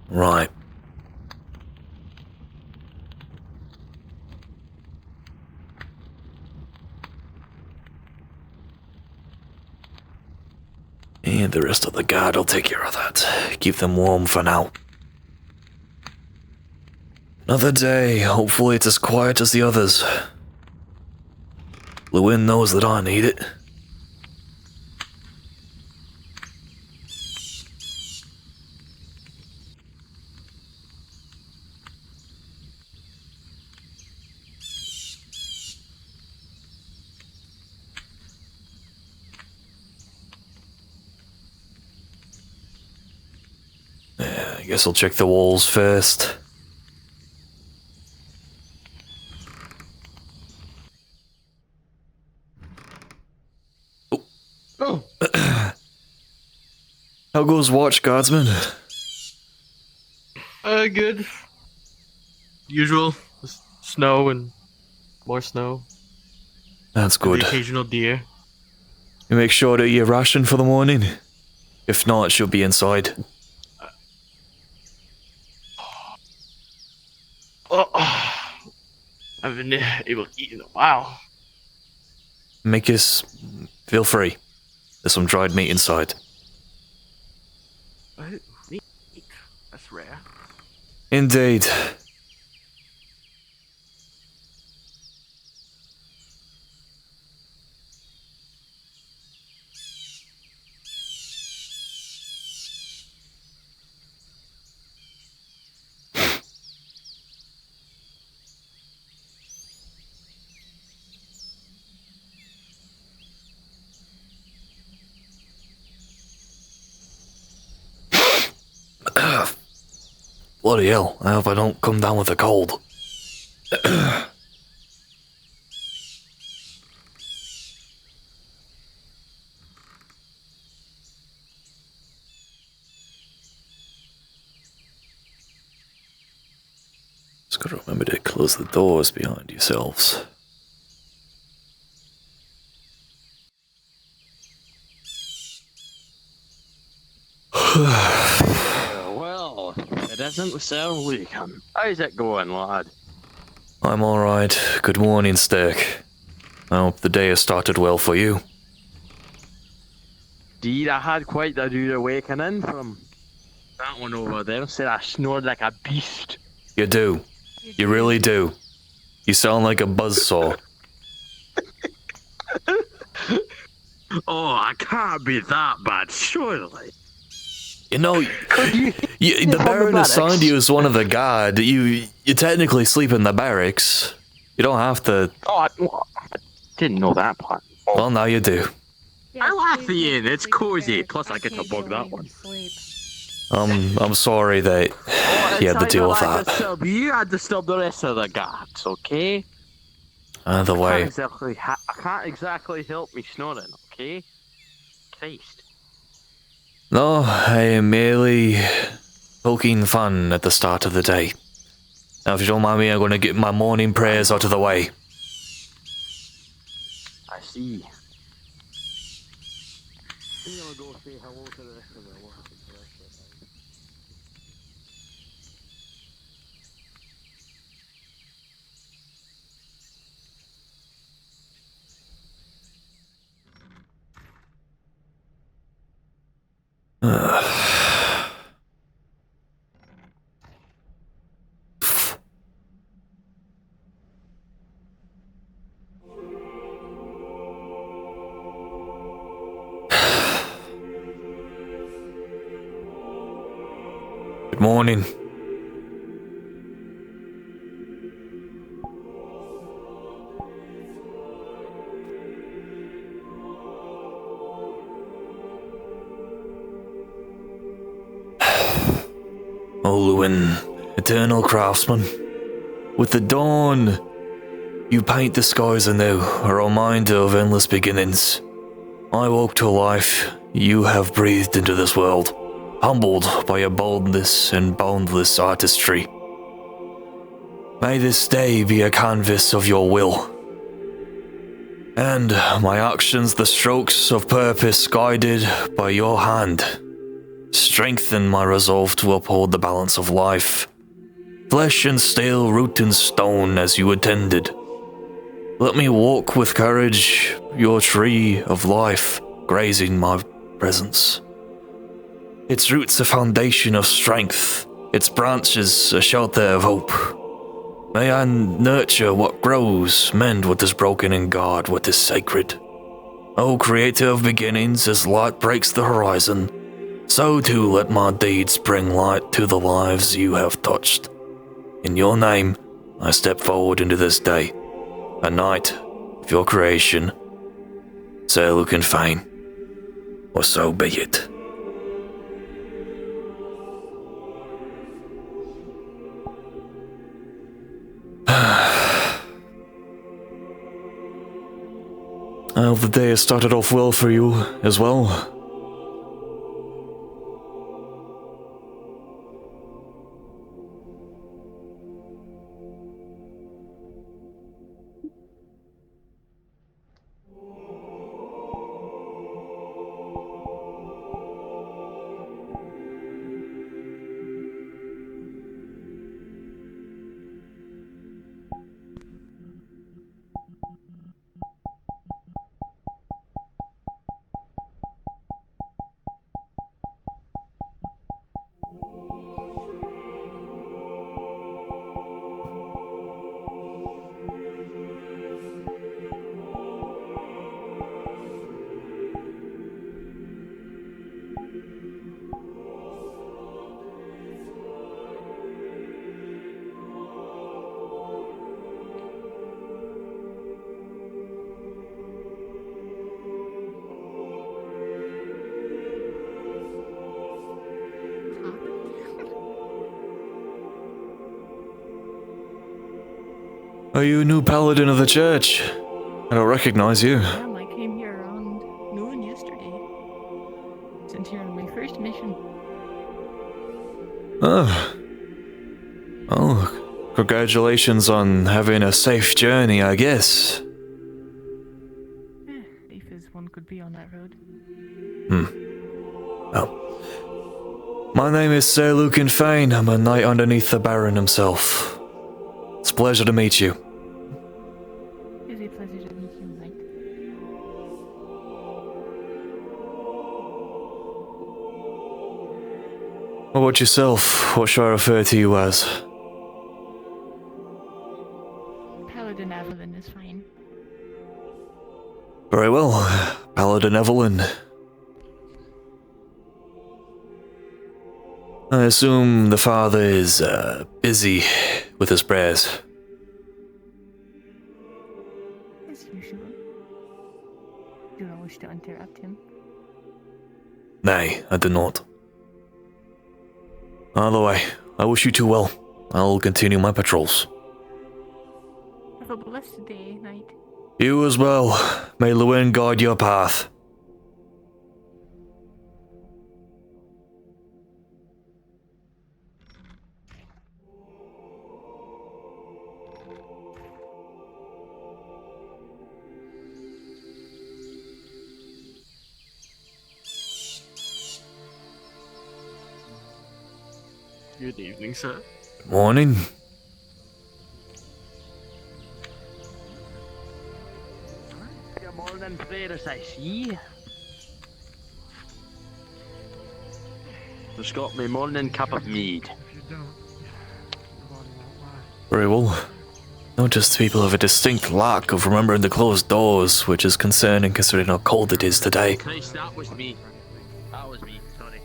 Right. And the rest of the guard will take care of that. Keep them warm for now. Another day, hopefully it's as quiet as the others. Lucan knows that I need it. Yeah, I guess I'll check the walls first. Oh. How goes watch, guardsman? Good. Usual. Snow and more snow. That's And good. the occasional deer. You make sure to eat your ration for the morning. If not, she'll be inside. I haven't been able to eat in a while. Make us feel free. There's some dried meat inside. Meat? That's rare. Indeed. Bloody hell, I hope I don't come down with a cold. Just gotta remember to close the doors behind yourselves. Well, it isn't Sir Lucan. How's it going, lad? I'm alright. Good morning, Stick. I hope the day has started well for you. Deed, I had quite a rude awakening from that one over there. Said I snored like a beast. You do. You really do. You sound like a buzzsaw. Oh, I can't be that bad, surely. You know, you the from Baron the assigned barracks? you as one of the guard. You technically sleep in the barracks. You don't have to. Oh, I didn't know that part. Well, now you do. I like the inn, it's cozy, plus I get to bug that one. I'm sorry that you had to deal with that. Disturb you, I disturb the rest of the guards, okay? Either I way, can't exactly help me snoring, okay? Christ. no, I am merely poking fun at the start of the day. Now, if you don't mind me, I'm going to get my morning prayers out of the way. I see. I'm gonna go say hello to the rest of the world. Good morning. O Lucan, eternal craftsman, with the dawn, you paint the skies anew, a reminder of endless beginnings. I woke to life you have breathed into this world, humbled by your boldness and boundless artistry. May this day be a canvas of your will, and my actions the strokes of purpose guided by your hand. strengthen my resolve to uphold the balance of life. Flesh and steel, root and stone, as you intended. Let me walk with courage, your tree of life, grazing my presence. Its roots a foundation of strength, its branches a shelter of hope. May I nurture what grows, mend what is broken, and guard what is sacred. O creator of beginnings, as light breaks the horizon, so too let my deeds bring light to the lives you have touched. In your name, I step forward into this day, a night of your creation. Say Lucan Fayne, or so be it. I hope the day has started off well for you as well. Are you a new paladin of the church? I don't recognize you. I came here around noon yesterday. Sent here on my first mission. Oh. Oh, congratulations on having a safe journey, I guess. Safe as one could be on that road. Well, my name is Sir Lucan Fayne. I'm a knight underneath the Baron himself. It's a pleasure to meet you. It is a pleasure to meet you, knight. What about yourself? What should I refer to you as? Paladin Evelyn is fine. Very well, Paladin Evelyn. I assume the father is busy with his prayers. As usual. Do not wish to interrupt him. Nay, I do not. Either way, I wish you too well. I'll continue my patrols. Have a blessed day, knight. You as well. May Luan guide your path. Good evening, sir. Morning. Good morning, prayers, I see. Just got my morning cup of mead. Very well. Noticed people have a distinct lack of remembering to close doors, which is concerning considering how cold it is today. Christ, that was me. That was me, sorry.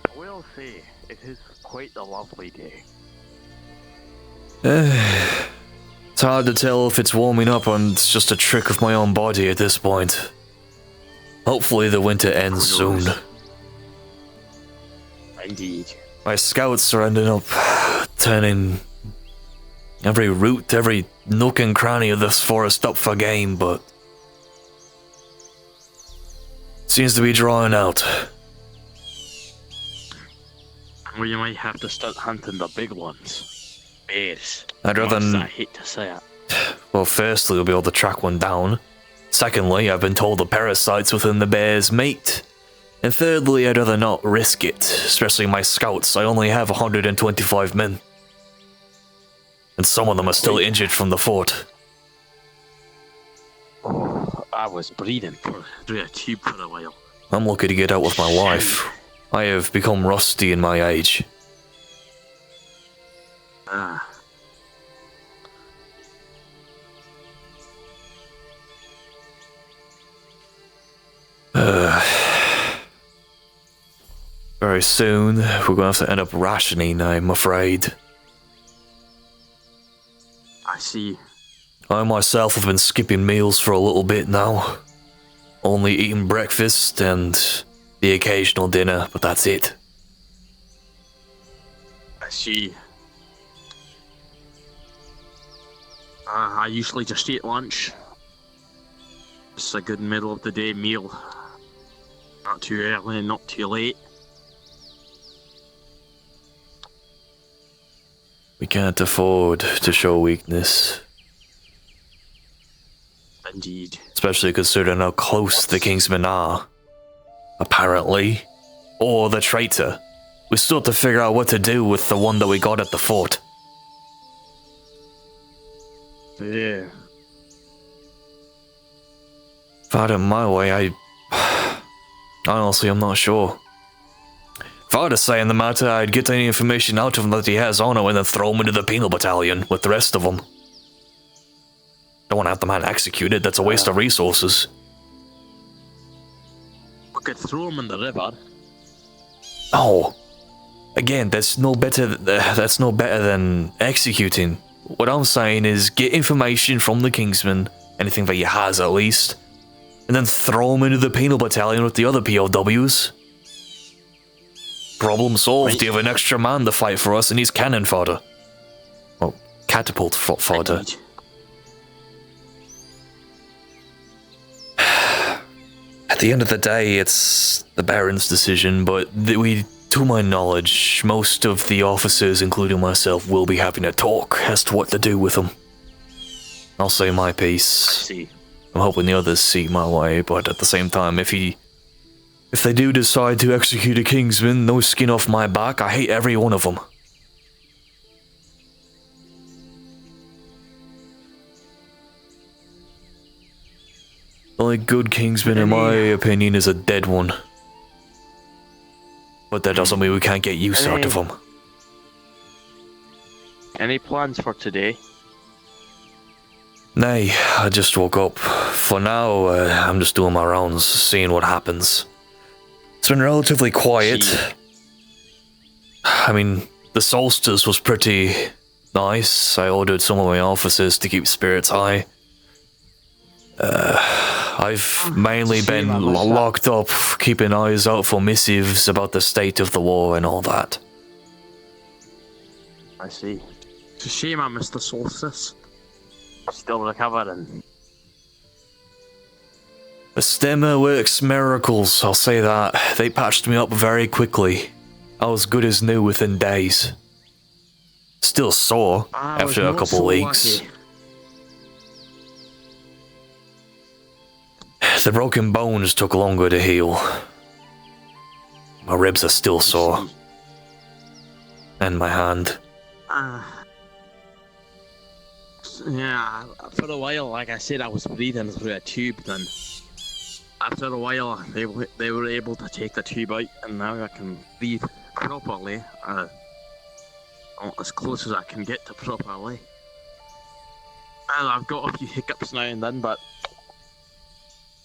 I will say, it is quite a lovely day. It's hard to tell if it's warming up or it's just a trick of my own body at this point. Hopefully the winter ends soon. Indeed. My scouts are ending up turning every root, every nook and cranny of this forest up for game, but seems to be drawing out. Well, you might have to start hunting the big ones. Bears. I'd rather... I hate to say it. Well, firstly, we'll be able to track one down. Secondly, I've been told the parasites within the bears mate. And thirdly, I'd rather not risk it, especially my scouts. I only have 125 men. And some of them are still injured from the fort. Oh, I was breathing through a tube for a while. I'm lucky to get out with my life. I have become rusty in my age. Ah. Very soon, we're going to have to end up rationing, I'm afraid. I see. I myself have been skipping meals for a little bit now. Only eating breakfast and the occasional dinner, but that's it. I see. I usually just eat lunch. It's a good middle of the day meal. Not too early and not too late. We can't afford to show weakness. Indeed. Especially considering how close the Kingsmen are. Apparently. Or the traitor. We still have to figure out what to do with the one that we got at the fort. Yeah. If I had it my way, honestly, I'm not sure. If I were to say in the matter, I'd get any information out of him that he has on him and then throw him into the penal battalion with the rest of them. Don't want to have the man executed, that's a waste of resources. We could throw him in the river. Oh. Again, that's no better than executing. What I'm saying is get information from the Kingsman, anything that he has at least, and then throw him into the penal battalion with the other POWs. Problem solved. Right. You have an extra man to fight for us, and he's cannon fodder. Well, catapult fodder. Indeed. At the end of the day, it's the Baron's decision, but to my knowledge, most of the officers, including myself, will be having a talk as to what to do with him. I'll say my piece. I see. I'm hoping the others see my way, but at the same time, if they do decide to execute a Kingsman, no skin off my back, I hate every one of them. The only good Kingsman, in my opinion, is a dead one. But that doesn't mean we can't get use out of them. Any plans for today? Nay, I just woke up. For now, I'm just doing my rounds, seeing what happens. It's been relatively quiet. Gee. I mean, the solstice was pretty nice. I ordered some of my officers to keep spirits high. I've mainly been locked up, keeping eyes out for missives about the state of the war and all that. I see. It's a shame I missed the solstice. Still recovering. The stemmer works miracles, I'll say that. They patched me up very quickly. I was good as new within days. Still sore after a couple weeks. Lucky. The broken bones took longer to heal. My ribs are still sore. And my hand. Yeah, for a while, like I said, I was breathing through a tube, then after a while, they were able to take the tube out, and now I can breathe properly, as close as I can get to properly. And I've got a few hiccups now and then, but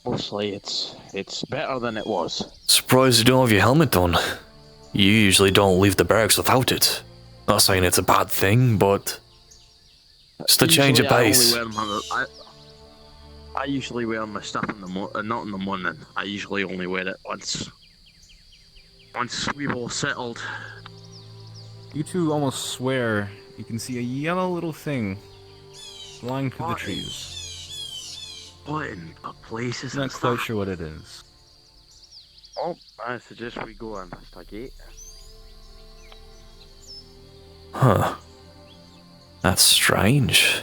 mostly it's better than it was. Surprised you don't have your helmet on. You usually don't leave the barracks without it. Not saying it's a bad thing, but it's a change of pace. I usually wear my stuff in the not in the morning. I usually only wear it once we've all settled You two almost swear you can see a yellow little thing flying through the trees. What in a place is I'm not this? quite sure what it is. Oh, I suggest we go and investigate. Huh. That's strange.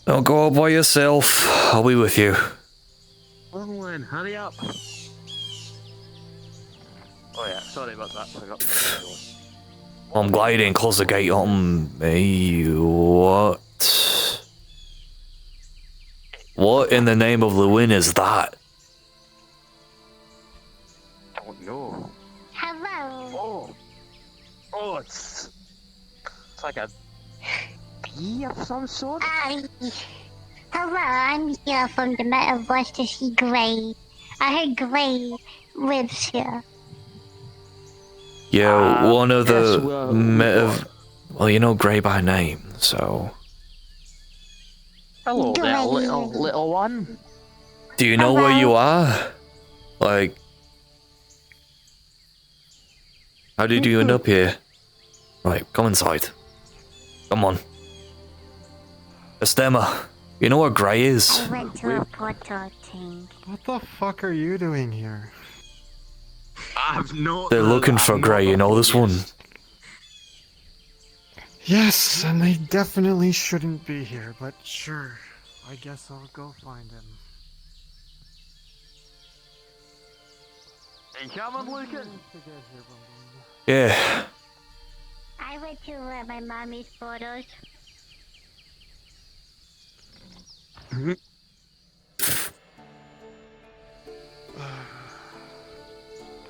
Don't go by yourself. I'll be with you. Owen, hurry up. Oh yeah, sorry about that. Forgot. I'm glad you didn't close the gate on me. What? What in the name of Lewin is that? Don't know. Hello. Oh, it's like a bee of some sort. Hello, I'm here from the metaverse to see Gray. I heard Gray lives here. Yeah, one of yes, the well, you know Grey by name, so. Hello there, Gray. little one. Do you know where you are? Like, how did you end up here? Right, come inside. Come on. Estema, you know where Grey is? I went to a portal thing. What the fuck are you doing here? I've not. They're looking for Grey, you know this one? Yes, and they definitely shouldn't be here, but sure. I guess I'll go find him. Hey, come on, Lucan. Yeah. I went to my mommy's photos.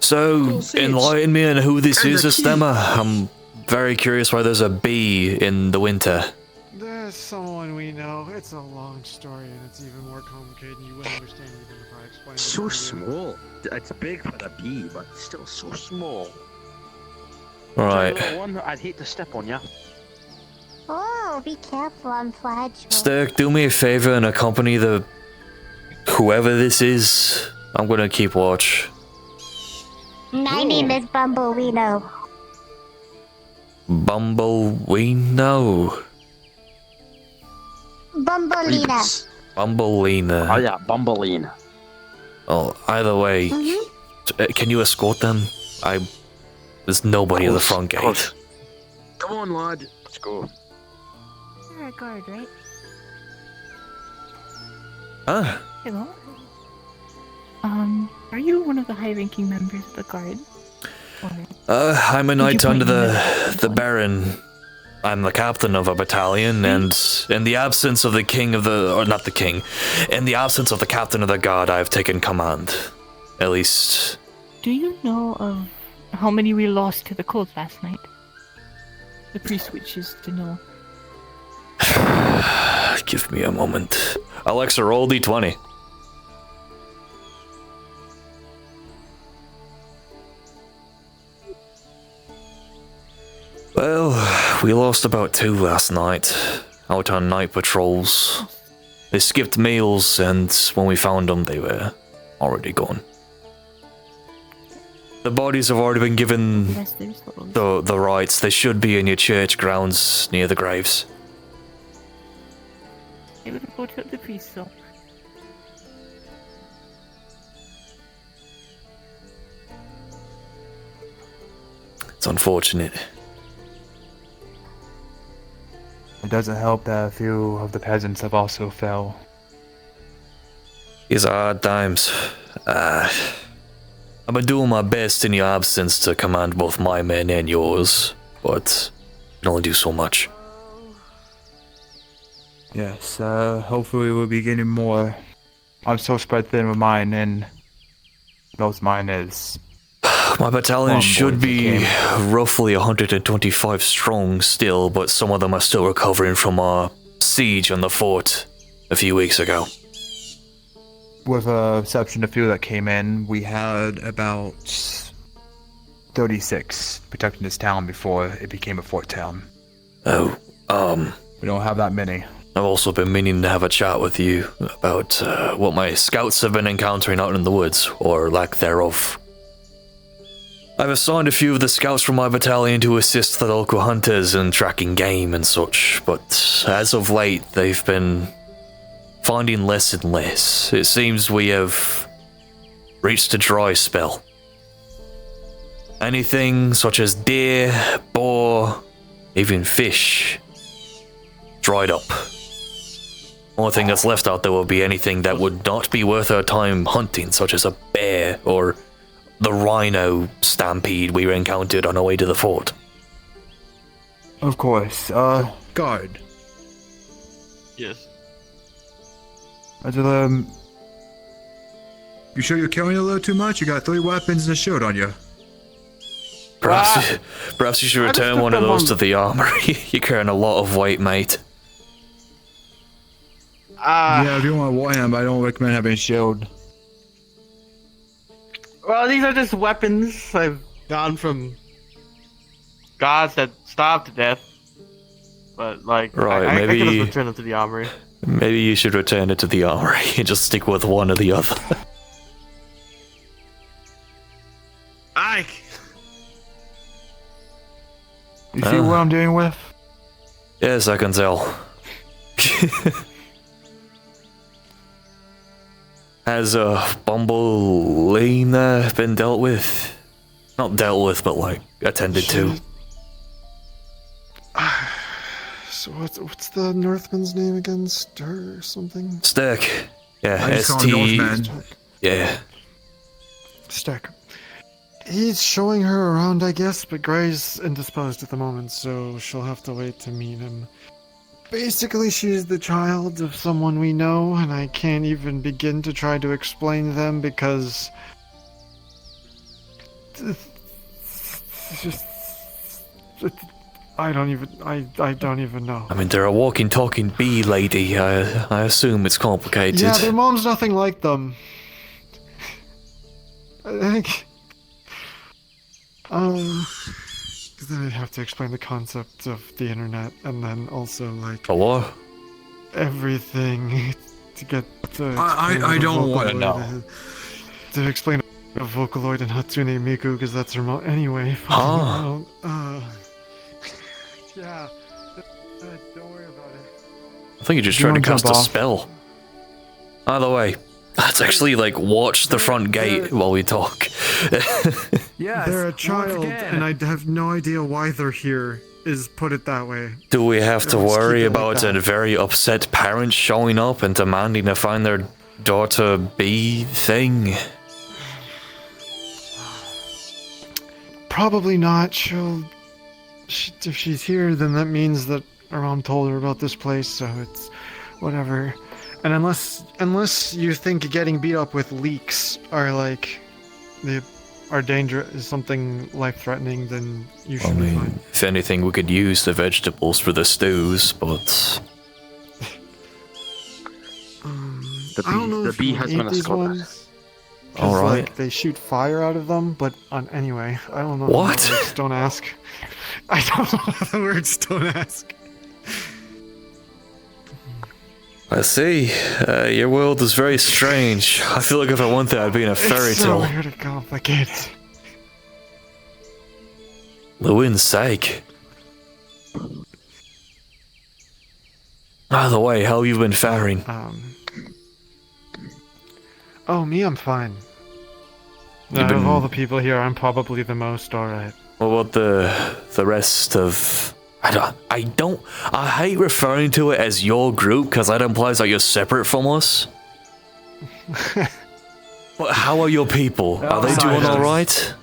So, enlighten me on who this is, Estema. I'm very curious why there's a bee in the winter. There's someone we know. It's a long story, and it's even more complicated, and you wouldn't understand even if I explained it. So to you. small. It's big for a bee, but still so small. Right. Little one, I'd hate to step on you. Oh, be careful, I'm fragile. Stirk, do me a favor and accompany the... whoever this is. I'm gonna keep watch. My name is Bumblewino. Bumblewino. Bumbleina. Bumbleina. Oh yeah, Bumbleina. Oh, either way, can you escort them? There's nobody at the front gate. Come on, lad. Let's go. You're a guard, right? Huh? Hello? Are you one of the high-ranking members of the guard? Or I'm a Would you knight under point me the Baron. I'm the captain of a battalion, and in the absence of the king of the... or not the king. In the absence of the captain of the guard, I've taken command. At least... do you know of how many we lost to the cold last night? The priest wishes to know. Give me a moment. Alexa, roll D20. Well, we lost about 2 last night, out on night patrols. They skipped meals, and when we found them, they were already gone. The bodies have already been given Yes, there's those. the rites. They should be in your church grounds near the graves. They would go to the priest, so. It's unfortunate. It doesn't help that a few of the peasants have also fell. These are hard times. I've been doing my best in your absence to command both my men and yours, but I can only do so much. Yes, hopefully we'll be getting more. I'm so spread thin with mine, and most mine is. My battalion Come on, should boys, be you came. roughly 125 strong still, but some of them are still recovering from our siege on the fort a few weeks ago. With a exception of few that came in, we had about 36 protecting this town before it became a fort town. Oh, We don't have that many. I've also been meaning to have a chat with you about what my scouts have been encountering out in the woods, or lack thereof. I've assigned a few of the scouts from my battalion to assist the local hunters in tracking game and such, but as of late they've been finding less and less. It seems we have reached a dry spell. Anything such as deer, boar, even fish, dried up. Only thing that's left out there will be anything that would not be worth our time hunting, such as a bear or the rhino stampede we encountered on our way to the fort. Of course. Guard. Yes. You sure you're carrying a little too much? You got 3 weapons and a shield on you. Perhaps you should return one of those to the armory. You're carrying a lot of weight, mate. Yeah, if you want a warhammer, I don't recommend having a shield. Well, these are just weapons I've gotten from gods that starve to death. But, like, right, I maybe could just return them to the armory. Maybe you should return it to the armory and just stick with one or the other. Ike! You see what I'm dealing with? Yes, I can tell. Has Bumble Lane been dealt with? Not dealt with, but like attended to. So what's the Northman's name again? Stir or something? Stick. Yeah, I just call him ST. Northman. Yeah. Stick. He's showing her around, I guess, but Gray's indisposed at the moment, so she'll have to wait to meet him. Basically, she's the child of someone we know, and I can't even begin to try to explain them because... It's just... I don't even know. I mean, they're a walking, talking bee lady. I assume it's complicated. Yeah, their mom's nothing like them. I think... Because then I'd have to explain the concept of the internet, and then also, like... A what? Everything to get to... I don't want to know. To explain a Vocaloid and Hatsune Miku, because that's her mom... Anyway, Huh. yeah. Don't worry about it. I think you're just You trying to wanna cast a jump off? spell. Either way, let's actually, like, watch the front gate while we talk. Yes. They're a child, and I have no idea why they're here, is put it that way. Do we have to Let's keep worry it like about that. a very upset parent showing up and demanding to find their daughter bee thing? Probably not. If she's here, then that means that her mom told her about this place, so it's whatever. And unless you think getting beat up with leeks are like are dangerous, is something life-threatening, then you should be fine. If anything, we could use the vegetables for the stews, but The I don't know the if bee you has eat been a these scorpion. ones. 'Cause, Alright. like, they shoot fire out of them, but anyway, I don't know. What? The words, don't ask. I don't know the words. Don't ask. I see. Your world is very strange. I feel like if I went there, I'd be in a fairy It's so tale. weird and complicated. Lewin's sake. By the way, how you been faring? Oh, me, I'm fine. You've Out been- of all the people here, I'm probably the most alright. What about the rest of... I hate referring to it as your group, because that implies that you're separate from us. But how are your people? Are they doing Outsiders. alright?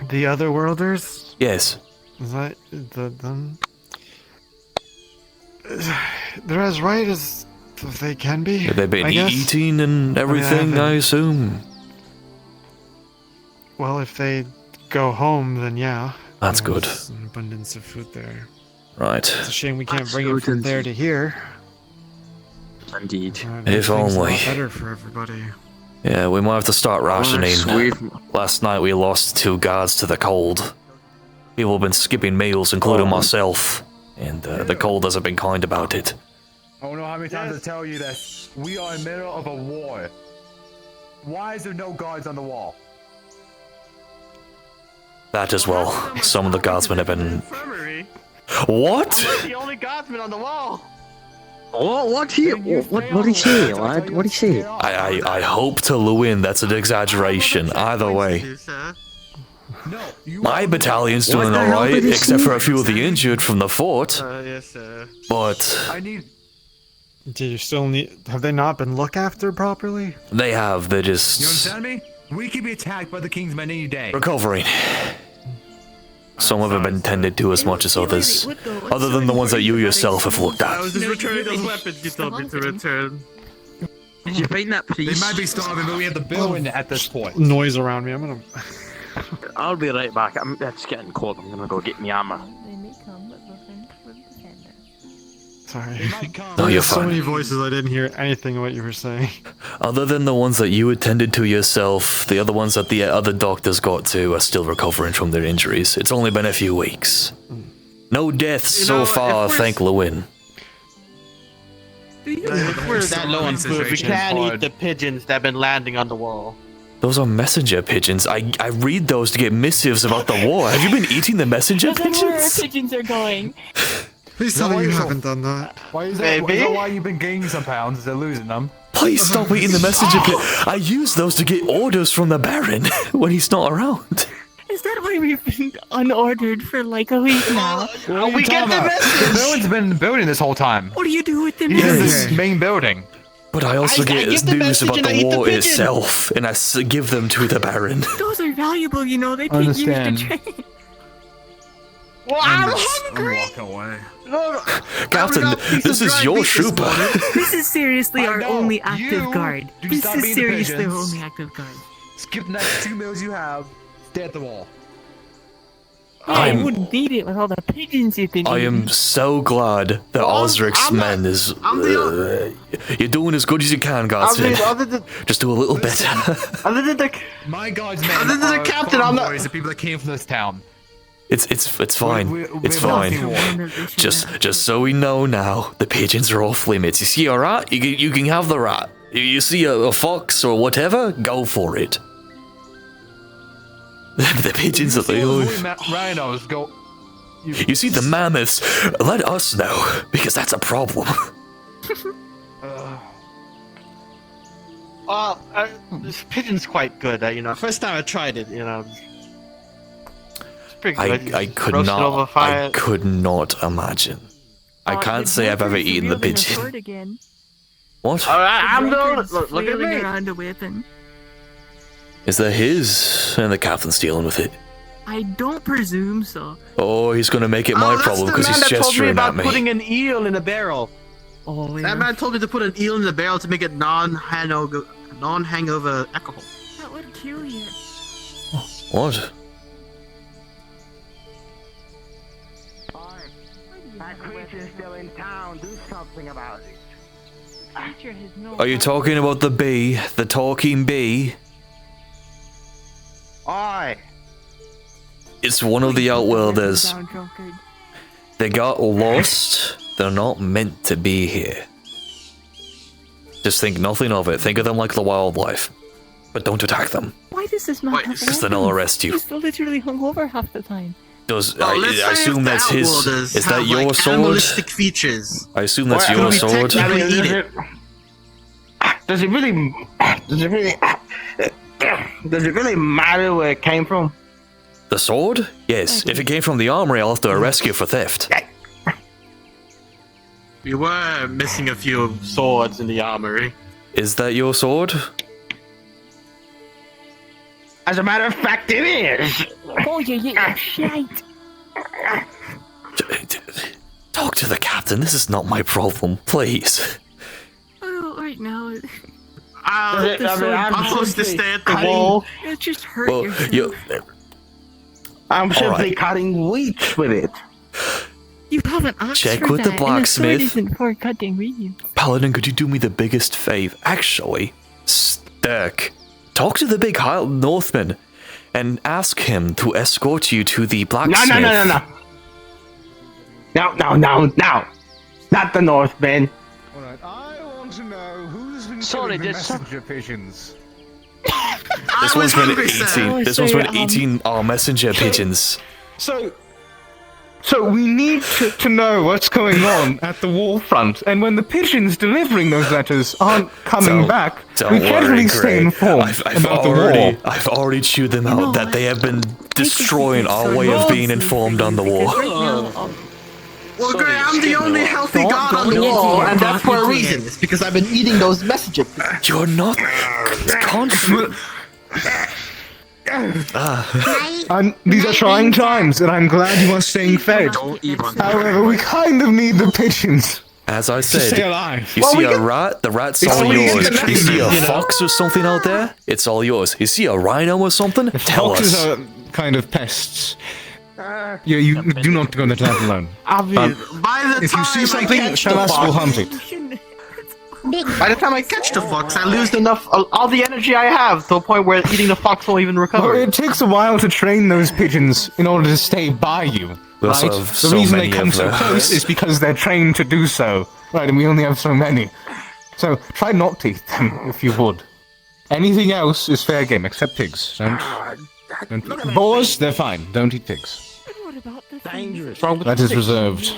The other worlders? Yes. Is that them? They're as right as they can be. Have they been I guess. eating and everything, haven't- I assume? Well, if they go home, then yeah. That's good. There's an abundance of food there. Right. It's a shame we can't bring it from there to here. Indeed. If Things only. A lot better for everybody. Yeah, we might have to start rationing. Sweet. Last night we lost 2 guards to the cold. People have been skipping meals, including myself. And the cold hasn't been kind about it. I don't know how many times I tell you that we are in the middle of a war. Why is there no guards on the wall? That as well. Some of the guardsmen have been... Infirmary. What? The only guardsman on the wall. What did he say, lad? What did he say? I hope to Luin that's an exaggeration. Either way. My battalion's doing alright, except for a few of the injured from the fort. Yes, sir. But I need. Do you still need? Have they not been looked after properly? they have, they're You just understand me? We could be attacked by the king's men any day. recovering. Some haven't been tended to as much as others, other than the ones that you yourself have looked I at. was just returning those weapons you told me to return. Did you find that They priest? might be starving, but we have the building at this point. Noise around me. I'm gonna. I'll be right back. It's getting cold. I'm gonna go get my armor. They may come, but nothing will defend us. Sorry. They might come. No, you're So fine. many voices. I didn't hear anything of what you were saying. Other than the ones that you attended to yourself, the other ones that the other doctors got to are still recovering from their injuries. It's only been a few weeks. No deaths You so know, far, if we're- thank Luin. If we're that low on food, we can't eat the pigeons that have been landing on the wall. Those are messenger pigeons. I read those to get missives about the war. Have you been eating the messenger That's where our pigeons? pigeons are going. Please tell me you haven't done that. Why is that? Baby? Is that why you've been gaining some pounds? Is it losing them? Please stop eating the messenger pigeons. I use those to get orders from the Baron when he's not around. Is that why we've been unordered for like a week now? We get the message! Baron's been building this whole time. What do you do with them? He's in Yes. this main building. But I also I get get the news message about and I the eat the war pigeon. itself, and I give them to the Baron. Those are valuable, you know. They take years to Understand. train. Well, I'm hungry! walking away. Captain, this is your trooper. This is seriously I our know, only active you guard. do This stop is being the seriously our pigeons. only active guard. Skip the next 2 meals you have. Stay at the wall. I I'm- wouldn't need it with all the pigeons you've been I am eating. so glad that Osric's I'm not- men is. I'm the- You're doing as good as you can, I Guardsman. mean, other than Just do a little better. the My guards men Other than the are captain, I'm not- convoys of people that came from this town. it's fine. It's fine. Just so we know now, the pigeons are off limits. You see a rat, you can have the rat. You see a fox or whatever, go for it. The pigeons are the only. Rhinos go. You see the mammoths, let us know, because that's a problem. this pigeon's quite good. You know, first time I tried it, you know, it's pretty good. I could Roast it over not, fire. I could not imagine. I can't say I've ever eaten the pigeon. Again. What? I'm the Drunkard's look at flailing me. around a weapon. Is that his? And the captain's dealing with it. I don't presume so. Oh, he's gonna make it my that's problem the because man he's that told me gesturing about at me. putting an eel in a barrel. Oh, yeah. That man told me to put an eel in the barrel to make it non-hangover alcohol. That would kill you. What? That creature's still in town. Do something about it. Creature has no Are you talking about the bee? The talking bee? Aye. It's one of the Outworlders. Down, drunkard. They got lost. They're not meant to be here. Just think nothing of it. Think of them like the wildlife. But don't attack them. Why does this not Wait, have Because then I'll weapons? arrest you. He's literally hungover half the time. Does Well, let's I say assume if the that's his? Outworlders Is that have, your like, sword? animalistic features. I assume that's Or your can we sword. technically eat it? Does it really? Does it really? Does it really matter where it came from? The sword? Yes. If it came from the armory, I'll have to arrest you for theft. We were missing a few swords in the armory. Is that your sword? As a matter of fact, it is. Oh, yeah, shite. Talk to the captain. This is not my problem, please. Oh, right now, I'm supposed to stay at the cutting- wall. it just hurt Well, yourself. you. I'm simply right. cutting wheat with it. You haven't asked Check for with the that, blacksmith. And the sword isn't for cutting reeds. Paladin, could you do me the biggest fave? Actually, Stirk, talk to the big Northman and ask him to escort you to the No, blacksmith. no, no, no, no. No. Not the Northmen. Alright, I want to know who's been Sorry, killing the did some- messenger pigeons. The this I was one's been hungry, sir. eating. This one's been eating our messenger pigeons. So we need to know what's going on at the wall front, and when the pigeons delivering those letters aren't coming back, we can't really stay informed about the wall. I've already chewed them out that they have been destroying our way of being informed on the war. Well, Gray, I'm the only healthy god on the wall, and that's for a reason. It's because I've been eating those messages. You're not confident. These are trying times, and I'm glad you are staying fed. However, we kind of need the pigeons. As I To stay said, alive. you see a rat, the rat's all yours. You see a fox or something out there, it's all yours. You see a rhino or something, tell Foxes us. are kind of pests. You do not go into that alone. By the If you time see I something, catch the tell us, we'll fox, hunt it. by the time I catch the fox, I lose enough all the energy I have to a point where eating the fox won't even Well, recover. it takes a while to train those pigeons in order to stay by you. We also Right? have The so reason they many come of so those. close is because they're trained to do so. Right, and we only have so many. So try not to eat them, if you would. Anything else is fair game, except pigs. Don't eat. Boars, they're fine. Don't eat pigs. What about the Dangerous. That is reserved.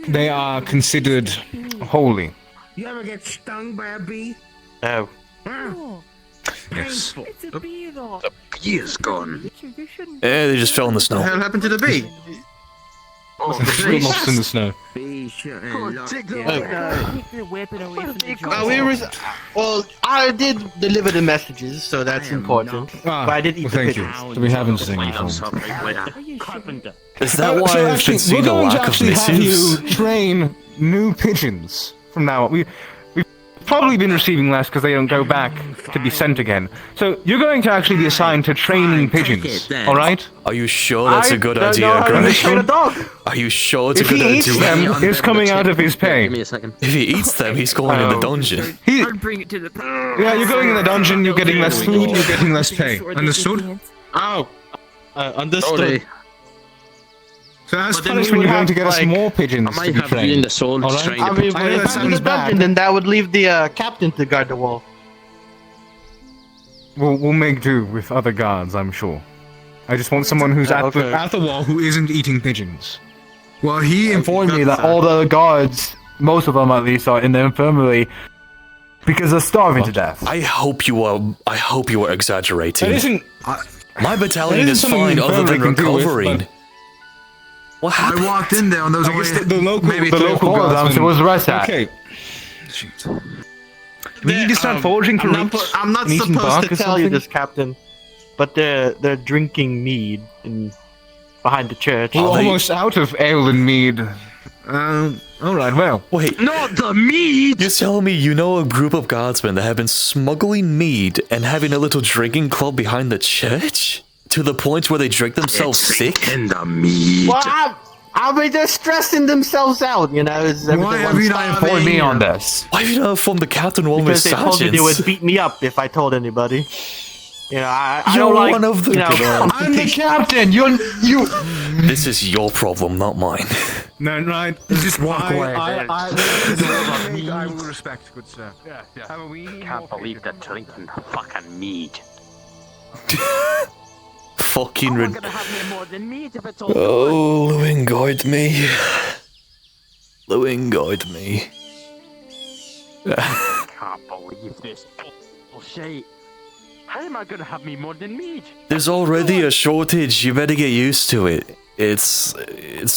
They are considered holy. You ever get stung by a bee? Oh. Oh, Yes. it's a bee though. He is gone. Richard, you shouldn't. Yeah, they just fell in the What the snow. hell happened to the bee? Still lost in the snow. Take the weapon away from the Well, I did deliver the messages, so that's important. Ah, But I did eat well, the thank you. pigeons. So we haven't seen you. Are you sure? Is that why So I've actually, been seeing a we're going to lack of actually have missives? you train new pigeons from now on. We've probably been receiving less because they don't go back to be sent again. So you're going to actually be assigned to training pigeons, all right? Are you sure that's a good I idea, don't know how to train a Gray? dog. Are you sure it's a If good he eats idea? them, it's coming out of his Give me pay. a second. If he eats them, he's going in the dungeon. I'll bring it to the. Yeah, you're going in the dungeon, you're getting less food, you're getting less pay. Understood? Oh. Understood. Sorry. So as But then punishment, we would you're going have, to get us like- more I pigeons to might be have you in trained. the soul All right. trying I to mean, I know that if I'm in the sounds bad. dungeon, then that would leave the captain to guard the wall. We'll make do with other guards, I'm sure. I just want someone who's at Okay. the wall who isn't eating pigeons. Well, he informed me that all the guards, most of them at least, are in the infirmary because they're starving to death. I hope you are exaggerating. That isn't. My battalion That is isn't something fine the other than infirmary can deal with, recovering. but- What happened? walked in there and there was I guess the local, maybe the three or local four of them, guardsmen. so it was rest at. Okay. We need to start foraging for roots. I'm not and eating supposed bark to or tell you something. this, Captain, but they're drinking mead behind the church. We're Are they- almost out of ale and mead. Alright, well. Wait, Not the meat! you're telling me you know a group of guardsmen that have been smuggling mead and having a little drinking club behind the church? To the point where they drink themselves sick? In the meat. Well, I mean, they're stressing themselves out, you know. Why have you not informed me on this? Why have you not informed the captain along with Because they told me they sergeants? would beat me up if I told anybody. You know, I You're don't like, one of the you know, good. I'm the captain. You. This is your problem, not mine. No, right. Just walk away. I will respect, good sir. Yeah. Can't believe they're drinking fucking meat. Fucking We're rid- gonna have me more than meat if it's all Oh, Lewin, guide me. Lewin, guide me. Can't believe this bullshit. How am I gonna have me more than meat? There's already a shortage. You better get used to it. It's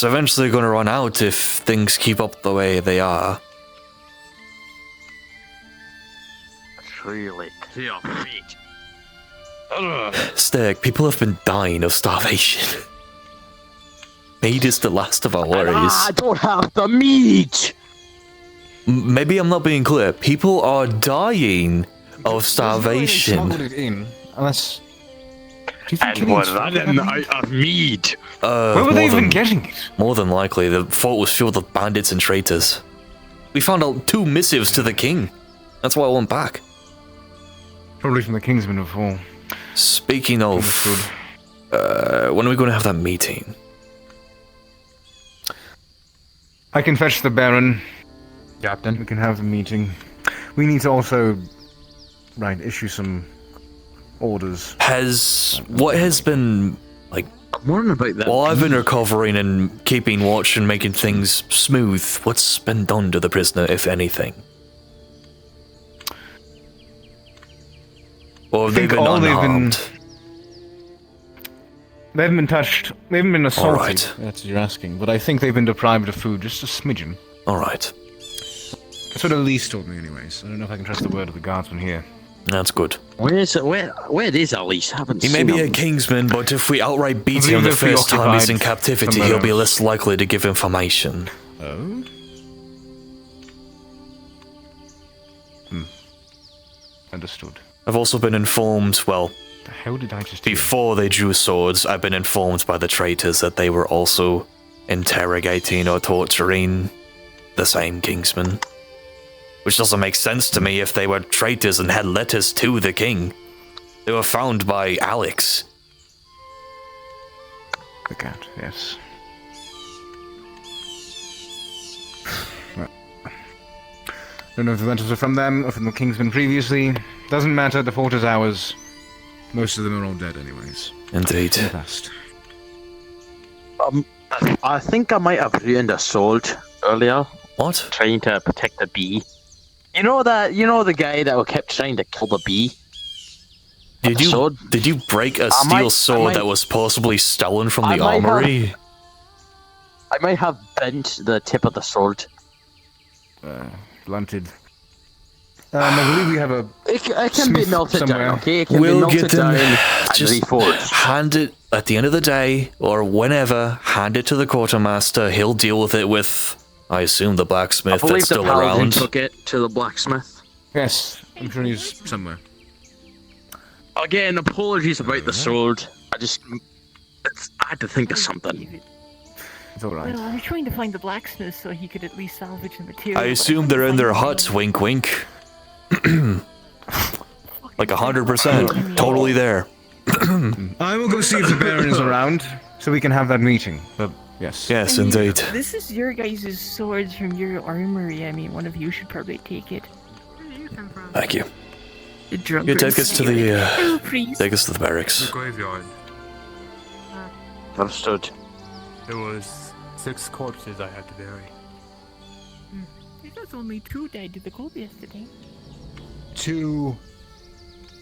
eventually going to run out if things keep up the way they are. Truly clear feet. Steg, people have been dying of starvation. Meat is the last of our worries. I don't have the meat! Maybe I'm not being clear. People are dying of starvation. Smuggled it in, unless. Do you think And we're idiots running out of meat. Where were they even getting it? More than likely, the fort was filled with bandits and traitors. We found out 2 missives to the king. That's why I went back. Probably from the Kingsmen before. Speaking of, when are we going to have that meeting? I can fetch the Baron. Captain. We can have the meeting. We need to also, issue some orders. What has been, like, I'm wondering about that. while I've been bee. recovering and keeping watch and making things smooth, what's been done to the prisoner, if anything? Or have they been unharmed? They haven't been touched. They haven't been assaulted. Alright. That's what you're asking. But I think they've been deprived of food, just a smidgen. Alright. That's what Elise told me, anyways. I don't know if I can trust the word of the guardsman here. That's good. Where is Elise? I haven't He seen may be him. a Kingsman, but if we outright beat I him believe the they're first time he's in preoccupied captivity, somewhere he'll be else. less likely to give information. Oh? Understood. I've also been informed, well, The hell did I just hear? before they drew swords, I've been informed by the traitors that they were also interrogating or torturing the same Kingsman. Which doesn't make sense to me if they were traitors and had letters to the king. They were found by Alex. The cat, yes. Well, don't know if the letters are from them or from the Kingsman previously. Doesn't matter, the fort is ours. Most of them are all dead anyways. Indeed. In the past. I think I might have ruined a sword earlier, What? trying to protect the bee. You know the guy that kept trying to kill the bee? Did you sword? did you break a I steel might- sword that was possibly stolen from I the might have- armory? I might have bent the tip of the sword. Blunted. I believe we have a... It can be Smith melted somewhere. down, okay? It can be We'll melted get them. down and Just reforged. hand it at the end of the day, or whenever, hand it to the quartermaster. He'll deal with it with, I assume, the I blacksmith believe that's the still paladin around. took it to the blacksmith. Yes, I'm sure he's somewhere. Again, apologies about the sword. I had to think of something. It's alright. Well, I was trying to find the blacksmith so he could at least salvage the material. I but assume couldn't they're in find their anything. huts, wink wink. Like 100%, totally there. I will go see if the Baron is around, so we can have that meeting. But, yes. Yes, I mean, indeed. This is your guys' swords from your armory. I mean, one of you should probably take it. Where do you come from? Thank you. The You drunkard take us to the Oh, please. take us to the barracks. The graveyard. Understood. There was 6 corpses I had to bury. There was only 2 died to the cold yesterday. 2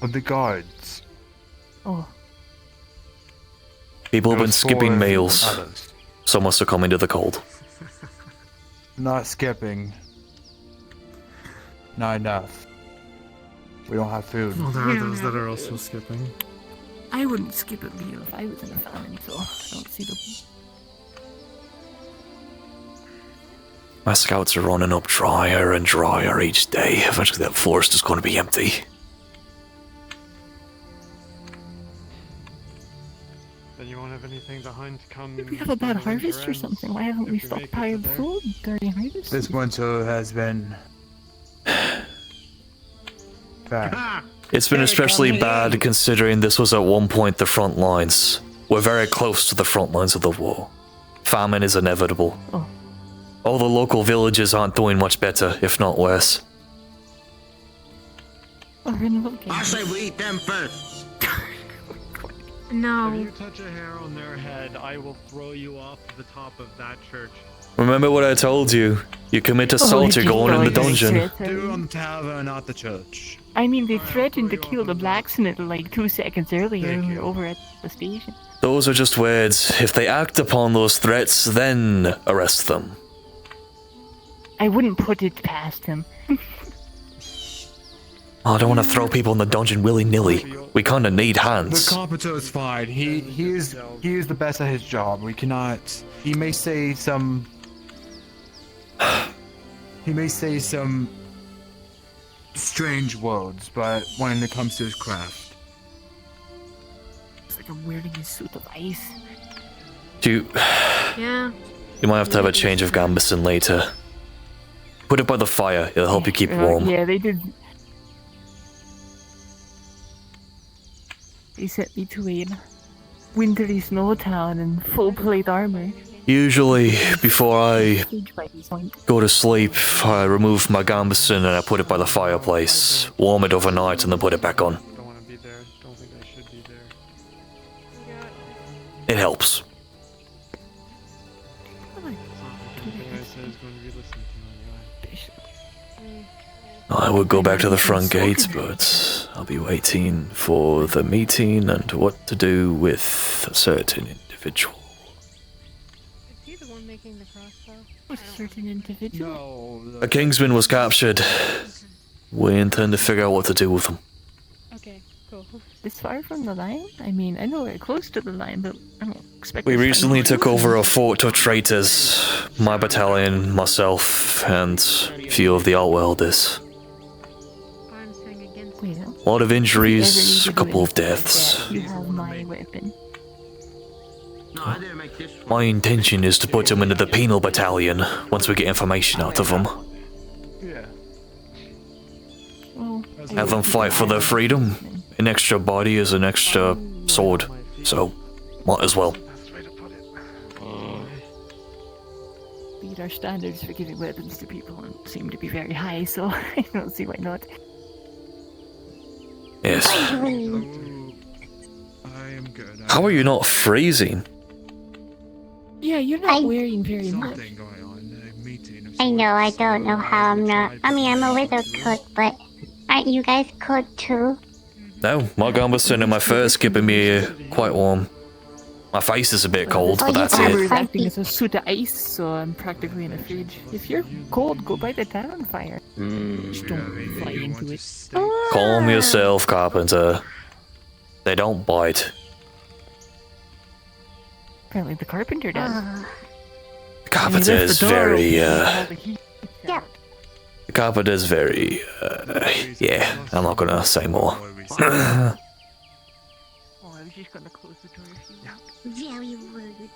of the guards. Oh, People have There been was skipping 4 meals. others. Some are succumbing to the cold. Not skipping. Not enough. We don't have food. Well, there are Yeah. those that are also skipping. I wouldn't skip a meal if I was in a famine, so I don't see the... My scouts are running up drier and drier each day. Eventually that forest is going to be empty. Then you won't have anything to hunt come. We have a bad harvest or something. Why haven't we if we make it to stockpiled there. food during harvest? This winter has been bad. It's been especially bad considering this was at one point the front lines. We're very close to the front lines of the war. Famine is inevitable. Oh. All the local villages aren't doing much better, if not worse. Oh, we're in Lucan. I say we eat them first. No. If you touch a hair on their head, I will throw you off the top of that church. Remember what I told you? You commit assault, you're going in the dungeon. Do on tavern, not the church. I mean, they threatened to kill the blacksmith like 2 seconds earlier Thank when we you. were over at the station. Those are just words. If they act upon those threats, then arrest them. I wouldn't put it past him. Oh, I don't want to throw people in the dungeon willy-nilly. We kinda need The hands. carpenter is fine. He is the best at his job. We cannot. He may say some. He may say some strange words, but when it comes to his craft, It's like I'm wearing a suit of ice. You Yeah. might have to have a change of gambeson later. Put it by the fire, it'll help you keep warm. Yeah, they did. They sent me to a wintry snow town in full plate armor. Usually, before I Huge by this point. go to sleep, I remove my gambeson and I put it by the fireplace, warm it overnight, and then put it back on. Don't want to be there. Don't think It helps. Something I said is going to be listened to anyway. I would go back to the front gate, but I'll be waiting for the meeting and what to do with a certain individual. Is he the one making the crossbow? A certain individual. A Kingsman was captured. We intend to figure out what to do with him. Okay, cool. This far from the line? I mean, I know we're close to the line, but I don't expect. We us to recently find took more. over a fort of traitors. My battalion, myself, and a few of the Outworlders. I'm saying against Wait, A lot of injuries, a If you ever need to do couple of anything like deaths. that, you have my weapon. No, I didn't make this one. My intention is to put him into the penal battalion once we get information out of him. Yeah. Well, Have them fight for their freedom. An extra body is an extra sword, so might as well. Best way to put it. beat our standards for giving weapons to people and seem to be very high, so I don't see why not. Yes. I am good. How are you not freezing? Yeah, you're not wearing very much. Something going on. A meeting of I know, I sorts, don't so know how I'm not. tried I to mean, I'm a push little through. cooked, but aren't you guys cooked too? No, my Gumberson and my fur's keeping me quite warm. My face is a bit cold, but that's I it. was acting as a suit of ice, so I'm practically in a fridge. If you're cold, go by the tavern fire. Just don't fly into it. Calm yourself, Carpenter. They don't bite. Apparently the carpenter does. The Carpenter is very, Yeah. The Carpenter's very, yeah, I'm not gonna say more. Oh, I was just gonna close the door if you want. Very rude.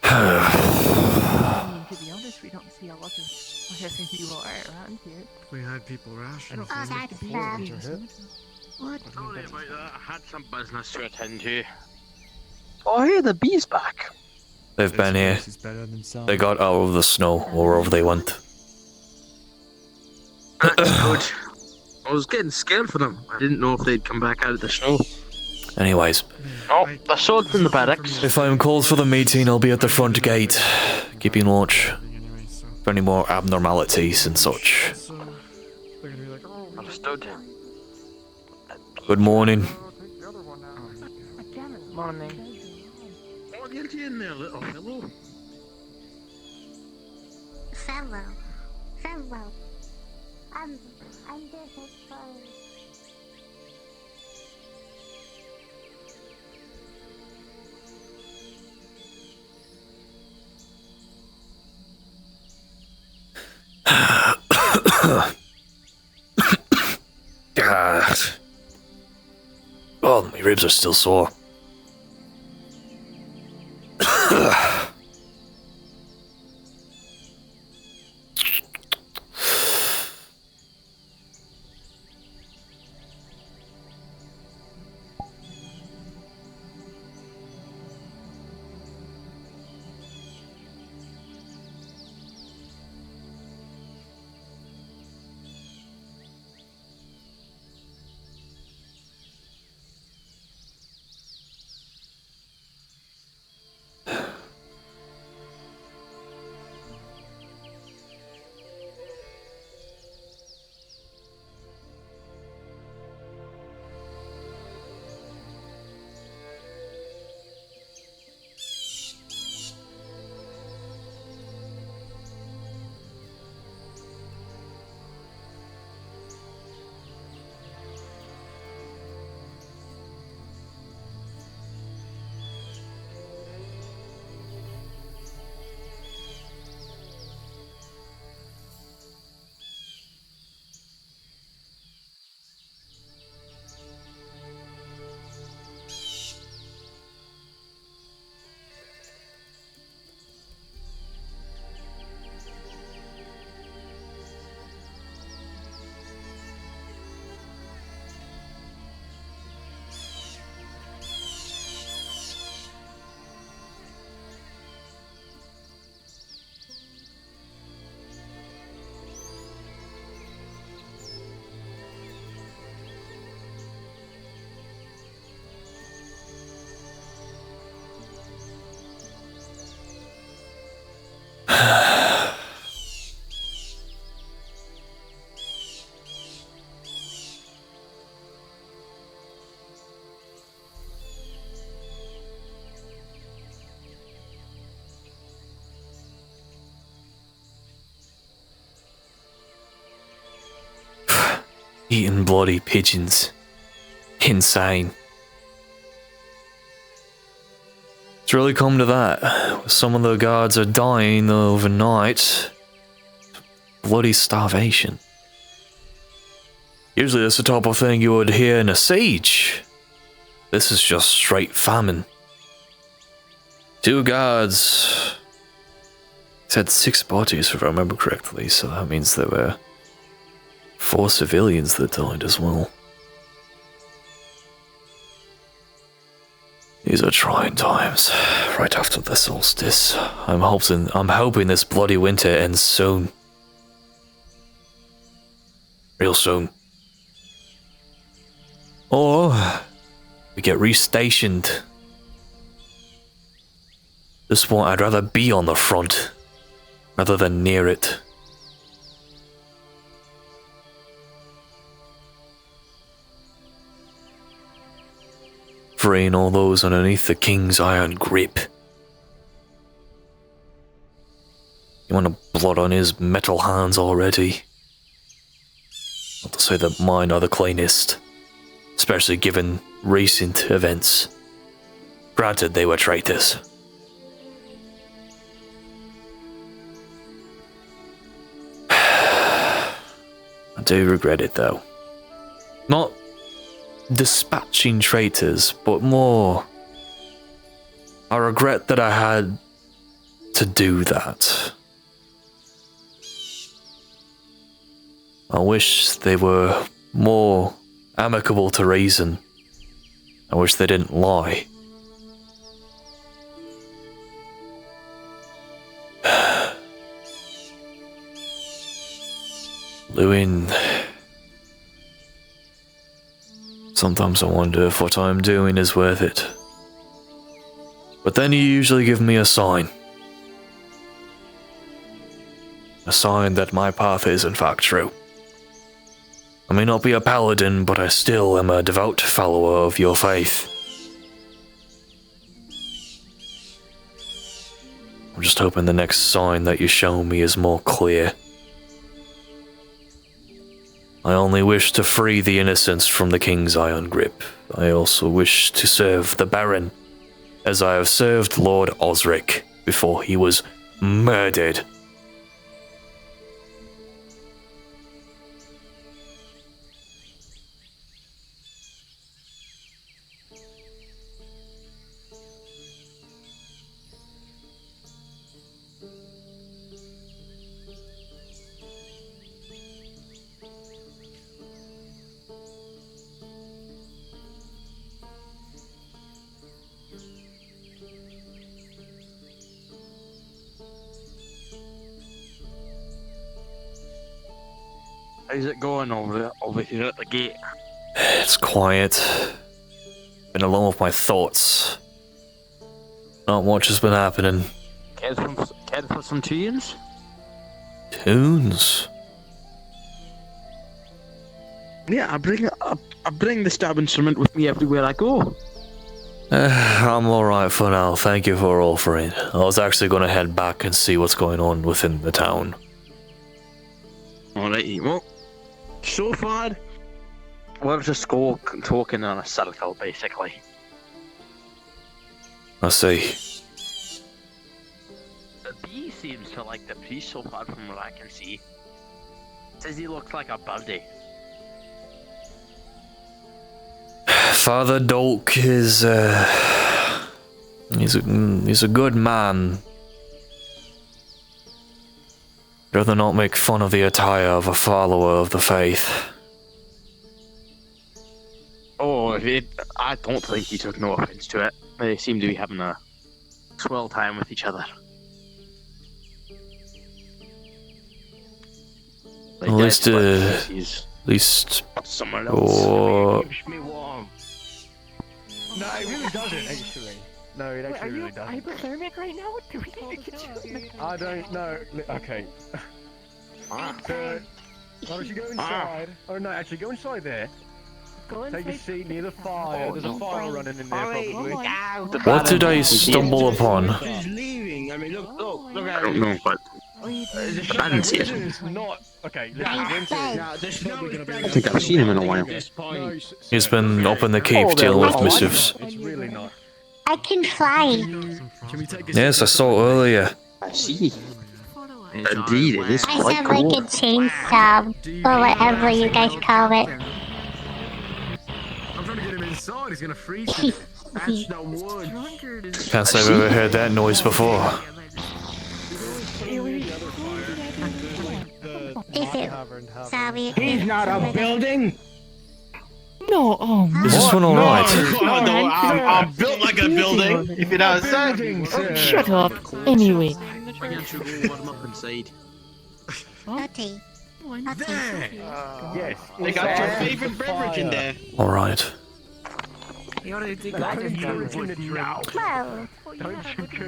I mean, to be honest, we don't see a lot of whatever you are around here. If we had people rationing Oh, things that's before bad. winter hit, What? Sorry about that. I had some business to attend to. Oh, hey, the bee's back. They've been here. This is better than some. They got out of the snow, or wherever they went. That's good. I was getting scared for them. I didn't know if they'd come back out of the snow. Anyways, Oh, the sword's in the barracks. if I'm called for the meeting, I'll be at the front gate, keeping watch anyway, so, for any more abnormalities and such. so they're gonna be like, oh, we Understood. Good morning. take the other one now. Morning. What are you in there, little fellow? Fellow. I'm just sorry. God. Oh, my ribs are still sore. eating bloody pigeons. Insane. It's really come to that. Some of the guards are dying overnight. Bloody starvation. Usually that's the type of thing you would hear in a siege. This is just straight famine. 2 guards. It said 6 bodies if I remember correctly, so that means there were 4 civilians that died as well. These are trying times, right after the solstice. I'm hoping this bloody winter ends soon. Real soon. Or we get restationed. This point, I'd rather be on the front rather than near it. Freeing all those underneath the king's iron grip. You want to blood on his metal hands already? Not to say that mine are the cleanest, especially given recent events. Granted, they were traitors. I do regret it though. Not dispatching traitors, but more, I regret that I had to do that. I wish they were more amicable to reason. I wish they didn't lie. Lucan, sometimes I wonder if what I'm doing is worth it. But then you usually give me a sign. A sign that my path is in fact true. I may not be a paladin, but I still am a devout follower of your faith. I'm just hoping the next sign that you show me is more clear. I only wish to free the innocents from the king's iron grip. I also wish to serve the Baron, as I have served Lord Osric before he was murdered. How's it going over here at the gate? It's quiet. Been alone with my thoughts. Not much has been happening. Cared for some tunes? Tunes? Yeah, I bring the stab instrument with me everywhere I go. I'm alright for now, thank you for offering. I was actually gonna head back and see what's going on within the town. Alrighty, well, so far, we're just talking on a circle, basically. I see. The bee seems to like the priest so far from what I can see. Says he looks like a birdie. Father Dolk is, he's a good man. Rather not make fun of the attire of a follower of the faith. Oh, I don't think he took no offense to it. They seem to be having a swell time with each other. Like, At least, somewhere else. or Keeps me warm. No, it really doesn't, actually. No, it actually really doesn't. hypothermic right now? Do we need to get you? I don't know. Okay. So, why don't you go inside? Oh no, actually go inside there. Take a seat near the fire. There's a fire running in there, probably. what did I stumble upon? She's leaving. I mean, look I don't know, but I didn't see it. It's not. Okay, listen. I think I've seen him in a while. He's been up in the keep dealing with missives. It's really not. I can fly. Yes, I saw earlier. I see. Indeed, it is I quite have cool. like a chainsaw, or whatever you guys call it. I'm trying to get him inside. He's gonna freeze. That's the wood. Can't say I've ever heard that noise before. Is it? Sorry. He's not a building. No, Is this one alright? No, I'm built like a building. If you know what I'm saying. Shut up. Anyway. Why can't you go warm up inside? Naughty. Yes. They got your favorite beverage in there. Alright. Whoa.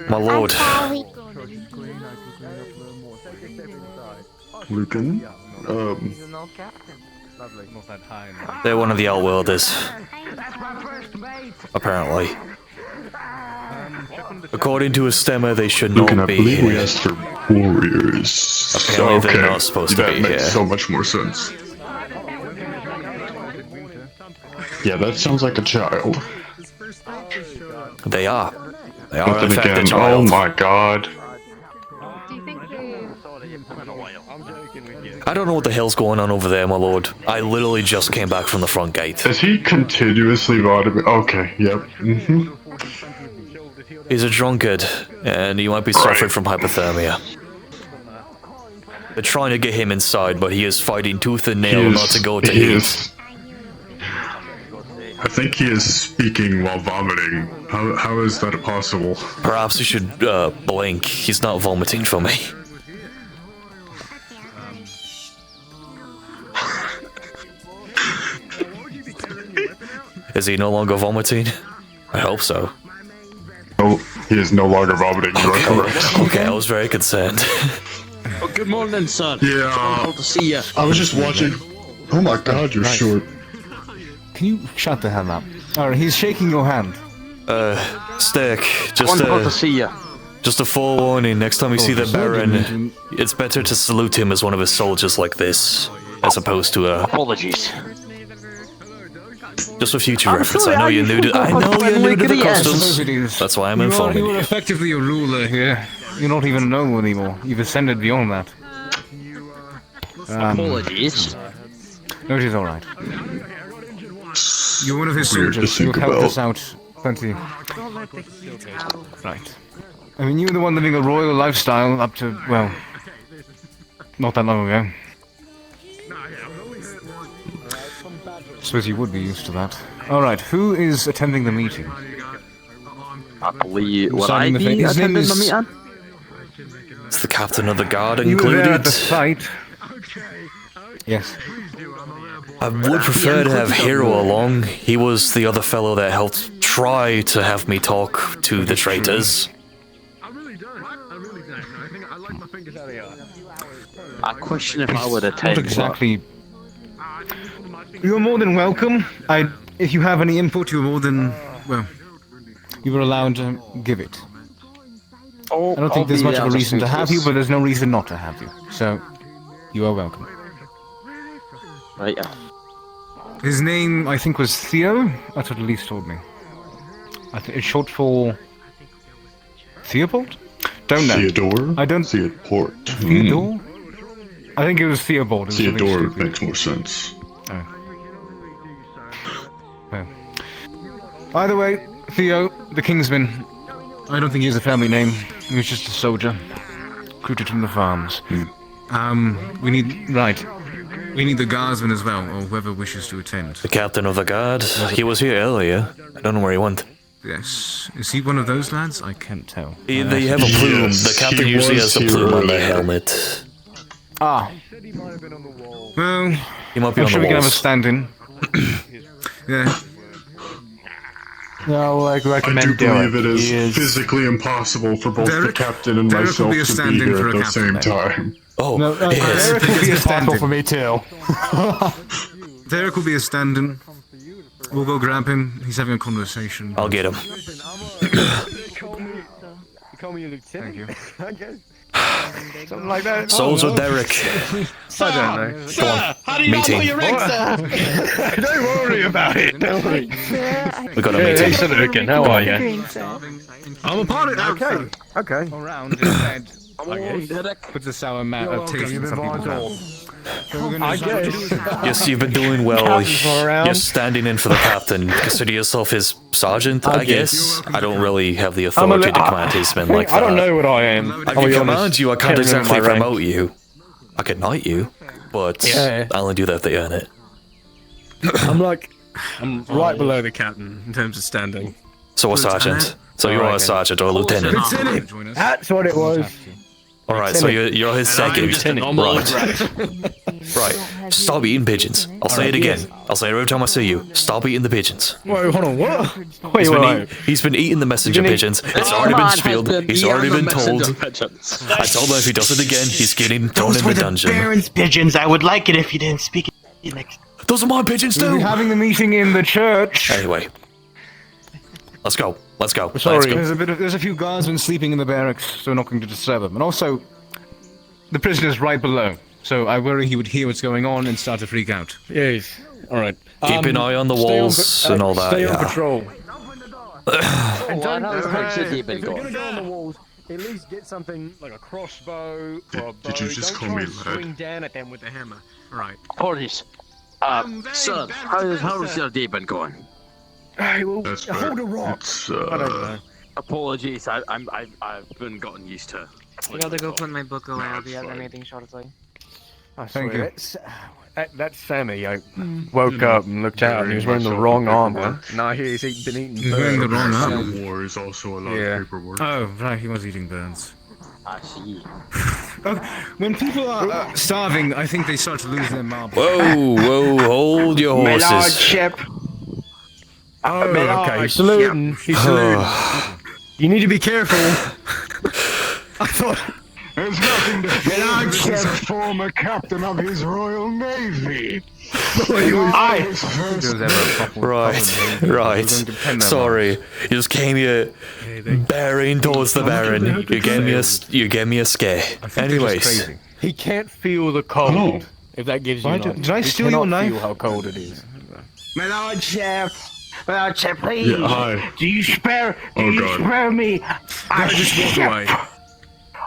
My lord. I'm sorry. Lucan, They're one of the Outworlders. Apparently. According to a stemmer, they should Lucan, not I be believe we here. asked for warriors. Apparently they're not supposed to that be makes here. so much more sense. Yeah, that sounds like a child. They are. They But are, in then fact, a again, oh child. my god. Do you think they... I don't know what the hell's going on over there, my lord. I literally just came back from the front gate. Is he continuously vomiting? Okay, yep. He's a drunkard, and he might be suffering from hypothermia. They're trying to get him inside, but he is fighting tooth and nail not to go to heat. I think he is speaking while vomiting. How is that possible? Perhaps he should blink. He's not vomiting for me. Is he no longer vomiting? I hope so. Oh, he is no longer vomiting. You are correct. Okay, I was very concerned. Oh, good morning, sir. Yeah. Good to see you. I was just watching. Oh my god, you're short. Can you shut the hell up? Alright, he's shaking your hand. Stick, Wonderful to see you. just a forewarning, next time you see the Baron, it's better to salute him as one of his soldiers like this, as opposed to a... Apologies. Just for future reference, I know you're new to... I know you're new to the customs. That's why I'm informing You you. are effectively a ruler here. You're not even a noble anymore. You've ascended beyond that. Apologies. No, it is alright. You're one of his Weird to soldiers. You've think helped about. us out plenty. Right. I mean, you were the one living a royal lifestyle up to, well, not that long ago. Suppose you would be used to that. Alright, who is attending the meeting? I believe... Would I Signing the be thing. His name attending the is- meeting? It's the captain of the guard You were there at included. the fight. Yes. I would prefer to have Hero along. He was the other fellow that helped try to have me talk to the traitors. I question if I would attend. Not exactly. You're more than welcome. If you have any input, you're more than, well, you were allowed to give it. Oh, I don't think there's much of a reason to have you, but there's no reason not to have you. So, you are welcome. Right, yeah. His name, I think, was Theo. That's what Elise told me. I think it's short for Theobald. Don't know. Theodore? I don't. Theodore. Theodore. I think it was Theobald. It was something Theodore stupid. makes more sense. Oh. Well. Either way, Theo, the Kingsman. I don't think he has a family name. He was just a soldier, recruited from the farms. We need We need the guardsman as well, or whoever wishes to attend. The captain of the guard. He was here earlier. I don't know where he went. Yes. Is he one of those lads? I can't tell. They have a plume. Yes, The captain he usually was has a here plume on their earlier. helmet. Ah. Well, He might be I'm on sure the we can have a walls. stand-in. Yeah. No, I I do recommend believe it He is physically impossible for both the Derek- captain and Derek will myself be a to be stand-in here for at a the captain. same time. Oh, No, yes. Derek will be a possible for stand-in. me too. Derek will be a stand-in. We'll go grab him. He's having a conversation. I'll get him. call me lieutenant. Thank you. I guess. Something like that. Soldier Derek. I don't know. Sir, how do you not know Meeting. your rank, sir? Don't worry about it. Don't worry. We got a Hey, meeting. Sir Lucan, how are you? I'm a part of it. Okay. Okay. Around instead. Oh, Derek. Puts a sour mat You're of welcome, taste in you've some been people's told. mouths. So we're I gonna guess. Yes, you've been doing well. Captain's not around. You're standing in for the captain. Consider yourself his sergeant, I guess. I don't really have the authority to command his men like that. I don't know what I am. I can command you, I can't exactly promote you. I can knight you, but Yeah. I only do that if they earn it. I'm right below the captain in terms of standing. So a sergeant. So you are a sergeant or a lieutenant. Lieutenant! That's what it was. Alright, so you're his second. Right. Right. Stop eating pigeons. I'll say it again. I'll say it every time I see you. Stop eating the pigeons. Wait, hold on, what? He's been eating the messenger pigeons. It's already been spilled. He's already been told. I told him if he does it again, he's getting thrown in the dungeon. Baron's pigeons. I would like it if you didn't speak it next. Those are my pigeons We'll be too! having the meeting in the church. Anyway. Let's go. Let's go. Sorry, there's a few guardsmen sleeping in the barracks, so we're not going to disturb them. And also, the prisoner's right below, so I worry he would hear what's going on and start to freak out. Yes. All right. Keep an eye on the walls and all that. Stay on Yeah. patrol. And don't If have you're gonna go on the walls, at least get something like a crossbow or a bow. Did you just Don't call try me and lad? swing down at them with a hammer. Right. Apologies. Sir, how's your day been going? Hey, well, That's hold fair. a rock. It's, I don't know. Apologies, I've been gotten used to. I gotta go put my book away. I'll be at the meeting shortly. I Thank swear, you. That Sammy, I woke up and looked out and he was wearing the wrong armor. Now he's been eating He's wearing the wrong armor. Civil War is also a lot of paperwork. Oh, right, he was eating burns. I see. When people are starving, I think they start to lose their marbles. Whoa, hold your My horses. lordship. Oh, okay. He's saluting. He's saluting. You need to be careful. I thought. There's nothing to fear. This is a former captain of his Royal Navy. Right. Sorry, you just came here bearing towards the Baron. You gave me a scare. Anyways, He can't feel the cold. If that gives you. Did I steal your knife? Feel how cold it is. My lordship. My lordship, please. Yeah, hi. Do you spare God. spare me a Just walk ship away.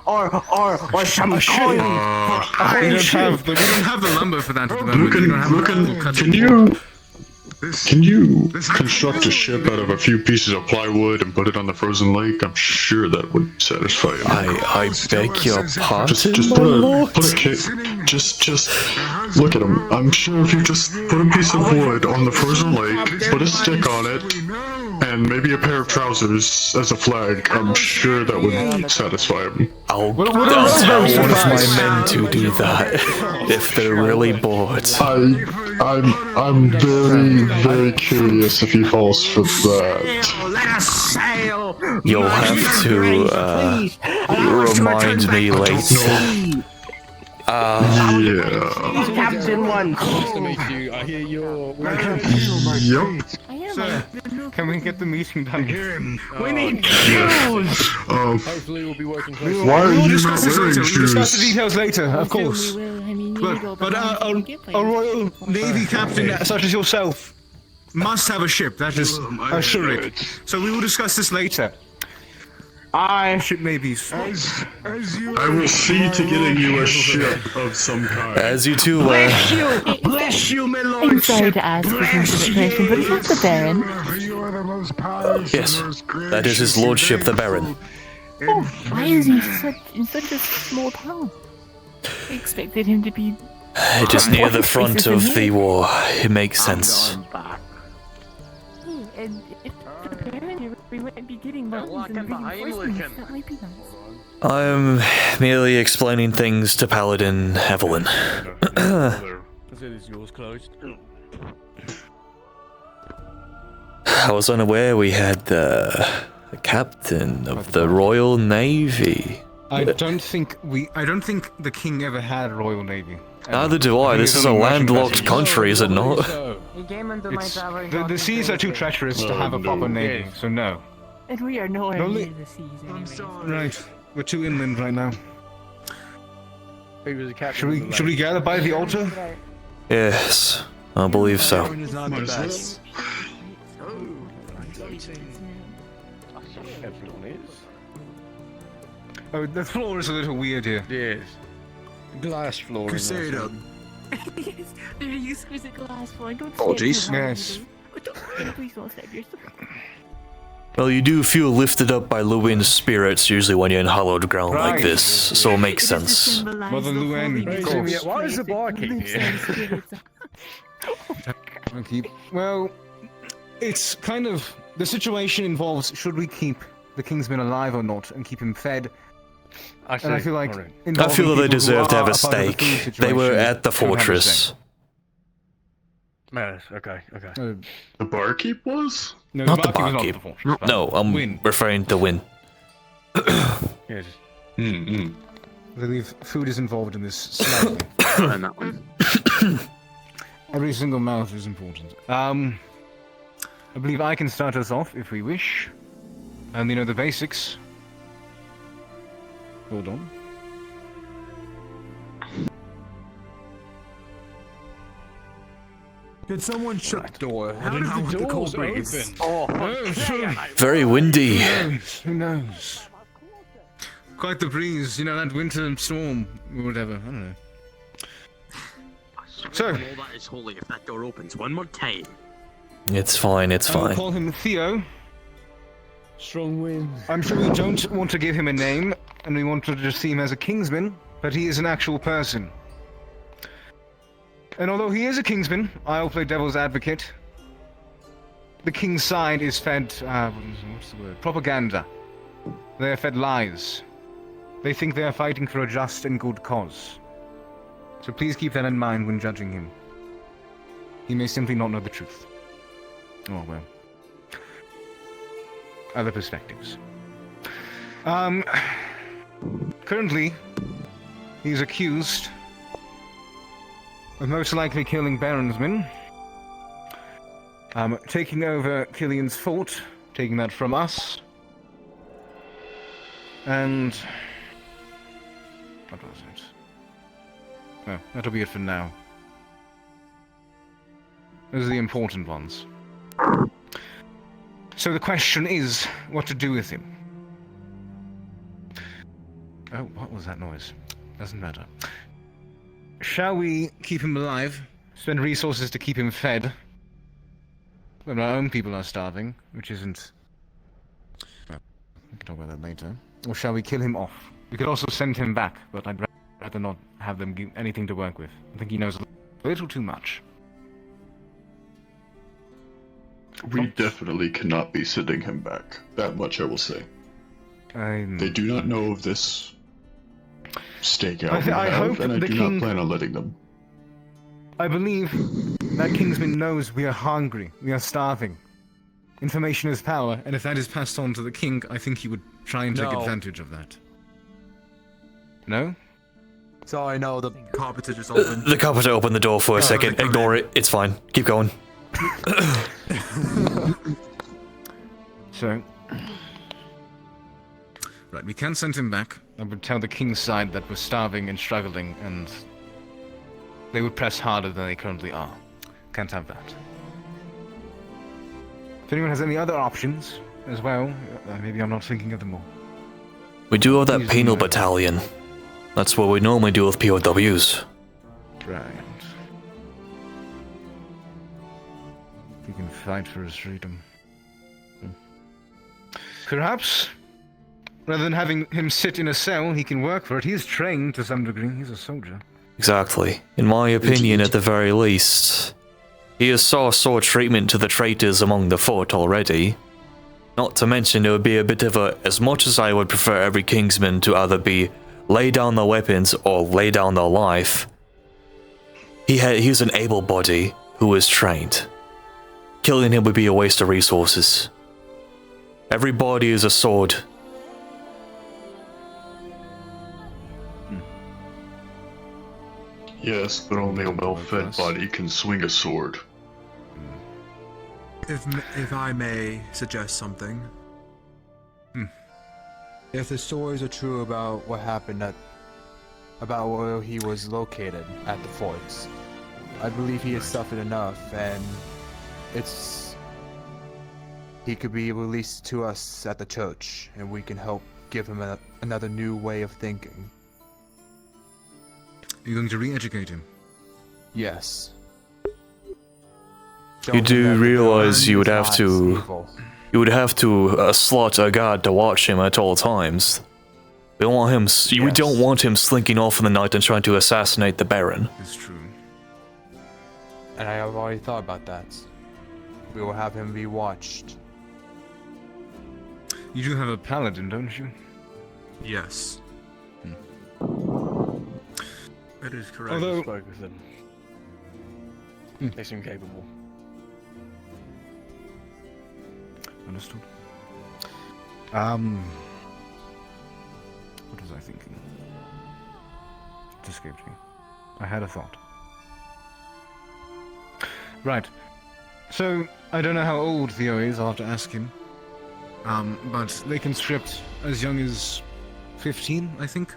or some coin? We don't have the lumber for that at the moment. Can you construct a ship out of a few pieces of plywood and put it on the frozen lake? I'm sure that would satisfy him. I beg your pardon, Just my lord. put a just look at him. I'm sure if you just put a piece of wood on the frozen lake, put a stick on it, and maybe a pair of trousers as a flag, I'm sure that would satisfy him. I'll tell one of my men to do that if they're really bored. I'm very curious if he falls for that. Let us sail. You'll have to remind me later. Yeah. Captain one. Nice to meet you. I hear you're. Yep. Sir, can we get the meeting done? We need shoes. Hopefully we'll be working closely. Why are We'll you discuss not this wearing later. We'll discuss the shoes? details later, of We course. will. I mean, you need all the But money you can get, a Royal Navy captain such as yourself must have a ship. That is assured. So we will discuss this later. Ship maybe. I will see to getting you a ship of some kind. As you two Bless you, my I'm lord. sorry to ask this information, but is that the Baron? You are the most powerful. yes, that is his lordship, the Baron. Oh, why is he in such a small town? I expected him to be. Just near the front of the war. It makes sense. Hey, and if the Baron, we might be getting mountains and reinforcements. That might be nice. I'm merely explaining things to Paladin Evelyn. Is yours closed? I was unaware we had the captain of the Royal Navy. I don't think the king ever had a Royal Navy. Neither do I. This is a landlocked country, is it not? He came into my tower. The seas are too treacherous to have a proper navy, so no. And we are nowhere Only- near the seas anyway. I'm sorry. Right, we're too inland right now. He was a captain. Should we gather by the altar? Yes, I believe so. Is not the best. Everyone is. Oh, the floor is a little weird here. Yes. Glass floor. Crusader. Yes, there is a glass floor. Don't Apologies. stand too hard, Yes. Please don't stab yourself. Well, you do feel lifted up by Luin's spirits usually when you're in hallowed ground like Right. this, so it makes sense. Mother Luan, of course. Why is the barkeep here? Well, it's kind of the situation involves should we keep the Kingsman alive or not and keep him fed. And I feel like I feel that they deserve to have a part of the stake. food They were situation at the should have a fortress. Yes, okay. The barkeep was? No, Not the barkeep was barkeep. the fortress, but No, I'm Win. referring to Win. Yes. I believe food is involved in this slightly. And that one. Every single mouth is important. I believe I can start us off if we wish. And you know the basics. Hold on. Did someone shut the door? How did the doors open? Oh, Very windy. Who knows? Quite the breeze, you know, that winter storm or whatever. I don't know. So, All that is holy if that door opens one more time. It's fine, it's I will fine. call him Theo. Strong wind. I'm sure we don't want to give him a name, and we want to just see him as a Kingsman, but he is an actual person. And although he is a Kingsman, I'll play devil's advocate. The King's side is fed, what's the word? Propaganda. They are fed lies. They think they are fighting for a just and good cause. So please keep that in mind when judging him. He may simply not know the truth. Oh, well. Other perspectives. Currently, he's accused of most likely killing Baron's men, taking over Killian's fort, taking that from us, and what was it? Oh, that'll be it for now. Those are the important ones. So the question is, what to do with him? Oh, what was that noise? Doesn't matter. Shall we keep him alive? Spend resources to keep him fed? When our own people are starving, which isn't... Well, we can talk about that later. Or shall we kill him off? We could also send him back, but I'd rather not have them give anything to work with. I think he knows a little too much. We definitely cannot be sending him back. That much I will say. They do not know of this stakeout we I have, hope and I the do king- not plan on letting them. I believe that Kingsman knows we are hungry, we are starving. Information is power, and if that is passed on to the king, I think he would try and take No. advantage of that. No? Sorry, no, the carpenter just opened. The carpenter opened the door for a second. come Ignore it. It's fine. Keep going. So... Right, we can send him back. I would tell the king's side that we're starving and struggling, and they would press harder than they currently are. Can't have that. If anyone has any other options as well, maybe I'm not thinking of them all. We do have that Please penal do. battalion. That's what we normally do with POWs. Right. He can fight for his freedom. Perhaps, rather than having him sit in a cell, he can work for it. He is trained to some degree. He's a soldier. Exactly. In my opinion, at the very least, he has saw sword treatment to the traitors among the fort already. Not to mention, it would be a bit of a... As much as I would prefer every Kingsman to either be lay down their weapons or lay down their life, he's an able body who is trained. Killing him would be a waste of resources. Every body is a sword. Yes, but only a well-fed body can swing a sword. If I may suggest something, If the stories are true about what happened about where he was located at the forts, I believe he has suffered enough, and he could be released to us at the church, and we can help give him another new way of thinking. You're going to re-educate him? Yes. You do realize you would have to slot a guard to watch him at all times. We don't want him. We don't want him slinking off in the night and trying to assassinate the Baron. It's true. And I have already thought about that. We will have him be watched. You do have a paladin, don't you? Yes. It is correct. Although- I spoke with them. They seem capable. Understood. What was I thinking? It escaped me. I had a thought. Right. So, I don't know how old Theo is, I'll have to ask him. But they conscript as young as 15, I think.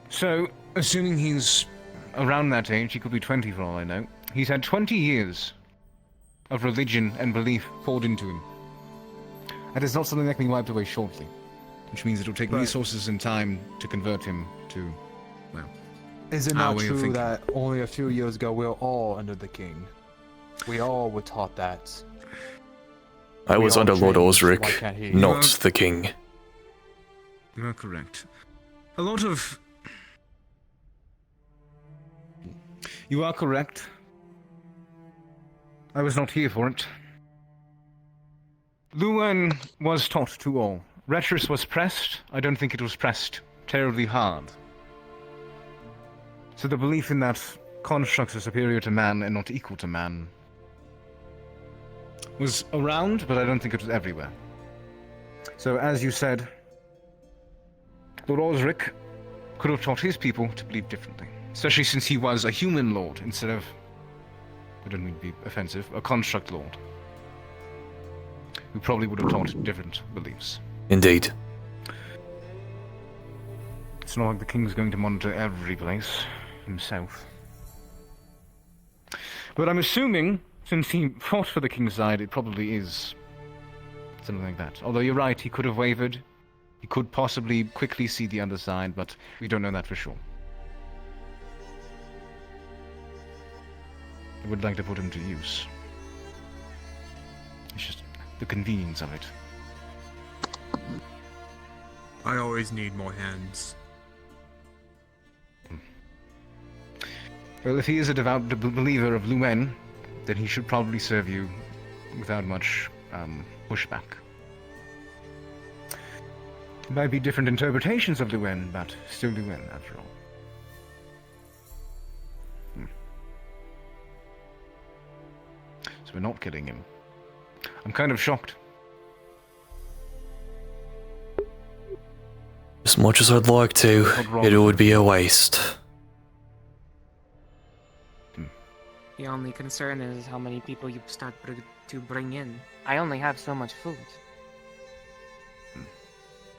So, assuming he's around that age, he could be 20 for all I know. He's had 20 years of religion and belief poured into him. And it's not something that can be wiped away shortly. Which means it'll take resources and time to convert him to, well, Is it our not way of true thinking. that only a few years ago we were all under the king? We all were taught that. I was all under Lord trained, Osric, why can't he? not the king. You are correct. You are correct. I was not here for it. Luan was taught to all. Retris was pressed. I don't think it was pressed terribly hard. So the belief in that constructs are superior to man and not equal to man was around, but I don't think it was everywhere. So as you said, Lord Osric could have taught his people to believe differently. Especially since he was a human lord instead of, I don't mean to be offensive, a construct lord. Who probably would have taught different beliefs. Indeed. It's not like the king's going to monitor every place himself. But I'm assuming, since he fought for the king's side, it probably is something like that. Although you're right, he could have wavered. He could possibly quickly see the other side, but we don't know that for sure. I would like to put him to use. It's just the convenience of it. I always need more hands. Well, if he is a devout believer of Lumen, then he should probably serve you without much pushback. There might be different interpretations of Lumen, but still Lumen, after all. So we're not killing him. I'm kind of shocked. As much as I'd like to, it would be a waste. The only concern is how many people you start to bring in. I only have so much food.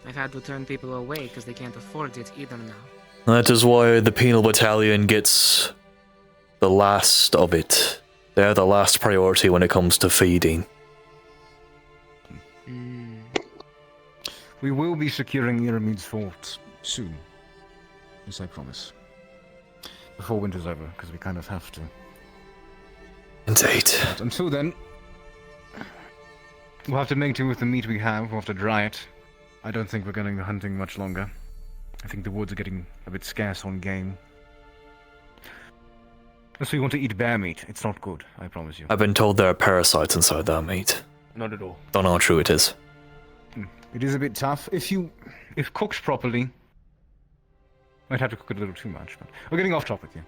I've had to turn people away because they can't afford it either now. That is why the penal battalion gets the last of it. They're the last priority when it comes to feeding. We will be securing Iramid's fort soon. Yes, I promise. Before winter's over, because we kind of have to. Indeed. But until then, we'll have to make do with the meat we have. We'll have to dry it. I don't think we're going hunting much longer. I think the woods are getting a bit scarce on game. Unless we want to eat bear meat. It's not good, I promise you. I've been told there are parasites inside that meat. Not at all. Don't know how true it is. It is a bit tough. If cooked properly, might have to cook it a little too much. But we're getting off topic here.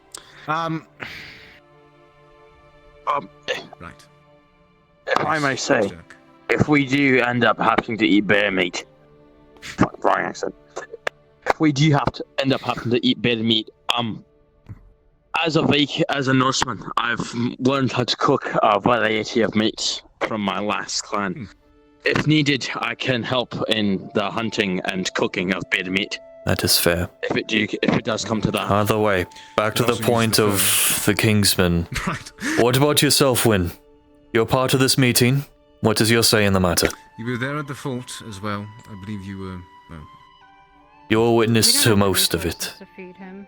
Right. If I may say, if we do end up having to eat bear meat, wrong accent. If we do have to end up having to eat bear meat, as a Norseman, I've learned how to cook a variety of meats from my last clan. If needed, I can help in the hunting and cooking of bear meat. That is fair. If it does come to that. Either way, back to the point of the Kingsman. What about yourself, Wynne? You're part of this meeting. What is your say in the matter? You were there at the fort as well. I believe you were. Well, You're witness to most of it. To feed him.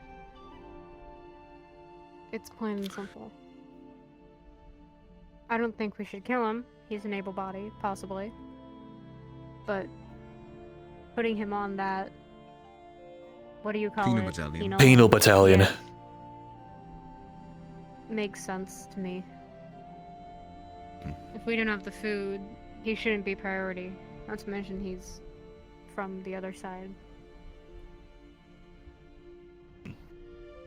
It's plain and simple. I don't think we should kill him. He's an able body, possibly. But putting him on that, what do you call Penal it? battalion. Penal battalion. Yeah. Makes sense to me. If we don't have the food, he shouldn't be priority. Not to mention he's from the other side.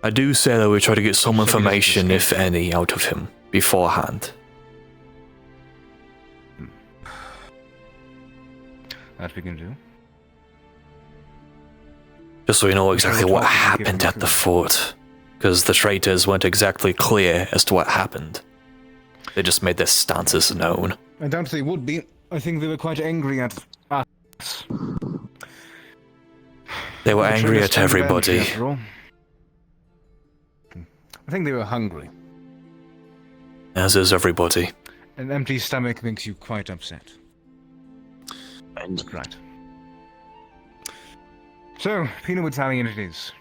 I do say that we try to get some information, if any, out of him beforehand. that we can do. Just so we know exactly what happened at the fort. Because the traitors weren't exactly clear as to what happened. They just made their stances known. I doubt they would be. I think they were quite angry at us. They were angry at everybody. I think they were hungry. As is everybody. An empty stomach makes you quite upset. Right. So, penal battalion it is.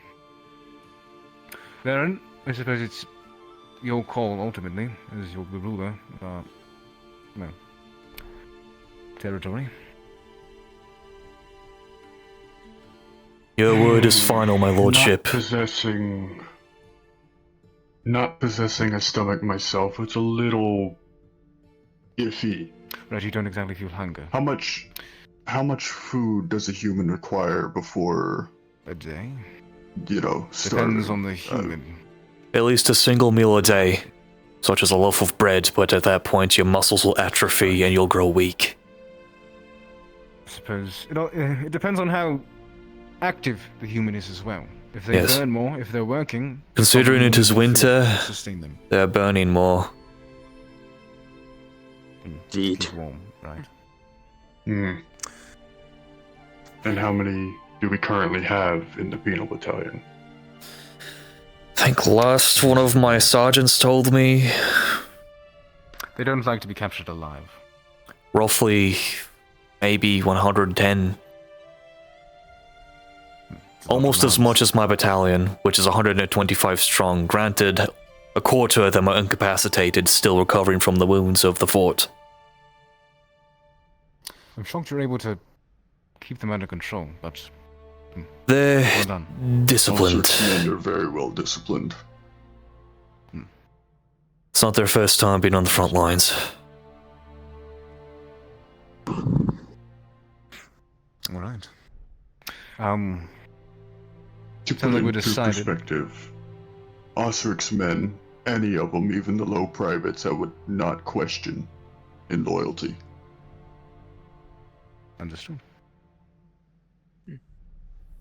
Baron, I suppose it's your call ultimately, as you're the ruler of our, well, territory. Your word is final, my lordship. Not possessing a stomach myself, it's a little iffy. Right, you don't exactly feel hunger. How much food does a human require before a day? Starving? Depends on the human. At least a single meal a day, such as a loaf of bread, but at that point your muscles will atrophy and you'll grow weak. I suppose it depends on how active the human is as well. If they burn more, if they're working... Considering it is winter, sustain them. They're burning more. Indeed. Warm, right. And how many do we currently have in the penal battalion? I think last one of my sergeants told me... They don't like to be captured alive. Roughly, maybe 110. Almost as much as my battalion, which is 125 strong. Granted, a quarter of them are incapacitated, still recovering from the wounds of the fort. I'm shocked you're able to keep them under control, but... They're well done. disciplined. They're very well disciplined. It's not their first time being on the front lines. Alright. To put it into perspective, Osric's men, any of them, even the low privates, I would not question in loyalty. Understood.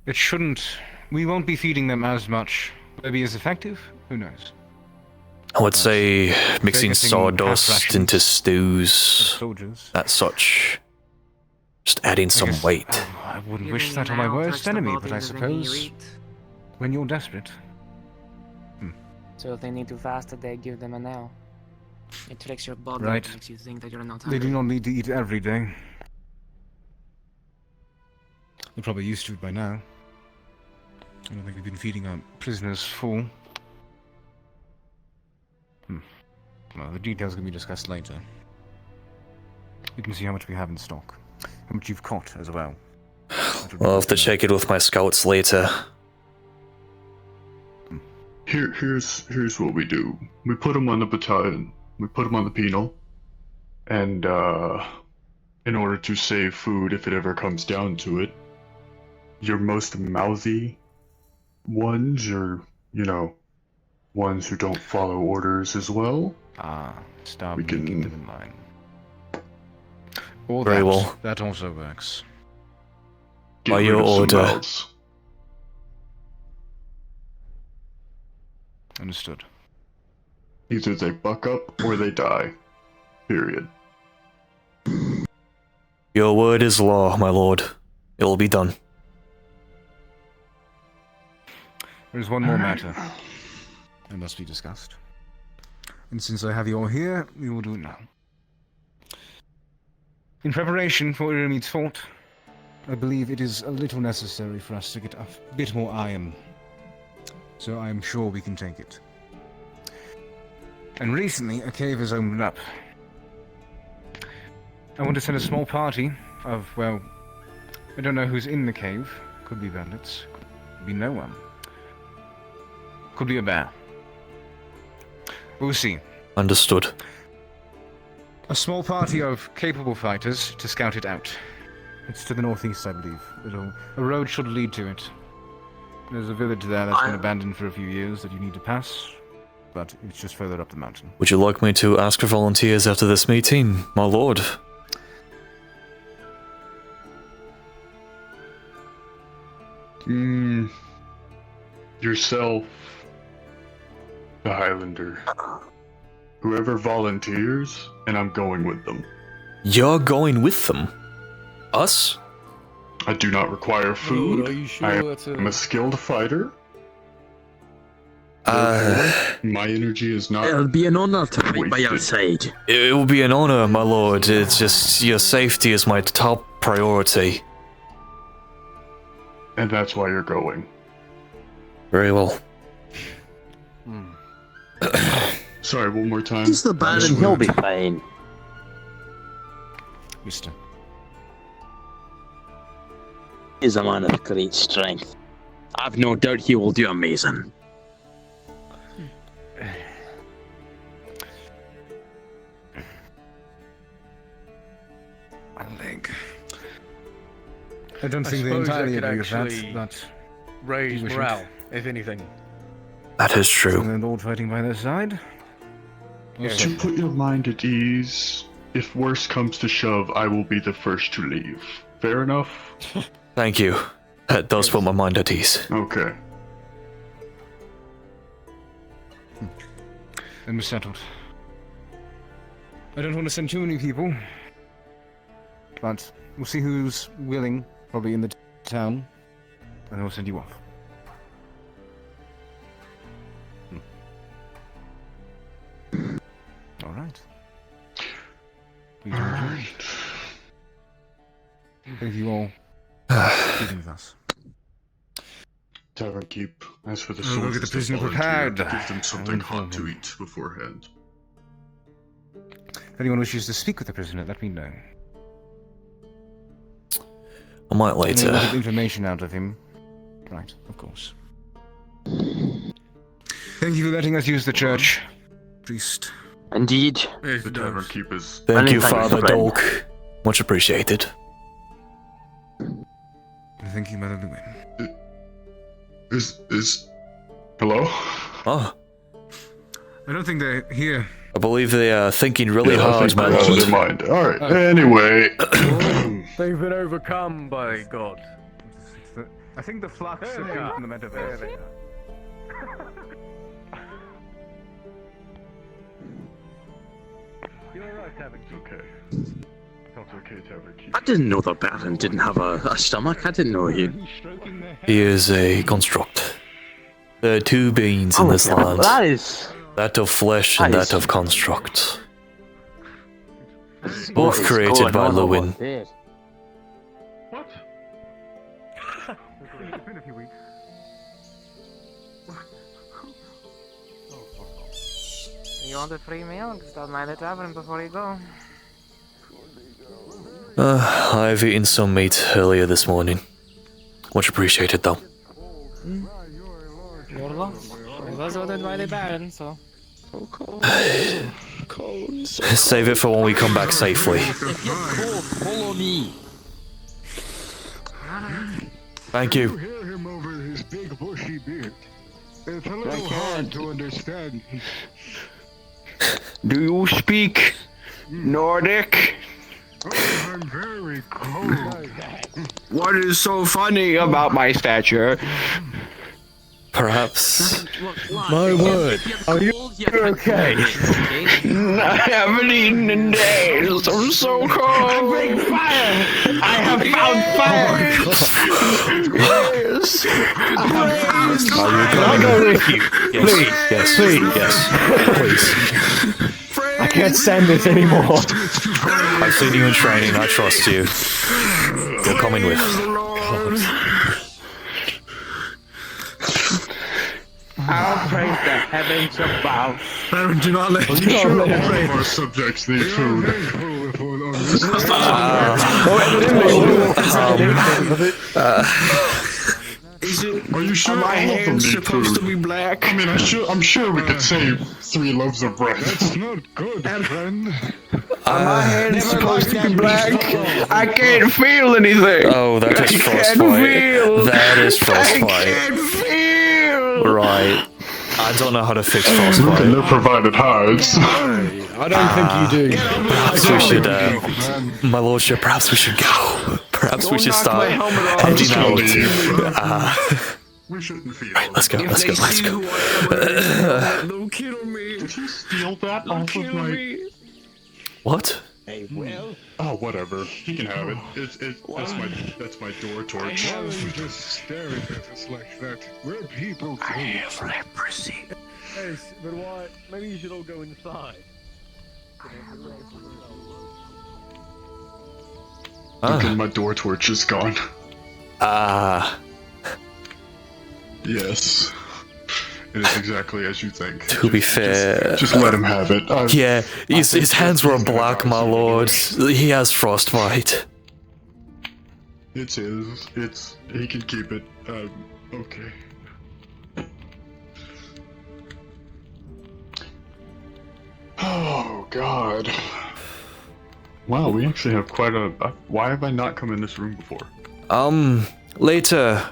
It shouldn't... We won't be feeding them as much. Will they be as effective? Who knows? I would say mixing sawdust into stews, that such. Just adding some weight. I wouldn't wish that on my worst enemy, but I suppose... When you're desperate. So if they need to fast a day, give them a now. It tricks your body, Right. makes you think that you're not They hungry. do not need to eat every day. They're probably used to it by now. I don't think we've been feeding our prisoners full. Well, the details can be discussed later. We can see how much we have in stock. How much you've caught as well. I'll have to check it with my scouts later. Here's what we do. We put them on the battalion. We put them on the penal. And, in order to save food if it ever comes down to it, your most mouthy ones, or, ones who don't follow orders as well. Stop we can keep them in line. Or Very that, well. That also works. Get By rid your of some order. mouths. Understood. Either they buck up or they die. Period. Your word is law, my lord. It will be done. There is one more matter that must be discussed. And since I have you all here, we will do it now. In preparation for Irimid's fort, I believe it is a little necessary for us to get a bit more iron. So I am sure we can take it. And recently, a cave has opened up. I want to send a small party of, well, I don't know who's in the cave. Could be bandits. Could be no one. Could be a bear. We'll see. Understood. A small party of capable fighters to scout it out. It's to the northeast, I believe. A road should lead to it. There's a village there that's been abandoned for a few years that you need to pass, but it's just further up the mountain. Would you like me to ask for volunteers after this meeting, my lord? Yourself, the Highlander. Whoever volunteers, and I'm going with them. You're going with them? Us? I do not require food. Are you sure I am a skilled fighter. My energy is not. It'll be an honor to fight by your side. It will be an honor, my lord. It's just your safety is my top priority. And that's why you're going. Very well. Sorry, one more time. He's the Baron, he'll be fine. Mister. He's a man of great strength. I've no doubt he will do amazing. My leg. I don't think they entirely agree with that, but raise morale, if anything. That is true. And Lord fighting by their side. To put your mind at ease, if worse comes to shove, I will be the first to leave. Fair enough? Thank you. That does put my mind at ease. Okay. Then we're settled. I don't want to send too many people, but we'll see who's willing, probably in the town, and then we'll send you off. All right. Thank you all being with us. Tavern keep. As for the We'll soldiers, get the prisoner that volunteered, prepared. give them something hot to eat beforehand. If anyone wishes to speak with the prisoner, let me know. I might later. We'll get information out of him. Right, of course. Thank you for letting us use the church, priest. Indeed. The tavern keep is. Thank you, Father Dolk. Much appreciated. Thank you, Mother Luwin. Hello? Oh. I don't think they're here. I believe they are thinking really I hard, think my they lost lord. their mind. Alright, anyway. They've been overcome by God. I think the flux of being from the metaverse. You're right, Tavern Keep. Okay. That's okay, Tavern Keep. I didn't know the Baron didn't have a stomach. I didn't know he... He is a construct. There are two beings in this land. That is... That of flesh and that of construct. Both created by Luwin. What? It's been a few weeks. You want a free meal? Stop by the tavern before you go. I've eaten some meat earlier this morning. Much appreciated, though. Your loss. It was ordered by the Baron, so... Save it for when we come back safely. If you're cold, follow me. Thank you. Hear him over his big bushy beard. It's a little hard to understand. Do you speak Nordic? Oh, I'm very cold. What is so funny about my stature? Perhaps. My word. Are you okay? I haven't eaten in days. I'm so cold. I bring fire. I have found fire. Yes. Can I go with you? Please. Yes. Please. Yes. Please. I can't stand this anymore. I've seen you in training. I trust you. You're coming with. I'll praise the heavens above. Baron, do not let You sure all of our subjects need food? Are you sure all of them need food? To be black? I mean, I'm sure we could save 3 loaves of bread. That's not good, friend. Are my hands supposed to be black? I can't feel anything. Oh, that is frostbite. That is frostbite. I can't feel. Right. I don't know how to fix Look at frostbite. their provided hides. I don't think you do. Perhaps we should, my lordship, perhaps we should go. Perhaps we should start heading out. We shouldn't feed Let's go, let's go, let's go. They'll kill me. Did you steal that off of my... What? Hey, Will. Oh, whatever. He can have it. That's my door torch. Why are you just staring at us like that? We're people too. I have leprosy. Yes, but why? Maybe you should all go inside. Look, and my door torch is gone. Yes. It is exactly as you think. To be fair... Just let him have it. Yeah, his hands were black, my lord. He has frostbite. It's his. He can keep it. Okay. Oh, God. Wow, we actually have quite a... Why have I not come in this room before? Later,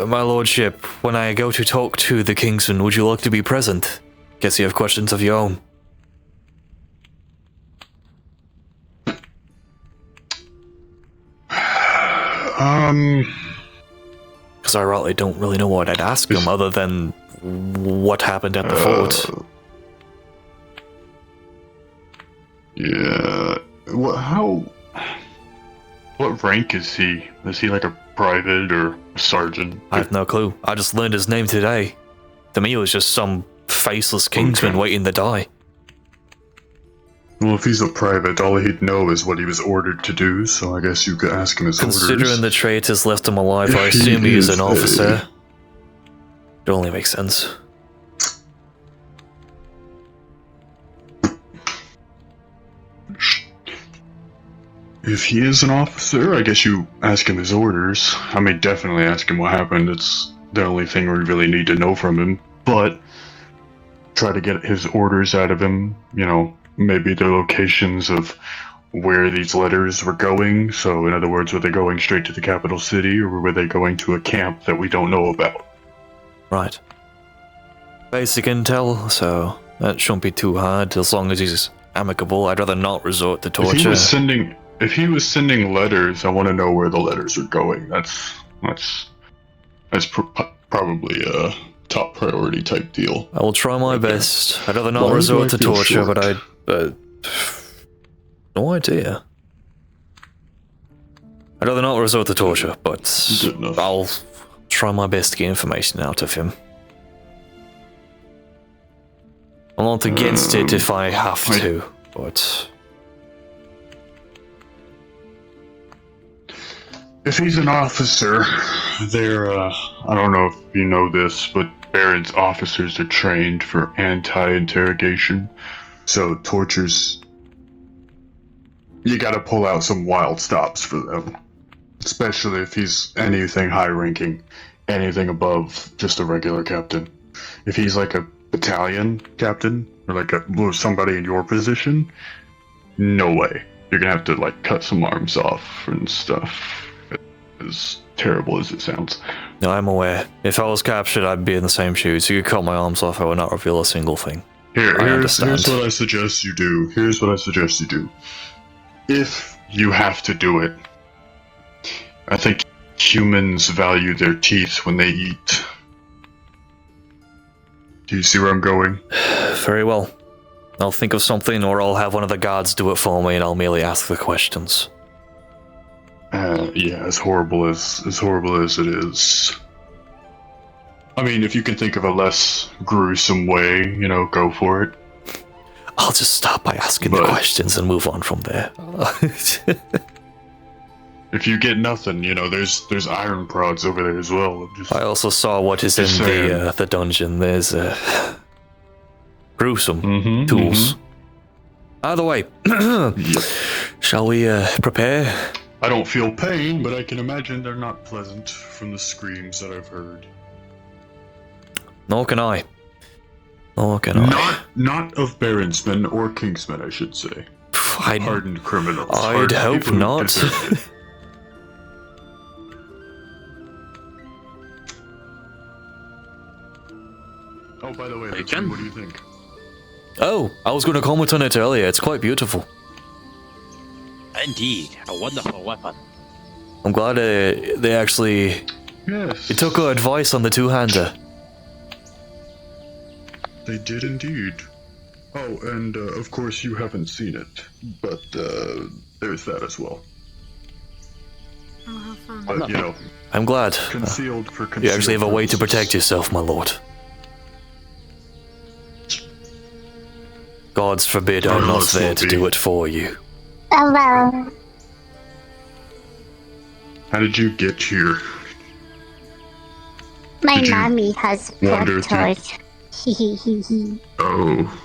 my lordship, when I go to talk to the Kingsman, would you like to be present? Guess you have questions of your own. Because I really don't really know what I'd ask him other than what happened at the fort. Yeah. What rank is he? Is he like a private or a sergeant? I have no clue. I just learned his name today. To me, it was just some faceless Kingsman waiting to die. Well, if he's a private, all he'd know is what he was ordered to do, so I guess you could ask him his orders. Considering the traitors left him alive, I assume he is an officer. It only makes sense. If he is an officer, I guess you ask him his orders. I may definitely ask him what happened. It's the only thing we really need to know from him. But try to get his orders out of him. You know, maybe the locations of where these letters were going. So, in other words, were they going straight to the capital city, or were they going to a camp that we don't know about? Right. Basic intel, so that shouldn't be too hard as long as he's amicable. I'd rather not resort to torture. If he was sending letters, I want to know where the letters are going. That's probably a top priority type deal. I will try my best. I'd rather not resort to torture, but no idea. I'd rather not resort to torture, but I'll try my best to get information out of him. I'm not against it if I have to, but... If he's an officer, they're, I don't know if you know this, but Baron's officers are trained for anti-interrogation. So torture's... You gotta pull out some wild stops for them. Especially if he's anything high-ranking, anything above just a regular captain. If he's like a battalion captain, or like somebody in your position, no way. You're gonna have to like cut some arms off and stuff. As terrible as it sounds. No, I'm aware. If I was captured, I'd be in the same shoes. You could cut my arms off, I would not reveal a single thing. Here's what I suggest you do. If you have to do it, I think humans value their teeth when they eat. Do you see where I'm going? Very well. I'll think of something, or I'll have one of the guards do it for me, and I'll merely ask the questions. Yeah, as horrible as it is. I mean, if you can think of a less gruesome way, you know, go for it. I'll just stop by asking the questions and move on from there. If you get nothing, you know, there's iron prods over there as well. I also saw what is in the dungeon. There's gruesome tools. Either way, shall we prepare? I don't feel pain, but I can imagine they're not pleasant from the screams that I've heard. Nor can I. Not of Baronsmen or Kingsmen, I should say. Hardened criminals. I'd hope not. Oh, by the way, Lucan, what do you think? Oh, I was going to comment on it earlier. It's quite beautiful. Indeed, a wonderful weapon. I'm glad they actually they took our advice on the two-hander. They did indeed. Oh, and of course you haven't seen it, but there's that as well. But, you know, I'm glad. Concealed for concealed You actually have a way to purposes. protect yourself, my lord. Gods forbid I'm not there to do it for you. Hello. How did you get here? My Did you mommy has wander torch. Oh.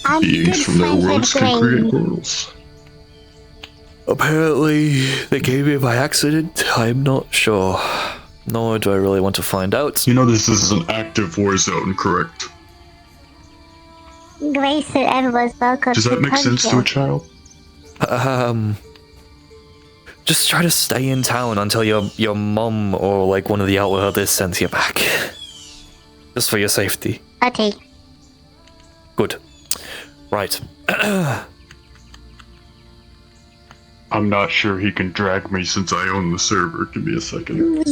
I'm Beings good from their friends worlds with can create Granny. portals. Apparently, they came here by accident. I'm not sure. Nor do I really want to find out. You know this is an active war zone, correct? Grace and everyone's welcome. Does that make sense to a child? Just try to stay in town until your mum or like one of the outworlders sends you back. Just for your safety. Okay. Good. Right. I'm not sure he can drag me since I own the server. Give me a second.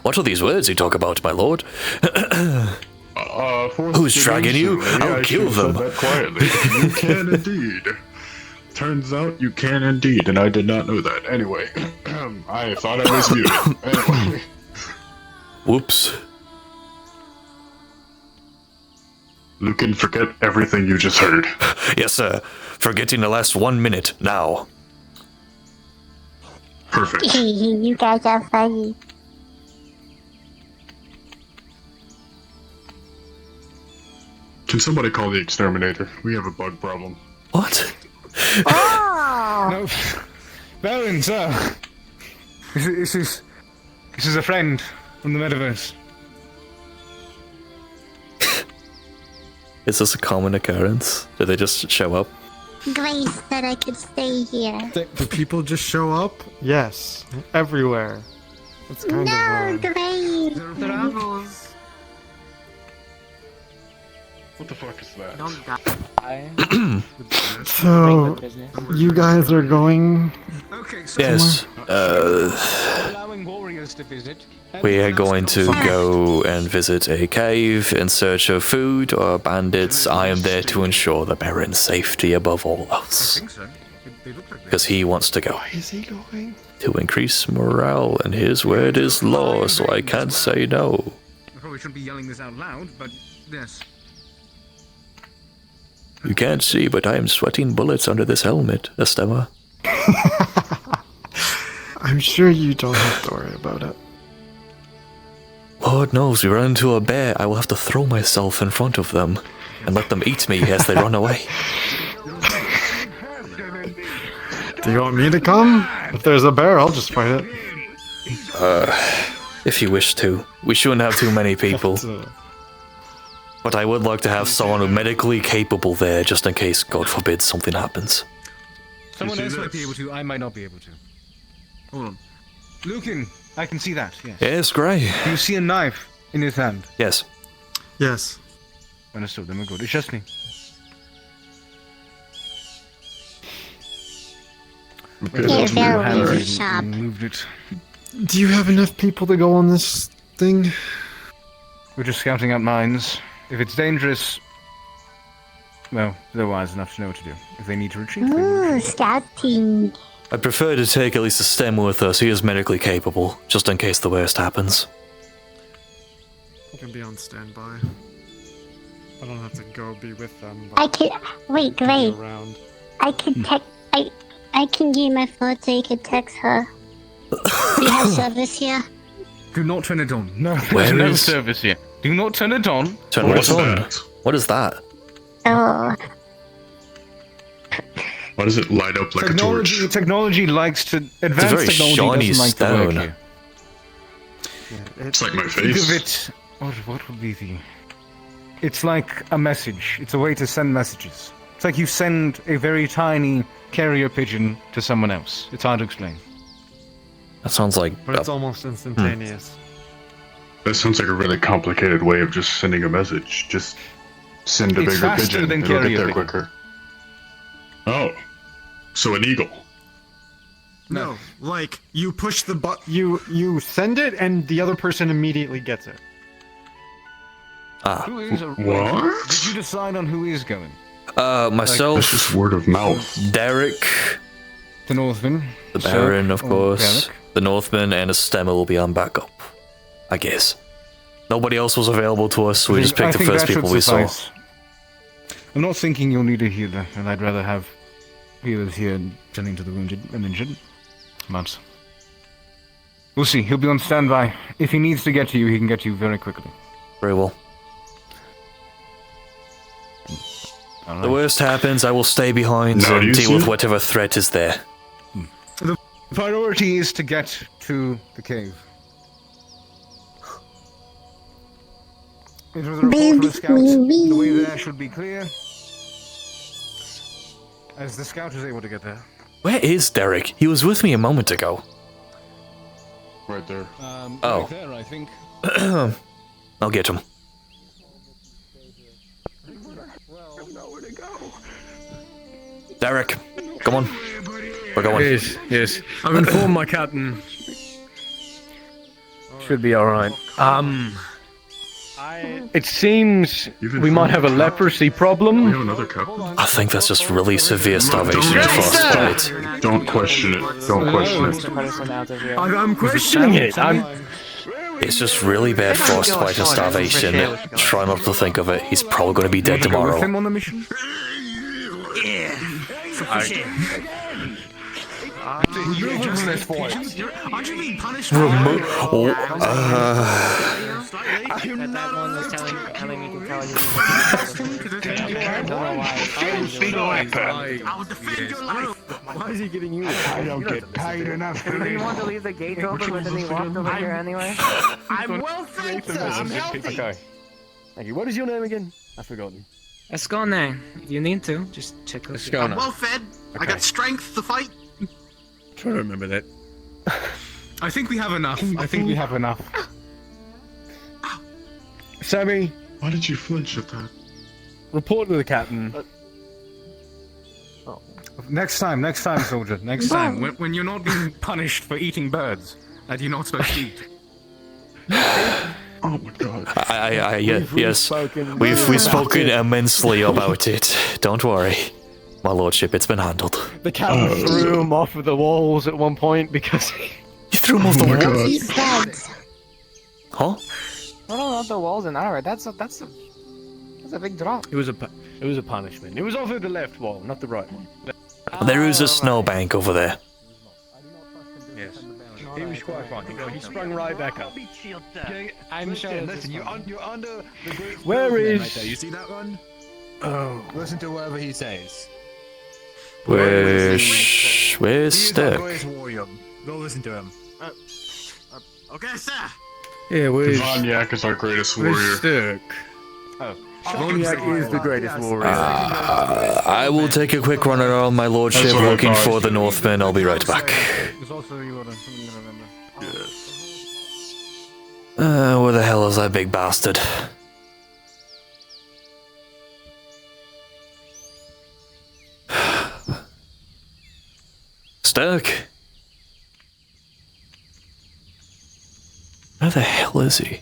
What are these words you talk about, my lord? Fourth Who's dragging you? dimension, maybe I'll I kill should have them. said that quietly. You can indeed. Turns out you can indeed, and I did not know that. Anyway, I thought I was muted. Anyway. Whoops. Lucan, forget everything you just heard. Yes, sir. Forgetting the last 1 minute now. Perfect. You guys are funny. Can somebody call the exterminator? We have a bug problem. What? Oh! No, Baron, sir. This is a friend from the metaverse. Is this a common occurrence? Did they just show up? Grace said I could stay here. Do people just show up? Yes, everywhere. It's kind No, of Grace. What the fuck is that? Don't die. So, you guys are going? Yes. Allowing warriors to visit. We are going to go and visit a cave in search of food or bandits. I am there to ensure the Baron's safety above all else. Because he wants to go. Why is he going? To increase morale, and his word is law, so I can't say no. I probably shouldn't be yelling this out loud, but yes. You can't see, but I am sweating bullets under this helmet, Estema. I'm sure you don't have to worry about it. Lord knows, we run into a bear, I will have to throw myself in front of them and let them eat me as they run away. Do you want me to come? If there's a bear, I'll just fight it. If you wish to. We shouldn't have too many people. But I would like to have someone medically capable there, just in case, God forbid, something happens. Someone else might be able to, I might not be able to. Hold on. Lucan, I can see that, yes. Yes, Grey. Do you see a knife in his hand? Yes. Yes. Understood, then we're good. It's just me. You're very sharp. Moved it. Do you have enough people to go on this thing? We're just scouting out mines. If it's dangerous, well, they're wise enough to know what to do. If they need to retreat, they will Ooh, retreat. scouting. I'd prefer to take at least a stem with us. He is medically capable, just in case the worst happens. You can be on standby. I don't have to go be with them. I can wait, great. Around. I can text. I can give my phone so you can text her. Do you have service here? Do not turn it on. No, Where there's no is- service here. Do not turn it on. Turn What it is on. that? What is that? Oh, Why does it light up like a torch? Technology likes to advance. very technology shiny doesn't like to work stone. here. It's like my Think of face. it. What would be the? It's like a message. It's a way to send messages. It's like you send a very tiny carrier pigeon to someone else. It's hard to explain. That sounds like. But it's almost instantaneous. That sounds like a really complicated way of just sending a message. Just send a It's bigger faster pigeon. than It'll get carrier there pigeon. quicker. Oh. So an eagle. No, like you push the you send it and the other person immediately gets it. Ah. Who is? What? Did you decide on who is going? Myself. That's just word of mouth. Derek. The Northman. The Baron, of or course. Derek. The Northman and a Stemmer will be on backup. I guess. Nobody else was available to us, so we just picked the first people we saw. I'm not thinking you'll need a healer, and I'd rather have healers here tending to the wounded and injured. But we'll see. He'll be on standby. If he needs to get to you, he can get to you very quickly. Very well. All The right. worst happens, I will stay behind Now, do and you deal with see- whatever threat is there. The priority is to get to the cave. It was a report from the scouts. The way there should be clear. As the scout is able to get there. Where is Derek? He was with me a moment ago. Right there. Oh. Right there, I think. I'll get him. Derek, come on. We're going. Yes, yes. I've informed my captain. Should be alright. It seems we might have a leprosy problem. We have another captain. I think that's just really severe starvation and frostbite. Don't question it. Don't question it. I'm questioning it. It's just really bad frostbite and starvation. Try not to think of it. He's probably going to be dead Go with tomorrow. him on the mission? Aren't you being punished? Oh, That one was telling me to tell you. I don't know why. I will defend your life. Why is he getting you? I don't get paid enough He for didn't this. want to leave the gate open, but then he walked over here anyway. I'm well fed, sir. I'm healthy. Okay. Thank you. What is your name again? I've forgotten. Escone, if you need to, just check out. I'm well fed. I got strength to fight. Try to remember that. I think we have enough. I think we have enough. Sammy, Why did you flinch at that? report to the captain. Next time, soldier. Next time. When you're not being punished for eating birds that you're not supposed to eat. Oh my god. Yes. We've spoken immensely about it. Don't worry. My lordship, it's been handled. The captain threw him off of the walls at one point because You threw him off the my wall? god. Eat bugs. Huh? I don't know if the wall's an hour. That's a big drop. it was a punishment. It was off of the left wall, not the right one. There is a snowbank over there. Yes. He was quite fine. He sprung right back up. I'm sure. Listen, you're under the great. Where is? Right there. You see that one? Oh. Listen to whatever he says. Where's He is our Stick? greatest warrior. Go listen to him. Okay, sir. Yeah, where's Vonyak is our greatest warrior. Sturk? Oh, Vonyak is the greatest warrior. I will take a quick run around my lordship That's what I looking thought. for the Northmen. I'll be right back. There's also you something to remember. Where the hell is that big bastard? Sturk? Where the hell is he?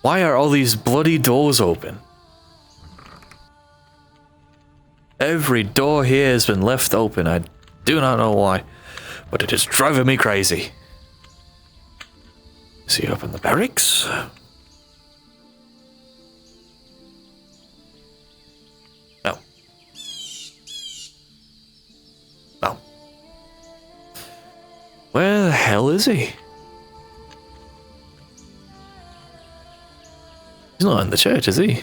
Why are all these bloody doors open? Every door here has been left open. I do not know why, but it is driving me crazy. Is he up in the barracks? No. No. Where the hell is he? He's not in the church, is he?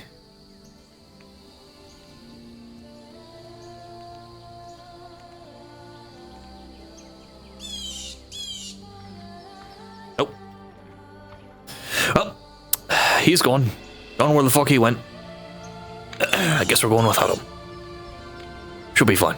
Nope. Well, he's gone. Don't know where the fuck he went. I guess we're going without him. Should be fine.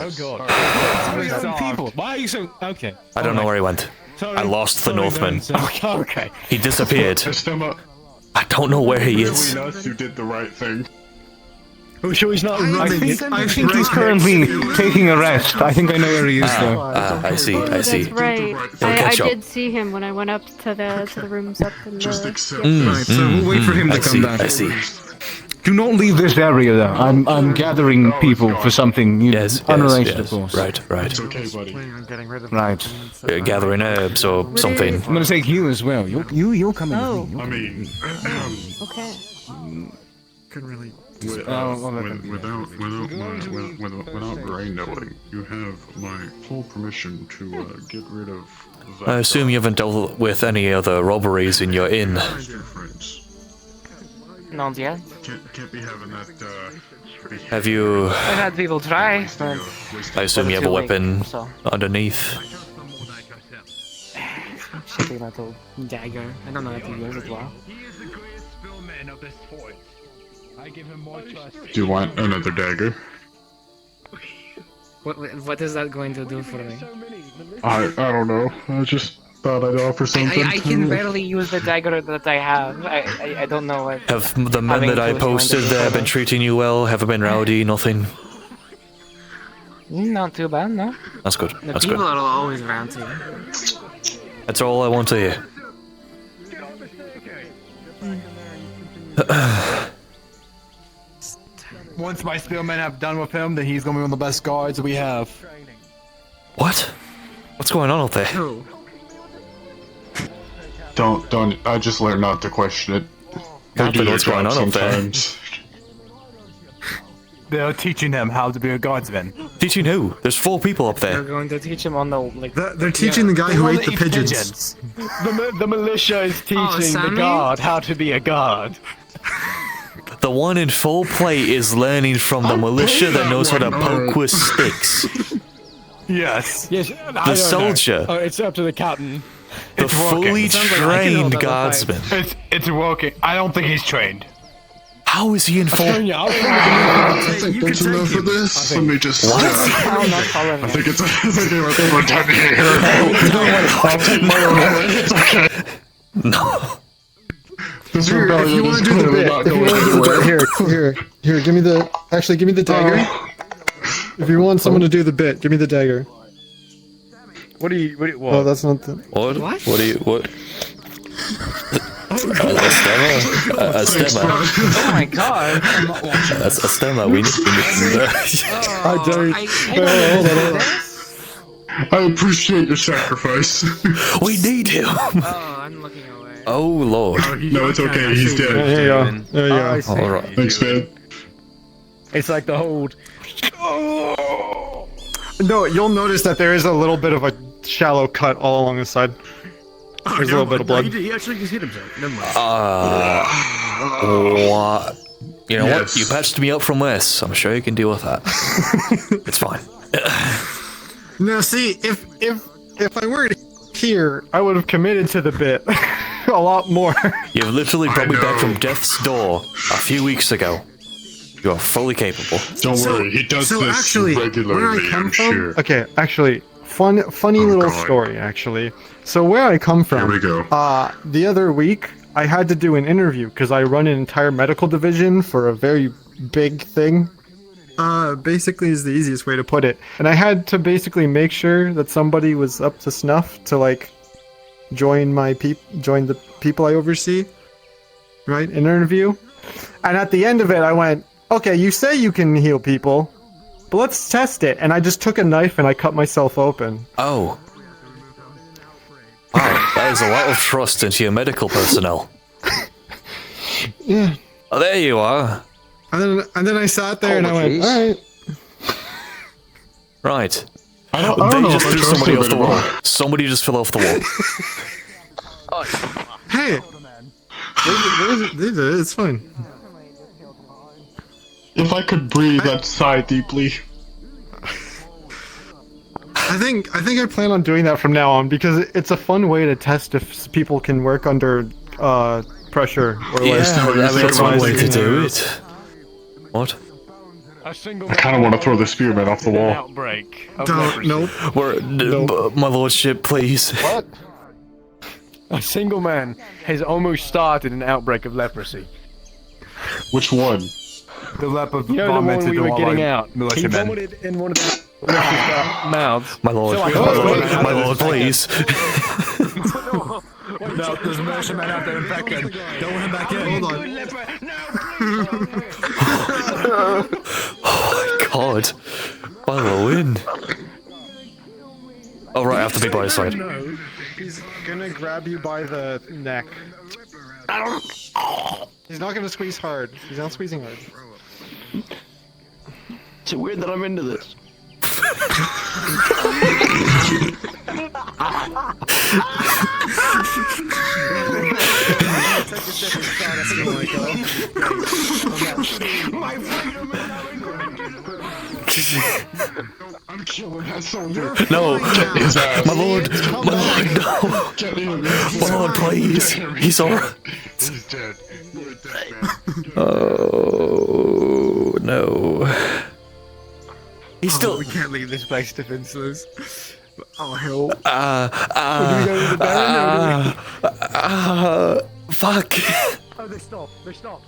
Oh god. Why are you so people? Why are you so... Okay. I don't know where he went. Sorry. I lost the Northman. Okay. He disappeared. I don't know where he is. Between us, you did the right thing. Are we sure he's not running? I think he's currently taking a rest. I think I know where he is, though. I see, I see. That's right. I did see him when I went up to the rooms up in the... Right, so we'll wait for him to come back. I see. Do not leave this area, though. I'm gathering people for something unrelated, of course. Right. It's okay, buddy. Right. Gathering herbs or something. I'm gonna take you as well. You'll come in. Oh. I mean, Okay. Couldn't really. without Gray knowing, you have my full permission to get rid of that. I assume you haven't dealt with any other robberies in your inn. Not yet. Can't be having that. Have you... I've had people try, but... I assume you have a too late, weapon so. underneath. Shitty little dagger. I don't know how to use it well. Do you want another dagger? What is that going to do for me? I don't know. I just thought I'd offer something. I can barely use the dagger that I have. I don't know what... Have the men that I posted there been treating you well? Have been rowdy? Nothing? Not too bad, no. That's good. The That's people good. are always around here. That's all I want to hear. Once my spearmen have done with him, then he's gonna be one of the best guards we have. What? What's going on out there? Don't. I just learned not to question it. They do Nothing. their What's going job on out there? sometimes. They're teaching him how to be a guardsman. Teaching who? There's 4 people up They're there. going to teach him on the like. They're teaching the guy who ate the pigeons. The militia is teaching the Sammy? guard how to be a guard. The one in full plate is learning from the militia that knows how to poke with sticks. Yes. Yes. The soldier. Oh, it's up to the captain. The fully trained guardsman. It's working. I don't think he's trained. How is he in full... I think that's enough for this. Let me just. What? I'm not following I it. think it's. I think we're done here. I'll take my own way. It's okay. No. This Here, if rebellion you want is to do the clearly bit, not if you going want to do the anywhere. bit, here, give me the. Actually, give me the dagger. If you want someone to do the bit, give me the dagger. What do you? What? Oh, that's not the. What? What do you... What? A stemmer. Oh my god! That's a stemmer. We need to... I don't. Hold on. I appreciate your sacrifice. We need him. Oh, I'm looking away. Oh lord. No, it's okay. He's dead. There you go. There you go. All right. Thanks, man. It's like the hold. No, you'll notice that there is a little bit of a shallow cut all along the side. There's a little bit of blood. He actually just hit himself. Never mind. What? You know what? Yes. You patched me up from this. I'm sure you can deal with that. It's fine. No, see, if I weren't here, I would have committed to the bit a lot more. You've literally brought me back from death's door a few weeks ago. You are fully capable. Don't worry. He does So this actually, regularly. where I come I'm from. sure. Okay, actually, funny Oh, little God. story. Actually, so where I come from. Here we go. The other week, I had to do an interview because I run an entire medical division for a very big thing. Basically is the easiest way to put it. And I had to basically make sure that somebody was up to snuff to like join the people I oversee, right? In an interview. And at the end of it, I went, okay, you say you can heal people, but let's test it. And I just took a knife and I cut myself open. Oh. Wow, that is a lot of trust into your medical personnel. Yeah. Oh, there you are. And then I sat there and I went, alright. Right. I don't know just if I threw trust somebody him off the anymore. wall. Somebody just fell off the wall. Hey! It's fine. If I could breathe, I'd sigh deeply. I think I plan on doing that from now on because it's a fun way to test if people can work under pressure or that's one way to do it. What? I kind of want to throw the spearman off the wall. Outbreak. Nope. My lordship, please. What? A single man has almost started an outbreak of leprosy. Which one? The leopard You know the one vomited we were all getting our out. He militiamen. vomited in one of the mouths. My lord, So I- my lord, please. No, there's a militiaman out there infected. Don't let him back in. Hold on. Oh my god. By the wind. Oh right, I have to be by his side. No, he's gonna grab you by the neck. He's not gonna squeeze hard. He's not squeezing hard. Is it weird that I'm into this? I'm killing that soldier. No, His ass. my lord, no. My lord, please. He's alright. He's dead. You're dead, man. Oh no. He's still. We can't leave this place defenseless. Oh hell. Fuck. Oh, they stopped. They stopped.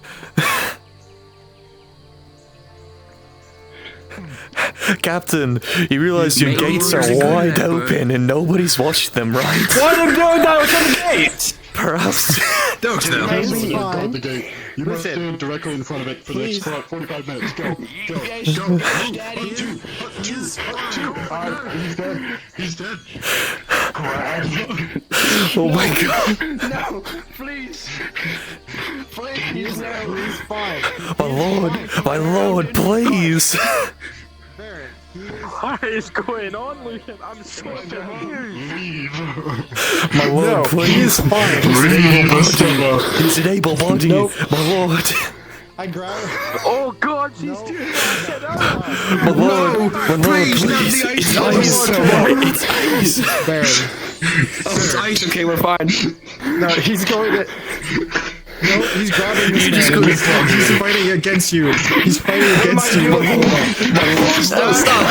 Captain, you realize your gates are wide open and nobody's watched them, right? Why are they doing that? What's on the gates? Perhaps. Don't tell me. Guard the gate. You must stand directly in front of it for the next 45 minutes. Go. He's dead. He's dead. Oh my god. No, please. Please, no. He's fine. My lord, please. What is going on, Lucan? I'm so Leave. My lord, please. He's fine. He's an able body. Nope. My lord. I grab him. Oh god, she's doing it. My lord, please. It's ice. It's ice. Baron. Oh, it's ice. Okay, we're fine. No, he's going to... No, he's grabbing this man. He's fighting against you. He's fighting against you. Stop.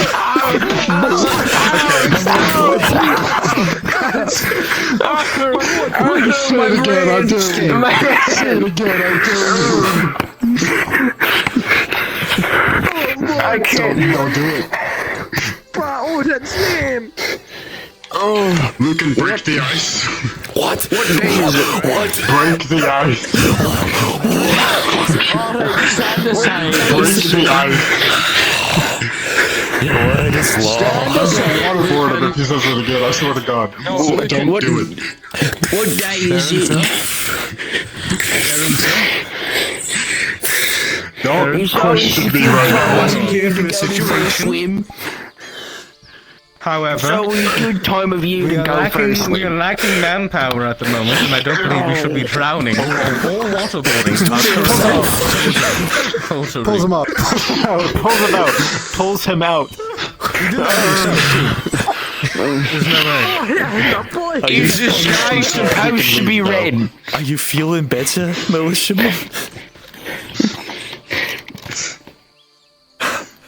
I can't. Don't do it. Oh, that's him. Oh, Lucan, break the ice. What? What day is it? What? Break the ice. Break the ice. Your word is law. I'm on board of it if he says it again. I swear to God. Don't do it. What day is it? Don't question me right now. Wasn't here for the situation. However, So a good time of year to go for a swim. we are lacking manpower at the moment, and I don't believe we should be drowning or waterboarding. Pulls him up. Pulls him out. Pulls him out. You did that There's no way. Is the sky supposed to be red? Are you feeling better, militiaman?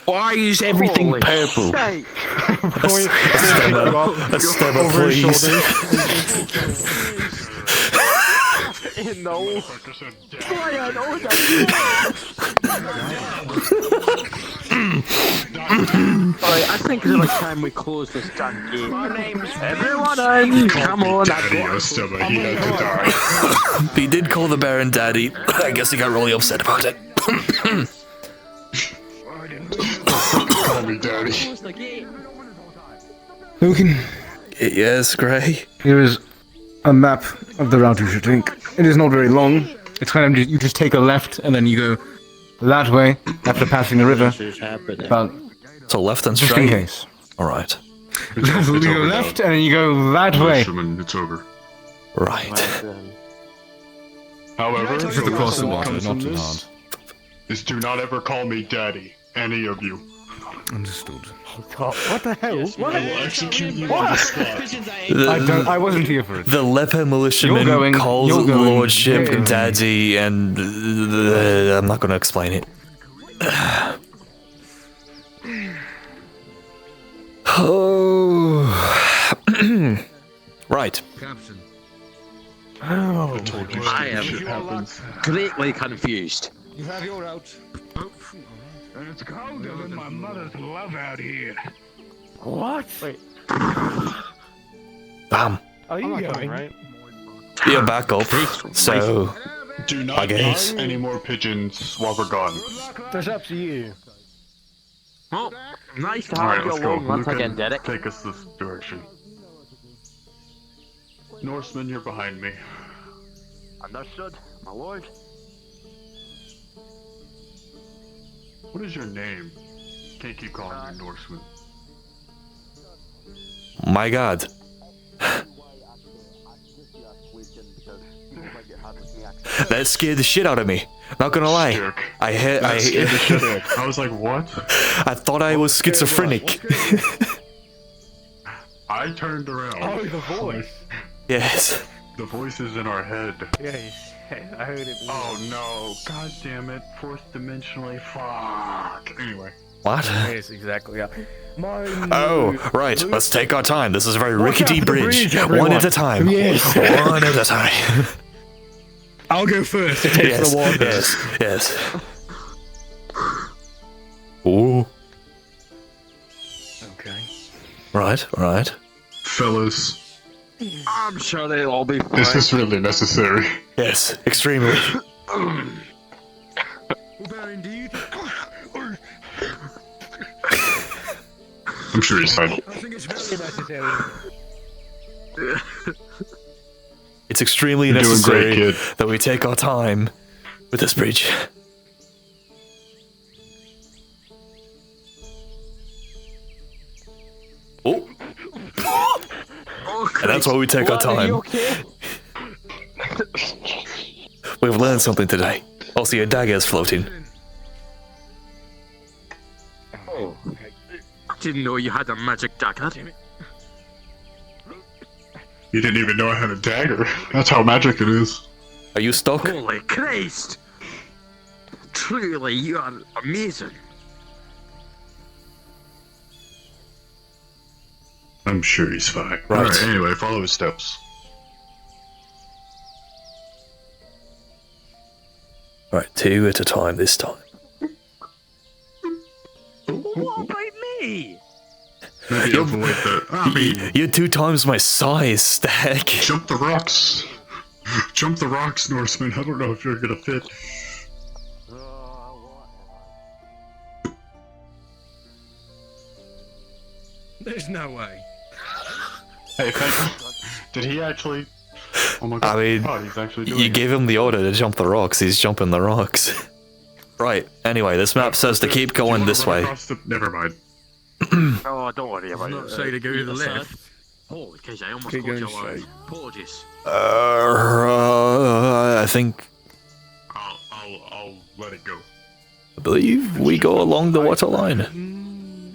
Why is everything purple? A stemmer, please. No. Brian, oh, that's Alright, I think it's like time we close this damn game. My name's everyone in. Come on, Daddy, Ostema, he had to die. He did call the Baron daddy. I guess he got really upset about it. Call me daddy. Lucan, Yes, Gray. here is a map of the route you should take. It is not very long. It's kind of you just take a left and then you go that way after passing the river. About So left and just straight. in case. All right. You go left and then you go that way. It's over. Right. However, Just across the water, comes not from too this hard. is do not ever call me daddy, any of you. Understood. What the hell? I will execute you on the spot. I wasn't here for it. The leper militiaman You're going- calls you're going- lordship yeah. daddy, and I'm not going to explain it. Oh. Right. Captain. Oh, told you I shit am happens. greatly confused. You have your route. And it's colder than my mother's love out here. What? Wait, Bam. are you I'm not going? going, right? You're back up. So, Do I not guess. eat any more pigeons while we're gone. That's up to you. Well, nice to Alright, have you let's go. along once Lucan, again, Derek. take us this direction. Norseman, you're behind me. Understood, my lord. What is your name? Can't keep calling you Norseman. my God. That scared the shit out of me. Not gonna lie. Jerk. I That scared the shit out of me. I was like, what? I thought I was schizophrenic. I turned around. Oh, the voice. Yes. The voice is in our head. Yes, I heard it. Oh no. God damn it. Fourth dimensionally. Fuck. Anyway. What? Yes, exactly. Yeah. Oh, right. Let's take our time. This is a very rickety out for the bridge. bridge, One at everyone. a time. Yes. One at a time. I'll go first to test Yes. the water. Yes. Yes. Ooh. Okay. Right. Right. Fellas, I'm sure they'll all be fine. is this really necessary? Yes. Extremely. I'm sure he's fine. I think it's very necessary. It's extremely You're doing great, necessary kid. that we take our time with this bridge. Oh. And that's why we take our time. We've learned something today. Also, your dagger is floating. Oh, I didn't know you had a magic dagger. You didn't even know I had a dagger. That's how magic it is. Are you stuck? Holy Christ! Truly, you are amazing. I'm sure he's fine. Right. Alright, anyway, follow his steps. Right, two at a time this time. What about me? Maybe avoid the. I mean, You're 2 times my size, the heck? jump the rocks. Jump the rocks, Norseman. I don't know if you're gonna fit. There's no way. Hey, thank you. Did he actually? Oh my god. I mean, God, he's actually doing you it. gave him the order to jump the rocks, he's jumping the rocks. Right, anyway, this map says to keep going this way. Never mind. Oh, don't worry about Not it. say to go to the left. Holy Christ, I almost Keep called you going out. straight. Apologies. I think, I'll let it go. I believe we go along the water line.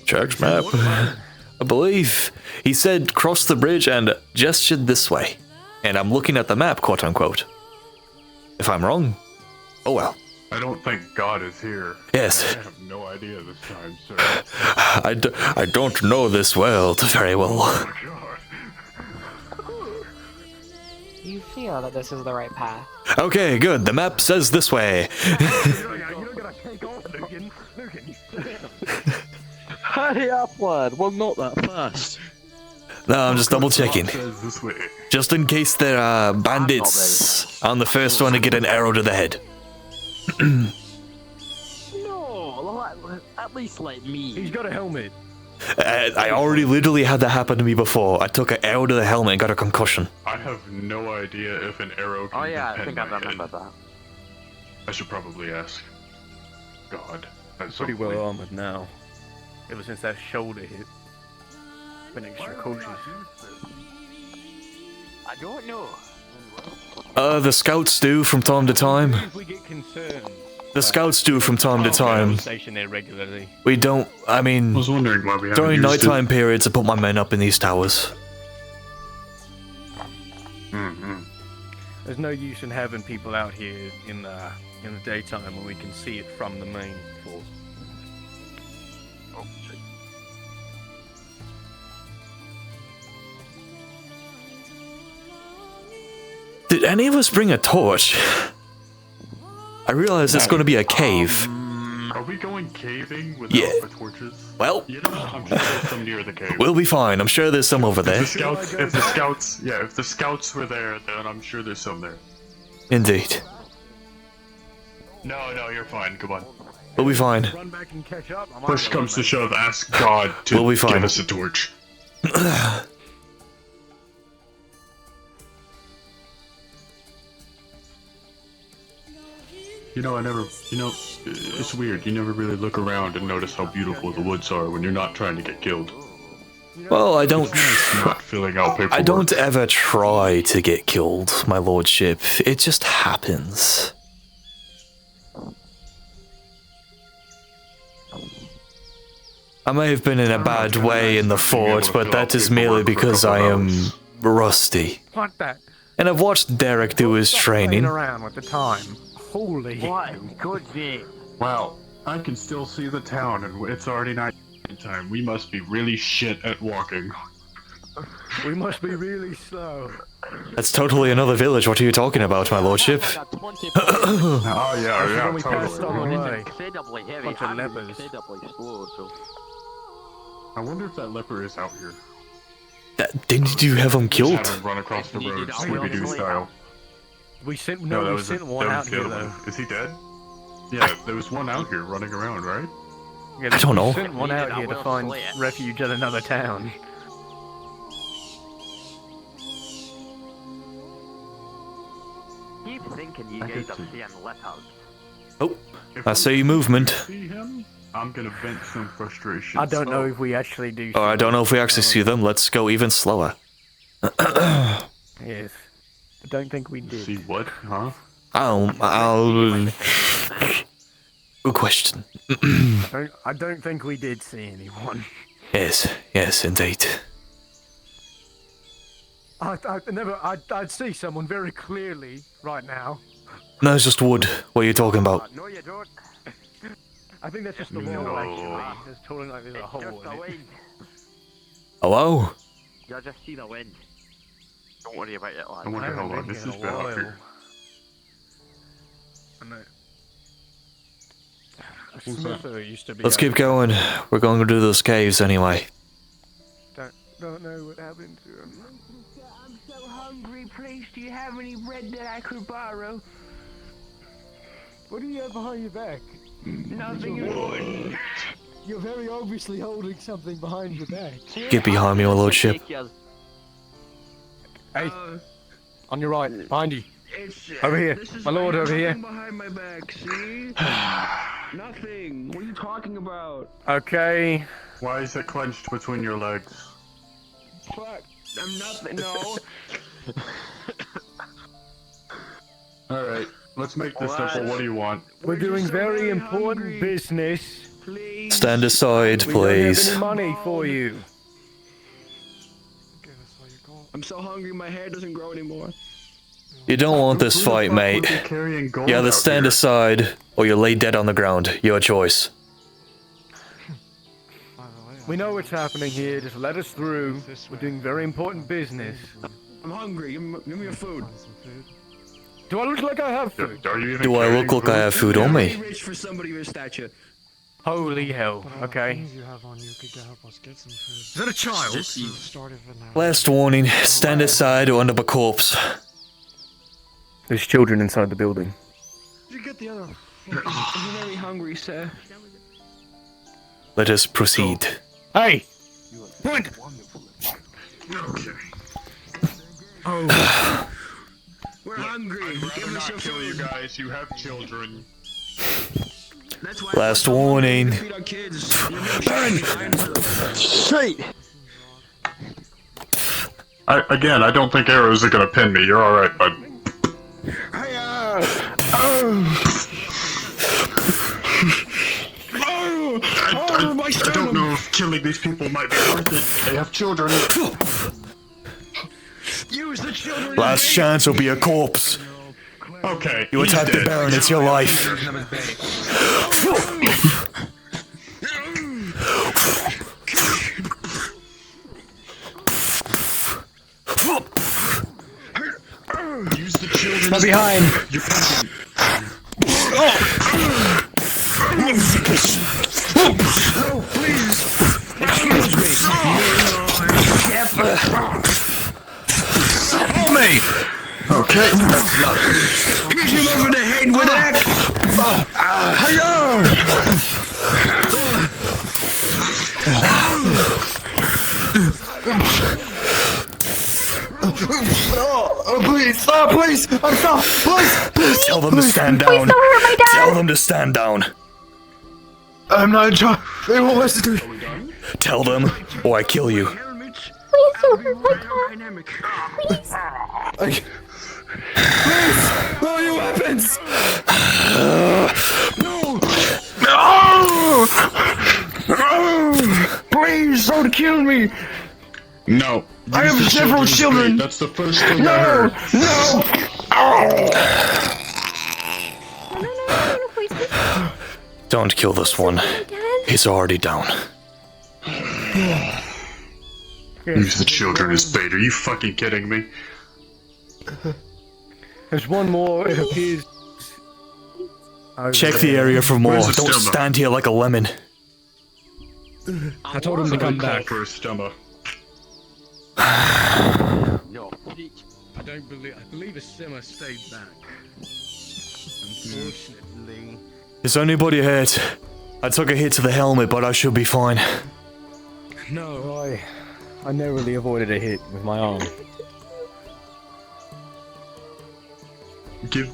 Church map. I believe he said cross the bridge and gestured this way. And I'm looking at the map, quote unquote. If I'm wrong, oh well. I don't think God is here. Yes. I have no idea this time, sir. I don't know this world very well. You feel that this is the right path. Okay, good. The map says this way. Take off, Lucan. Lucan. Hurry up, lad. Well, not that fast. No, I'm just double checking. This way. Just in case there are bandits. I'm the first one to get an arrow to the head. No, at least like me. He's got a helmet. I already literally had that happen to me before. I took an arrow to the helmet and got a concussion. I have no idea if an arrow can Oh yeah, I bend think my I remember head. that. I should probably ask. God, that's Pretty so well funny. armored now. Ever since that shoulder hit. Been extra cautious. I don't know. The scouts do from time to time. If we get concerned. The scouts do from time to time. Station there regularly. We don't, I mean, I was wondering why we haven't during used nighttime periods I put my men up in these towers. There's no use in having people out here in the daytime when we can see it from the main fort. Did any of us bring a torch? I realize it's going to be a cave. Are we going caving without the torches? Well, You know, I'm sure there's some near the cave. we'll be fine. I'm sure there's some over If there. the scouts were there, then I'm sure there's some there. Indeed. No, you're fine. Come on. We'll be fine. Run back and catch up. Push comes to shove, ask God to We'll be fine. give us a torch. It's weird. You never really look around and notice how beautiful the woods are when you're not trying to get killed. Well, I don't. Not filling out paperwork. I don't ever try to get killed, my lordship. It just happens. I may have been in a bad way in the fort, but that is merely because I am rusty. Fuck that. And I've watched Derek do his training. Around with the time. Holy. What? Good day. Wow, I can still see the town, and it's already night time. We must be really shit at walking. We must be really slow. That's totally another village. What are you talking about, my lordship? Oh yeah, we passed on the way. Incredibly heavy. Bunch of I'm lepers. incredibly slow, so. I wonder if that leper is out here. Didn't you have him killed? Just have him run across the road, Scooby-Doo style. We sent that we was sent that one was out the here other though. one. Is he dead? Yeah, there was one out here running around, right? Yeah, I don't know. We sent one out here to find refuge at another town. Keep thinking you guys are seeing letters. Oh, I see movement. See him? I'm gonna vent some frustration. I don't know if we actually do. Oh, I don't know if we actually see them. Let's go even slower. Yes. I don't think we did. See what? Huh? I'll... Good question. I don't think we did see anyone. Yes, indeed. I'd see someone very clearly right now. No, it's just wood. What are you talking about? No, you don't. I think that's just the wall, actually. It's totally like there's a hole Just in the it. wind. Hello? You'll just see the wind. Don't worry about it, lad. I wonder how long this has been up here. I know. Smither used to be. Let's keep going. We're going to do those caves anyway. Don't know what happened to him. I'm so hungry. Please, do you have any bread that I could borrow? What do you have behind your back? Nothing at all. You're very obviously holding something behind your back. Get behind me, my lordship. Hey, on your right, behind you. It's, Over here, this is my lord, over here. nothing behind my back, see? Nothing. What are you talking about? Okay. Why is it clenched between your legs? Fuck. I'm nothing. No. Alright, let's make this simple. What do you want? We're doing very important business. Please. Stand aside, We don't have please. any money for you. I'm so hungry, my hair doesn't grow anymore. You don't want this fight, mate. You either stand aside, or you lay dead on the ground. Your choice. We know what's happening here. Just let us through. We're doing very important business. I'm hungry. Give me your food. Do I look like I have food? Are you even Do I look like I have food on me? Rich for somebody with stature. Holy hell. Okay. Things you have on you could help us get some food. Is that a child? Start of an hour. Last warning, stand aside or end up a corpse. There's children inside the building. Did you get the other? I'm very hungry, sir. Let us proceed. Hey! Point! Okay. Oh. We're hungry. I'd rather not kill you guys. You have children. That's why Last warning. feed our kids. Shit! I don't think arrows are gonna pin me. You're alright, bud. I don't know if killing these people might be worth it. They have children. Use the children. Last chance will be a corpse. Okay. You attack the Baron, it's your life. Use the children. From behind. You're punching. Oh, please. Excuse me. Help me! Okay. Hit him over the head with that. Please! Please! I'm sorry! Please! Tell them to stand down. Tell them to stand down. I'm not trying. They won't listen to me. Tell them, or I kill you. Please don't hurt my car. Please. Please! Lower your weapons! Please don't kill me! No. I have several children! That's the first thing I heard. No! Don't kill this one. He's already down. Use the children as bait. Are you fucking kidding me? There's one more, it appears. Check the area for more. Where's the Don't stomach? stand here like a lemon. I told him to come back. For a stomach. No. I believe a simmer stayed back. Unfortunately. Is anybody hurt? I took a hit to the helmet, but I should be fine. No, I narrowly avoided a hit with my arm. Give.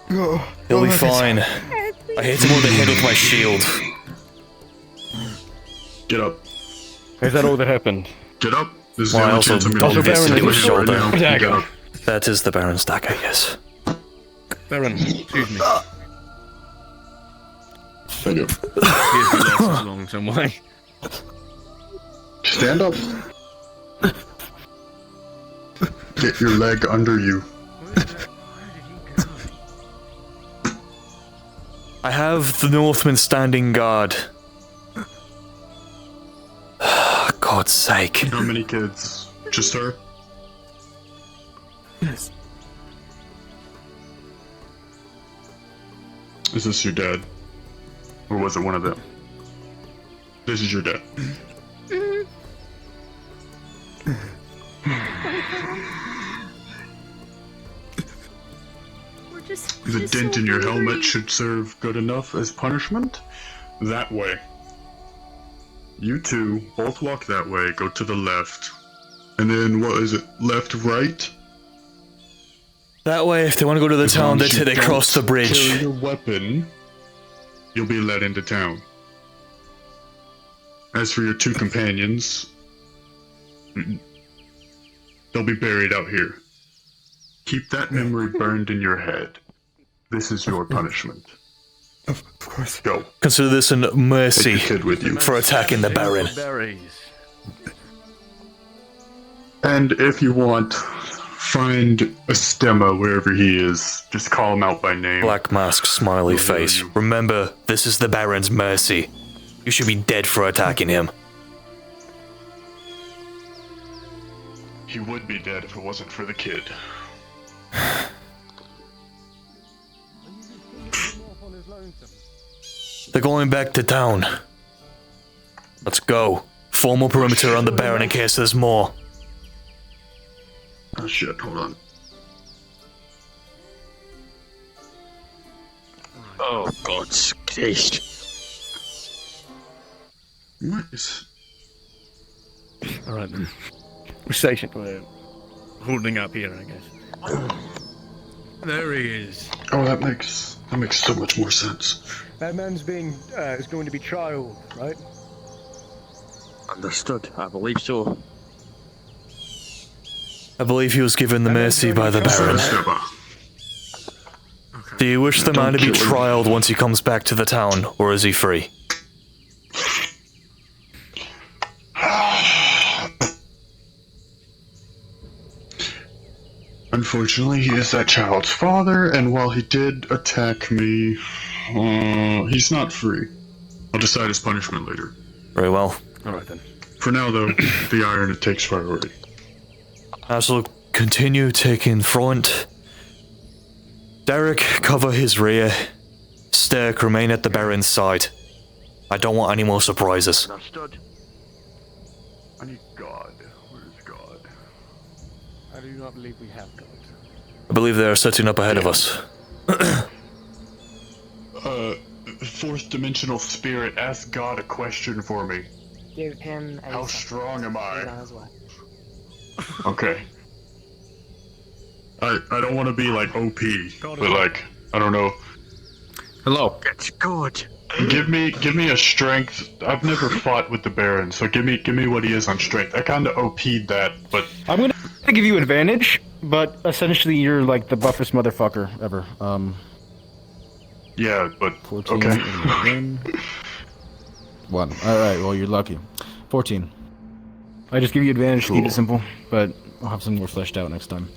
He'll be fine. I hit him on the head with my shield. Get up. Is that all that happened? Get up. This is Well, I the only also chance I'm gonna obviously give you his shoulder. right now. Get up. That is the Baron's dagger, yes. Baron, excuse me. Thank you. Here's the losses along some way. Stand up. Get your leg under you. I have the Northmen standing guard. God's sake. How many kids? Just her? Yes. Is this your dad? Or was it one of them? This is your dad. The dent in your helmet should serve good enough as punishment. That way. You two both walk that way, go to the left. And then, what is it? Left, right? That way, if they want to go to the As town, long as you they cross the don't bridge. Carry your weapon, you'll be let into town. As for your two companions, they'll be buried out here. Keep that memory burned in your head. This is your punishment. Of course. Go. Consider this an mercy Take your kid with you. for attacking the Baron. And if you want, find a stemma wherever he is. Just call him out by name. Black mask, smiley face. Remember, this is the Baron's mercy. You should be dead for attacking him. He would be dead if it wasn't for the kid. They're going back to town. Let's go. Form a perimeter on the Baron in case there's more. Oh shit, hold on. Oh, God's Christ. Nice. Alright then. We're stationed. We're holding up here, I guess. There he is. Oh, that makes so much more sense. That man's is going to be trialed, right? Understood. I believe so. I believe he was given the mercy by the Baron. Do you wish the man to be trialed once he comes back to the town, or is he free? Unfortunately, he is that child's father, and while he did attack me, he's not free. I'll decide his punishment later. Very well. Alright then. For now, though, the iron takes priority. I shall continue taking front. Derek, cover his rear. Stirk, remain at the Baron's side. I don't want any more surprises. Understood. I need God. Where is God? I do not believe we have God. I believe they are setting up ahead of us. Fourth dimensional spirit, ask God a question for me. Give him a How second. strong am I? He's on his way. Okay. I don't want to be like OP, but like, I don't know. Hello. It's good. Give me a strength. I've never fought with the Baron, so give me what he is on strength. I kind of OP'd that, but I'm gonna give you advantage, but essentially you're like the buffest motherfucker ever. Yeah, but 14, okay. 1. Alright, well you're lucky. 14. I just give you advantage to keep it simple, but I'll have some more fleshed out next time.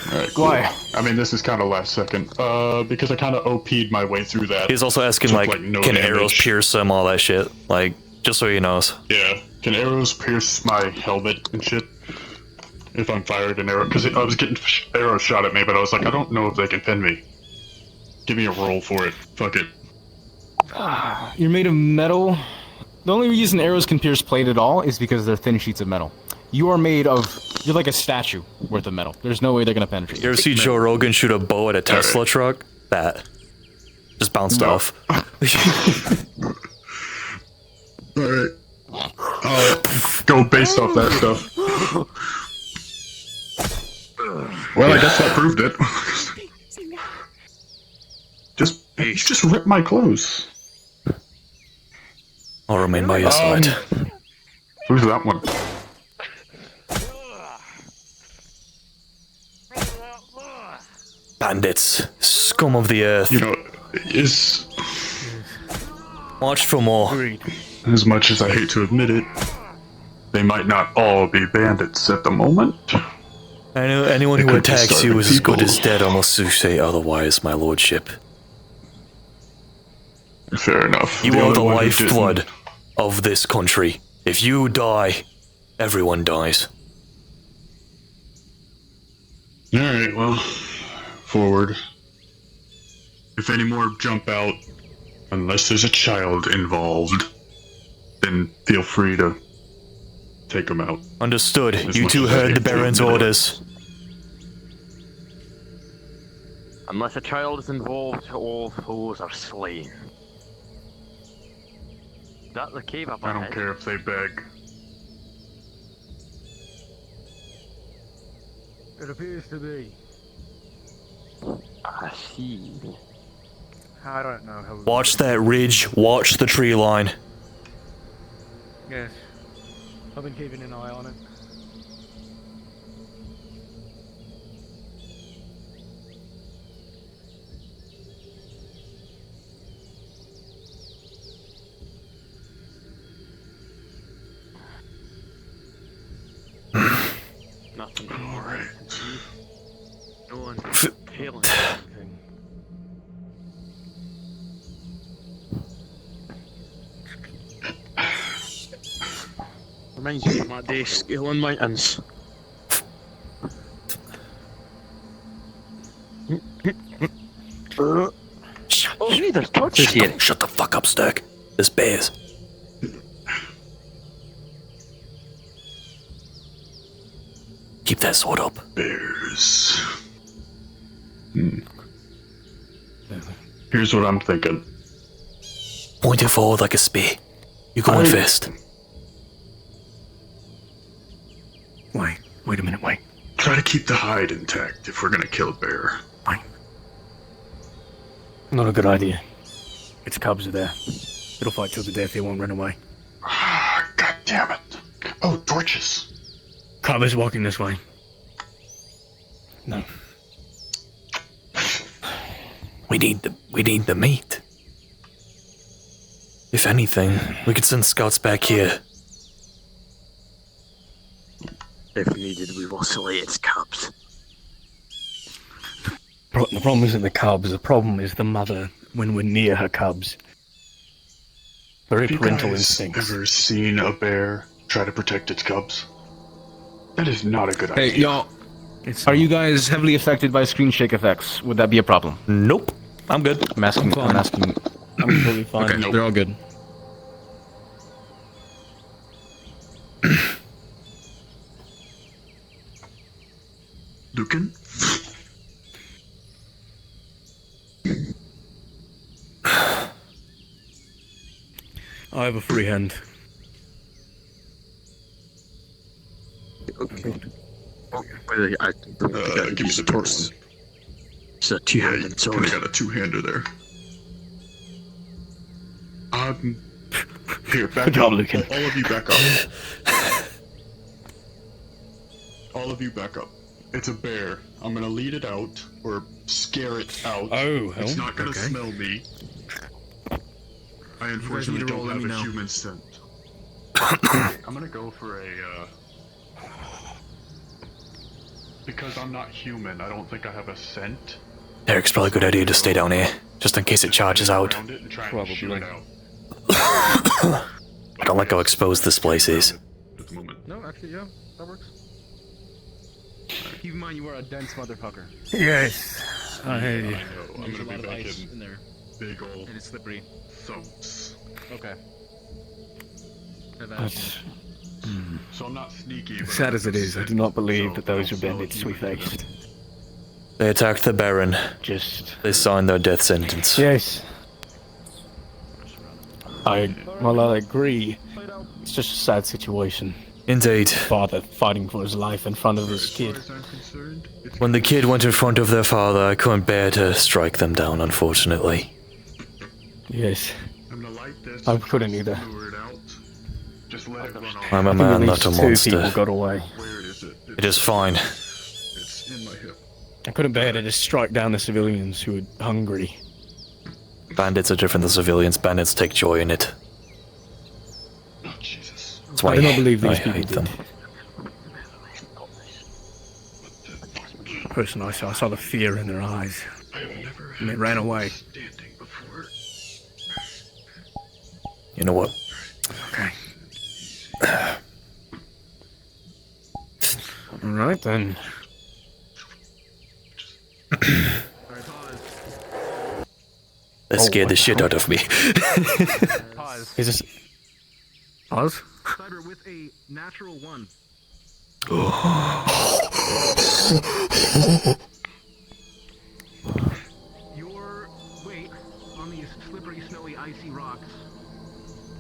Alright, cool. Why? I mean, this is kind of last second. Because I kind of OP'd my way through that. He's also asking, Took, like, no can damage. arrows pierce him, all that shit. Like, just so he knows. Yeah. Can arrows pierce my helmet and shit? If I'm fired an arrow? Because I was getting arrows shot at me, but I was like, I don't know if they can pin me. Give me a roll for it. Fuck it. You're made of metal. The only reason arrows can pierce plate at all is because they're thin sheets of metal. You are made of... You're like a statue worth of metal. There's no way they're gonna penetrate. You ever see Joe Rogan shoot a bow at a Tesla truck? That. Just bounced off. Alright. I'll go based off that stuff. Well, I guess that proved it. Just rip my clothes. I'll remain by your side. Who's that one? Bandits. Scum of the earth. You know, is... Watch for more. As much as I hate to admit it, they might not all be bandits at the moment. I know anyone They who could be attacks you is as starving good as people. dead unless you say otherwise, my lordship. Fair enough. You The are only the one who didn't- lifeblood of this country. If you die, everyone dies. Alright, well, forward. If any more jump out, unless there's a child involved, then feel free to take them out. Understood. As You much two as I heard hate the to Baron's admit it. orders. Unless a child is involved, all foes are slain. That's the cave up I don't ahead. care if they beg. It appears to be. I see. I don't know how. Watch that ridge. Watch the tree line. Yes. I've been keeping an eye on it. Nothing. Alright. No one feeling anything. Reminds me of my day scaling mountains. Oh, hey, there's torches here. Shut the fuck up, Sturk. There's bears. Keep that sword up. Bears. Here's what I'm thinking. Point it forward like a spear. You go in first. Wait a minute, wait. Try to keep the hide intact if we're gonna kill a bear. Not a good idea. Its cubs are there. It'll fight till the death, they won't run away. God damn it. Oh, torches. Cub is walking this way. No. We need the meat. If anything, we could send scouts back here. If needed, we will slay its cubs. The problem isn't the cubs, the problem is the mother when we're near her cubs. Very parental instincts. Ever seen a bear try to protect its cubs? That is not a good idea. Hey, y'all. Are you guys heavily affected by screen shake effects? Would that be a problem? Nope. I'm good. I'm asking. I'm asking. I'm totally fine. Okay, they're all good. Lucan? I have a free hand. Okay. I don't think I give me the torches. It's a two-handed sword. I got a two-hander there. Here, back Good job, up. Lucan. All of you back up. All of you back up. It's a bear. I'm gonna lead it out, or scare it out. Oh, it's not gonna smell me. I unfortunately don't have a human scent. I'm gonna go for a, because I'm not human, I don't think I have a scent. Eric's probably a good idea to stay down here, just in case it charges out. Probably. I don't like how exposed this place is. At the moment. No, actually, yeah, that works. Keep in mind you are a dense motherfucker. Yes. I hear you. I'm There's a gonna lot be of back ice in in there. big ol' And it's slippery. thumps. Okay. So I'm not sneaky. but Sad I as it have is, I scent, do not believe so that those were I'll smell bandits if you sweet-faced. They attacked the Baron. Just... They signed their death sentence. Yes. I agree. It's just a sad situation. Indeed. Father fighting for his life in front of his kid. When the kid went in front of their father, I couldn't bear to strike them down, unfortunately. Yes. I couldn't either. Just let it run off. I'm a I think man, at not a least monster. 2 people got away. Where is it? It is fine. It's in my hip. I couldn't bear to just strike down the civilians who were hungry. Bandits are different than civilians. Bandits take joy in it. Oh, Jesus. That's why I do not believe these I people hate did. them. The person I saw the fear in their eyes. And they ran away. You know what? Okay. Alright then. That scared the shit out of me. Pause. Is this... Pause? Cyber with a natural 1. Your weight on these slippery, snowy, icy rocks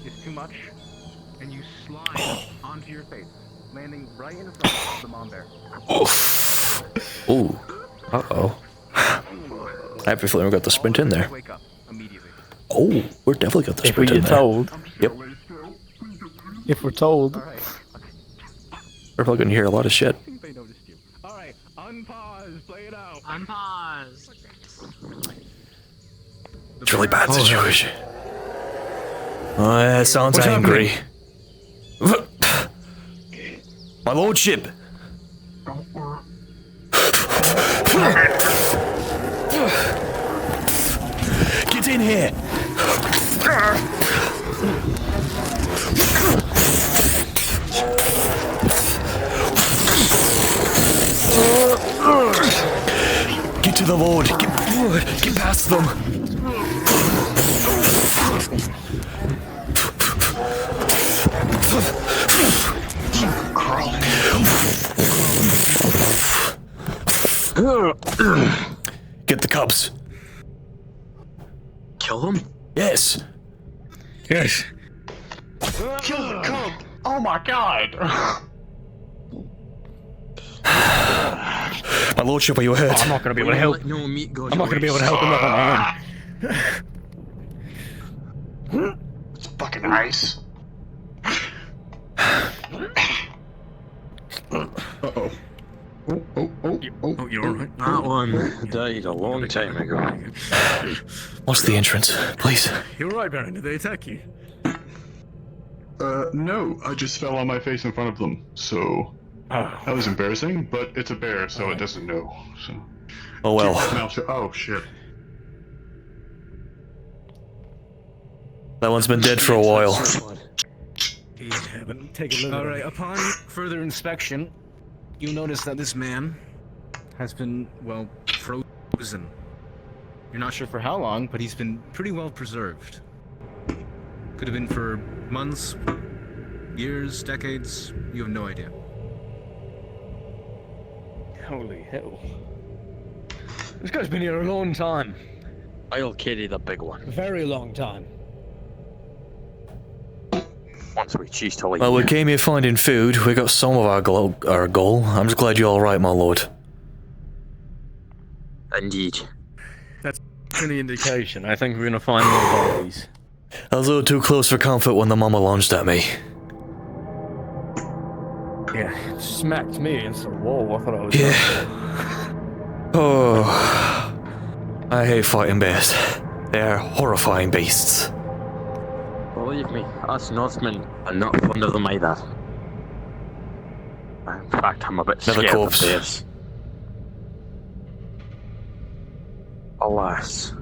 is too much, and you slide onto your face, landing right in front of the mom bear. Ooh. Uh-oh. I have a feeling we got the sprint in there. Wake up immediately. Oh, we're definitely got the If we sprint in get there. told. Yep. If we're told. We're probably gonna hear a lot of shit. I think they noticed you. Alright, unpause, play it out. Unpause. It's a really bad situation. Oh, yeah, sounds angry. My lordship! Get in here! Get to the lord! Get past them! Get the cubs. Kill them? Yes. Yes. Kill the cub! Oh my god! My lordship, are you hurt? I'm not gonna be able to help. No meat go I'm not gonna be able to help him up on my own. It's fucking ice. Uh-oh. Oh, you're alright. That one died a long time ago. What's the entrance, please? You're right, Baron. Did they attack you? No, I just fell on my face in front of them, so that was embarrassing, but it's a bear, so it doesn't know, so... Oh well. Keep that mouth shut. Oh, shit. That one's been dead for a while. Take a look. All right. Upon further inspection, you notice that this man has been, well, frozen. You're not sure for how long, but he's been pretty well preserved. Could have been for months, years, decades. You have no idea. Holy hell. This guy's been here a long time. I'll carry the big one. Very long time. Once we choose to leave. Well, we came here finding food. We got some of our goal. I'm just glad you're all right, my lord. Indeed. That's any indication. I think we're gonna find more bodies. I was a little too close for comfort when the mama lunged at me. Yeah, it smacked me against the wall. I thought I was. Yeah. Oh, I hate fighting bears. They're horrifying beasts. Believe me, us Northmen are not fond of them either. In fact, I'm a bit Another scared corpse. of bears. Alas.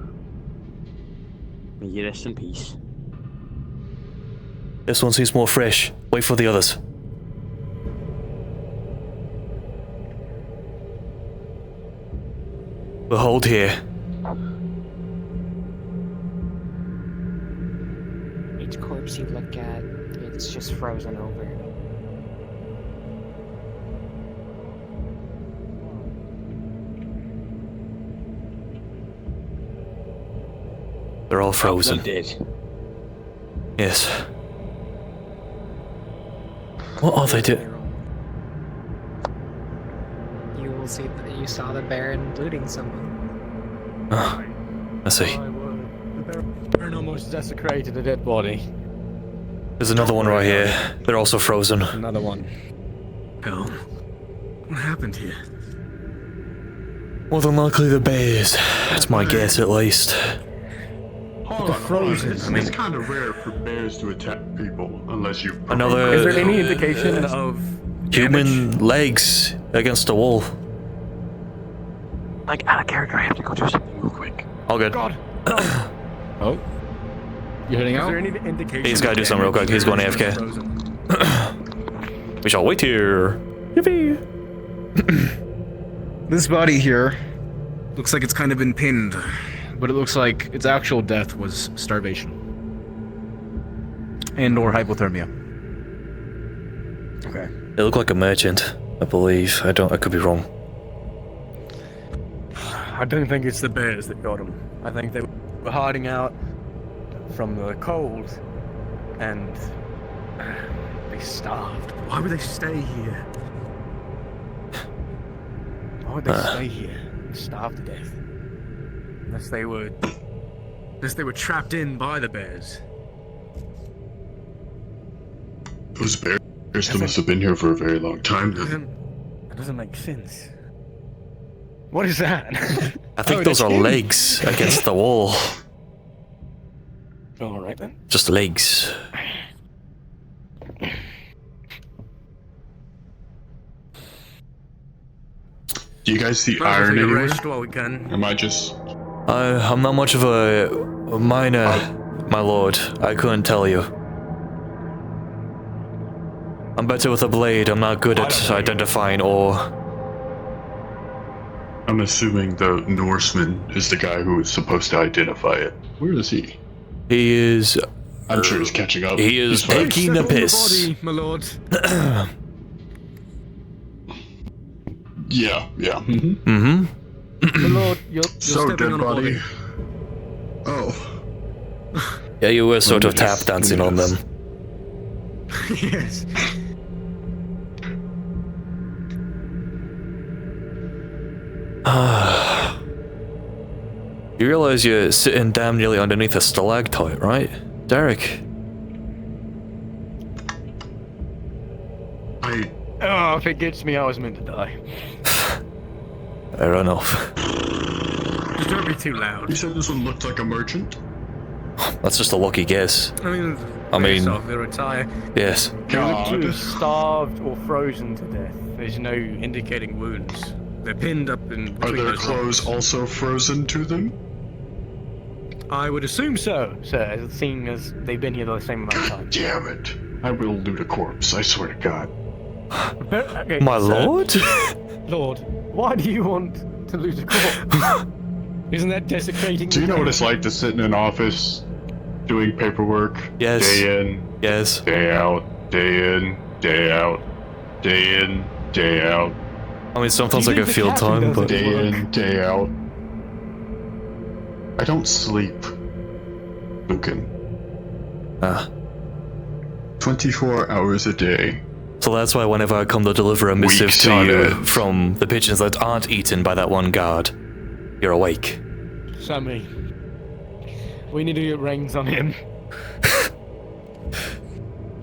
May you rest in peace. This one seems more fresh. Wait for the others. We'll hold here. Each corpse you look at, it's just frozen over. They're all frozen. They're dead. Yes. What are they doing? You will see that you saw the Baron looting someone. Oh, I see. The Baron almost desecrated a dead body. There's another one right here. They're also frozen. Another one. Hell. What happened here? More than likely the bears. That's my guess, at least. Hold on, frozen. It's kind of rare for bears to attack people unless you. Another. Is there any indication of human legs against a wall? Like, out of character, I have to go do something real quick. All good. God. Oh. You heading out? Is there any indication? He's gotta do something real quick. He's going AFK. We shall wait here. Yippee! This body here looks like it's kind of been pinned, but it looks like its actual death was starvation and or hypothermia. Okay. They look like a merchant, I believe. I could be wrong. I don't think it's the bears that got him. I think they were hiding out from the cold, and they starved. Why would they stay here? Why would they stay here and starve to death? Unless they were trapped in by the bears. Those bears must have been here for a very long time then. That doesn't make sense. What is that? I think those are legs against the wall. Alright then. Just legs. Do you guys see iron anywhere? While we can. Am I just... I'm not much of a miner, my lord. I couldn't tell you. I'm better with a blade. I'm not good at identifying ore. I'm assuming the Norseman is the guy who is supposed to identify it. Where is he? He is. I'm sure he's catching up. He is taking a piss. Body, my lord. Yeah. Mm-hmm. My lord, you're So, stepping dead on a body. body. Oh. Yeah, you were sort of tap dancing on them. Yes. You realize you're sitting damn nearly underneath a stalactite, right, Derek? Oh, if it gets me, I was meant to die. Fair enough. Just don't be too loud. You said this one looked like a merchant? That's just a lucky guess. I mean, they're attire. Yes. They look to have starved or frozen to death. There's no indicating wounds. They're pinned up in Are between their those clothes rocks. also frozen to them? I would assume so, sir, seeing as they've been here the same amount of time. Damn it. I will loot a corpse, I swear to God. Okay, My sir. lord? Lord, why do you want to loot a corpse? Isn't that desecrating? Do you know what it's like to sit in an office doing paperwork? Yes. Day in, Yes. day out, day in, day out, day in, day out. I mean, sometimes I get field time, but... Day in, day out. I don't sleep, Lucan. 24 hours a day. So that's why whenever I come to deliver a missive Weeks to on you end. from the pigeons that aren't eaten by that one guard, you're awake. Sammy, we need to get rings on him.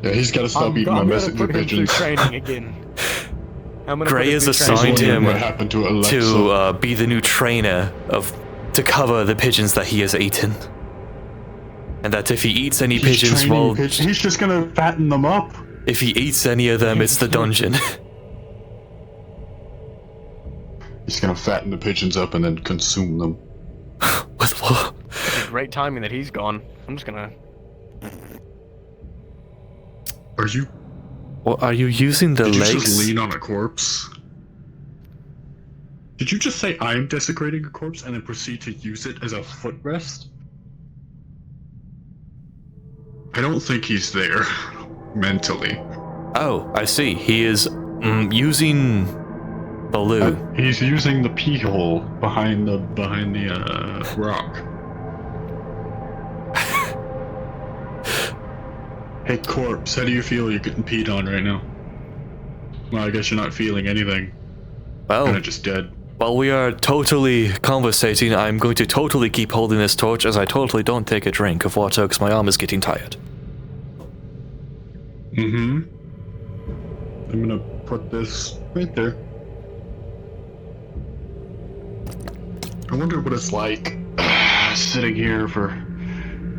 Yeah, he's gotta stop eating my messenger put him through pigeons. training again. Gray has assigned him What happened to Alexa? be the new trainer to cover the pigeons that he has eaten. And that if he eats any pigeons, training well, he's just gonna fatten them up. if he eats any of them, it's the dungeon. He's gonna fatten the pigeons up and then consume them. With what? It's great timing that he's gone. I'm just gonna. Are you? Well, are you using the Did you legs? just lean on a corpse? Did you just say I'm desecrating a corpse and then proceed to use it as a footrest? I don't think he's there mentally. Oh, I see. He is using the loo. He's using the pee hole behind the rock. Hey, corpse, how do you feel? You're getting peed on right now. Well, I guess you're not feeling anything. Well, Kinda just dead. while we are totally conversating, I'm going to totally keep holding this torch as I totally don't take a drink of water because my arm is getting tired. Mm-hmm. I'm gonna put this right there. I wonder what it's like sitting here for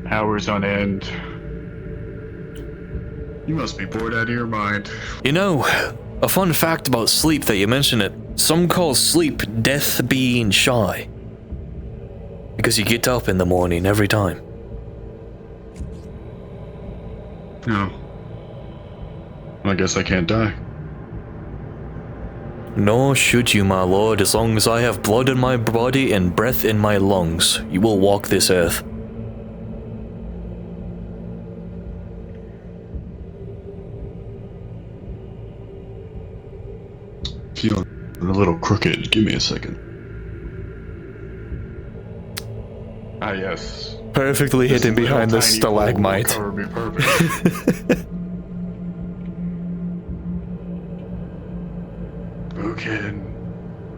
hours on end. You must be bored out of your mind. You know, a fun fact about sleep that you mention it, some call sleep death being shy. Because you get up in the morning every time. No. I guess I can't die. Nor should you, my lord, as long as I have blood in my body and breath in my lungs. You will walk this earth. Feeling a little crooked. Give me a second. Ah, yes. Perfectly This hidden little behind the tiny hole will stalagmite. cover me perfect. Lucan,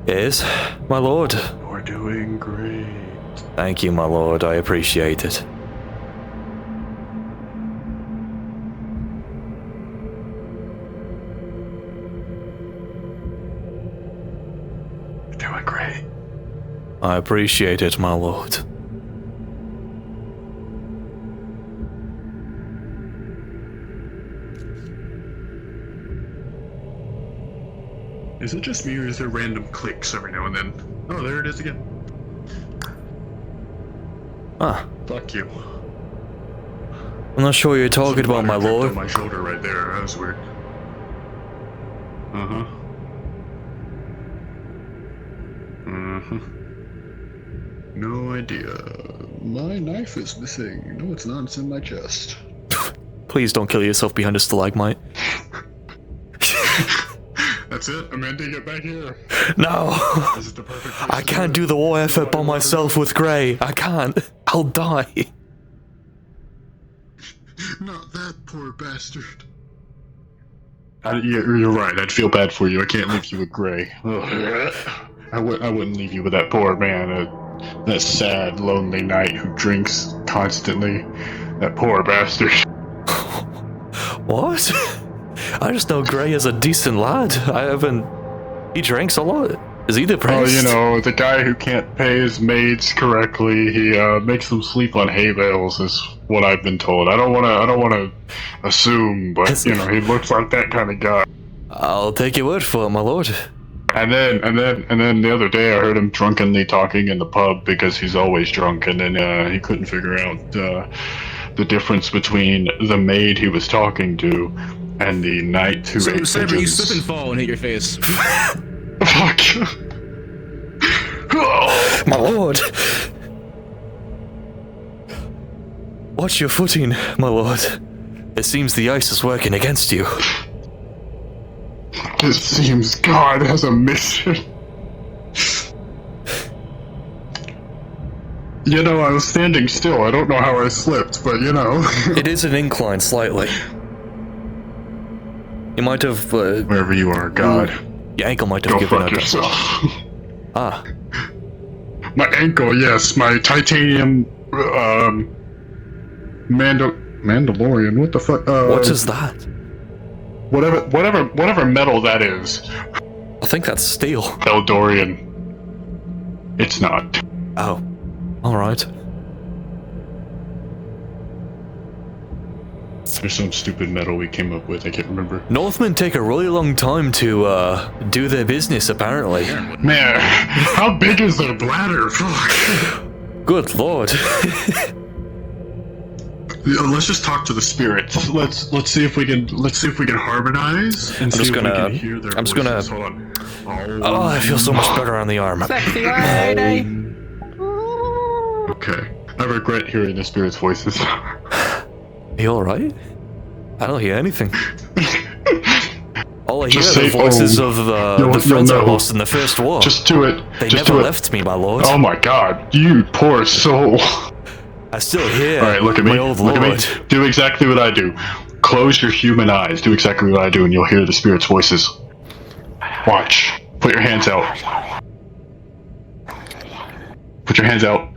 Yes, my lord. we're doing great. Thank you, my lord. I appreciate it. We're doing great. I appreciate it, my lord. Is it just me or is there random clicks every now and then? Oh, there it is again. Ah, Fuck you. I'm not sure what you're talking about, my Gripped on lord. my shoulder right there. That was weird. Uh-huh. No idea. My knife is missing. No, it's not. It's in my chest. Please don't kill yourself behind a stalagmite. That's it. I'm ending it back here. No! This is the perfect place I to do can't it. do the war effort by myself with Grey. I can't. I'll die. Not that poor bastard. You're right. I'd feel bad for you. I can't leave you with Gray. I wouldn't leave you with that poor man. That sad, lonely knight who drinks constantly. That poor bastard. What? I just know Grey is a decent lad. He drinks a lot. Is he depressed? Oh, the guy who can't pay his maids correctly. He makes them sleep on hay bales, is what I've been told. I don't wanna assume, but he looks like that kind of guy. I'll take your word for it, my lord. And then the other day I heard him drunkenly talking in the pub because he's always drunk, and then he couldn't figure out the difference between the maid he was talking to and the knight who ate Cyber, you pigeons. slip and fall and hit your face. Fuck. My lord. Watch your footing, my lord. It seems the ice is working against you. It seems God has a mission. I was standing still. I don't know how I slipped, but It is an incline slightly. You might have... wherever you are, God. Your ankle might have Go given fuck out. yourself. Ah. My ankle, yes. My titanium... Mandalorian. What the fuck? What is that? Whatever metal that is. I think that's steel. Eldorian. It's not. Oh. Alright. There's some stupid metal we came up with, I can't remember. Northmen take a really long time to, do their business, apparently. Man, how big is their bladder? Fuck. Good lord. Let's just talk to the spirits. Let's see if we can harmonize and see if we can hear their voices. Hold on. Oh, I feel so much better on the arm. Sexy lady. Okay. I regret hearing the spirits' voices. You alright? I don't hear anything. All I hear Just are the say, voices "Oh, of the friends I lost in the first war. Just do it. They Just never do it. left me, my lord. Oh my god, you poor soul. I still hear Alright, look at my me. old Look lord. at me. Do exactly what I do. Close your human eyes. Do exactly what I do, and you'll hear the spirits' voices. Watch. Put your hands out. Put your hands out.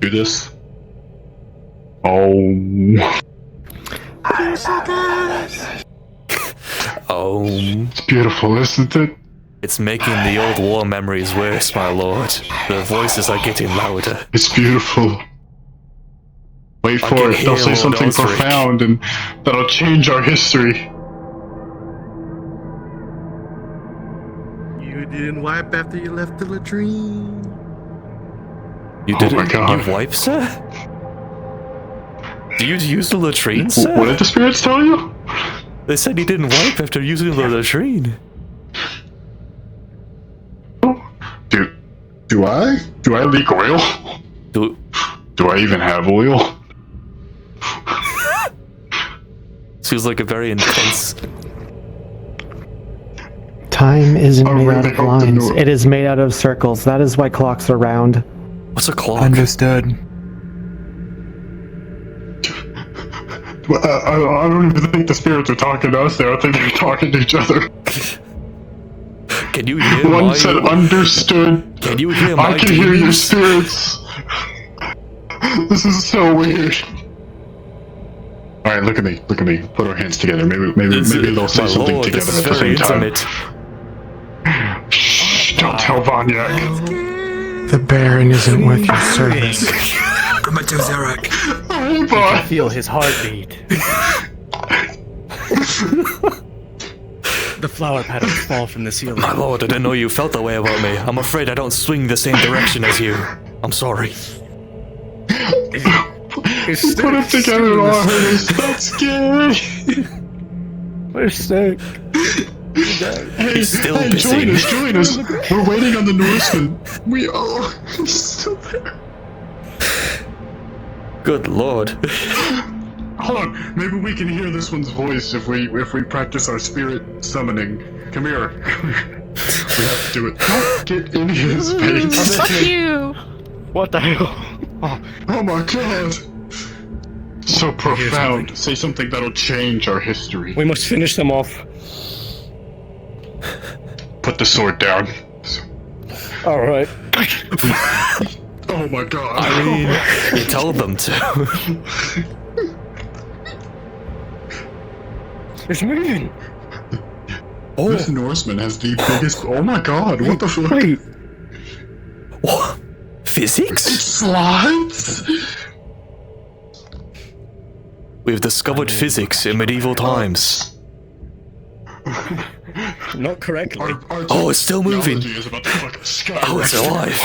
Do this. Oh. Oh. It's beautiful, isn't it? It's making the old war memories worse, my lord. The voices are getting louder. It's beautiful. Wait I for can it. They'll hear say Lord something Osric. profound and that'll change our history. You didn't wipe after you left the latrine. You Oh did my it? God. You wipe, sir? Do you use the latrine, sir? What did the spirits tell you? They said he didn't wipe after using the latrine. Do I? Do I leak oil? Do I even have oil? Seems like a very intense... Time isn't made out of lines. It is made out of circles. That is why clocks are round. What's a clock? Understood. I don't even think the spirits are talking to us there. I think they're talking to each other. Can you hear One my... said understood. Can you hear my I can hear your demons? spirits. This is so weird. Alright, look at me. Look at me. Put our hands together. Maybe they'll say My something lord, together this is at the very same time. intimate. Shh, don't tell Vanyak. The Baron isn't worth your service. Come to Zarek. Hey, I boy. feel his heartbeat. The flower petals fall from the ceiling. My lord, I didn't know you felt that way about me. I'm afraid I don't swing the same direction as you. I'm sorry. Put it together, all I heard is, that's scary. We're sick. Hey, Still hey, pissing. join us. We're waiting on the Norseman. He's still there. Good lord. Hold on, maybe we can hear this one's voice if we practice our spirit summoning. Come here. We have to do it. Don't get in his face. Fuck you! What the hell? Oh my god. So profound. Say something that'll change our history. We must finish them off. Put the sword down. Alright. Oh my god. I mean, you told them to. It's moving. Oh. This Norseman has the biggest. Oh my god, what the fuck? Wait. What? Physics? It slides? We've discovered physics in medieval times. Not correctly. Oh, it's still moving. Is about to fucking Oh, it's alive.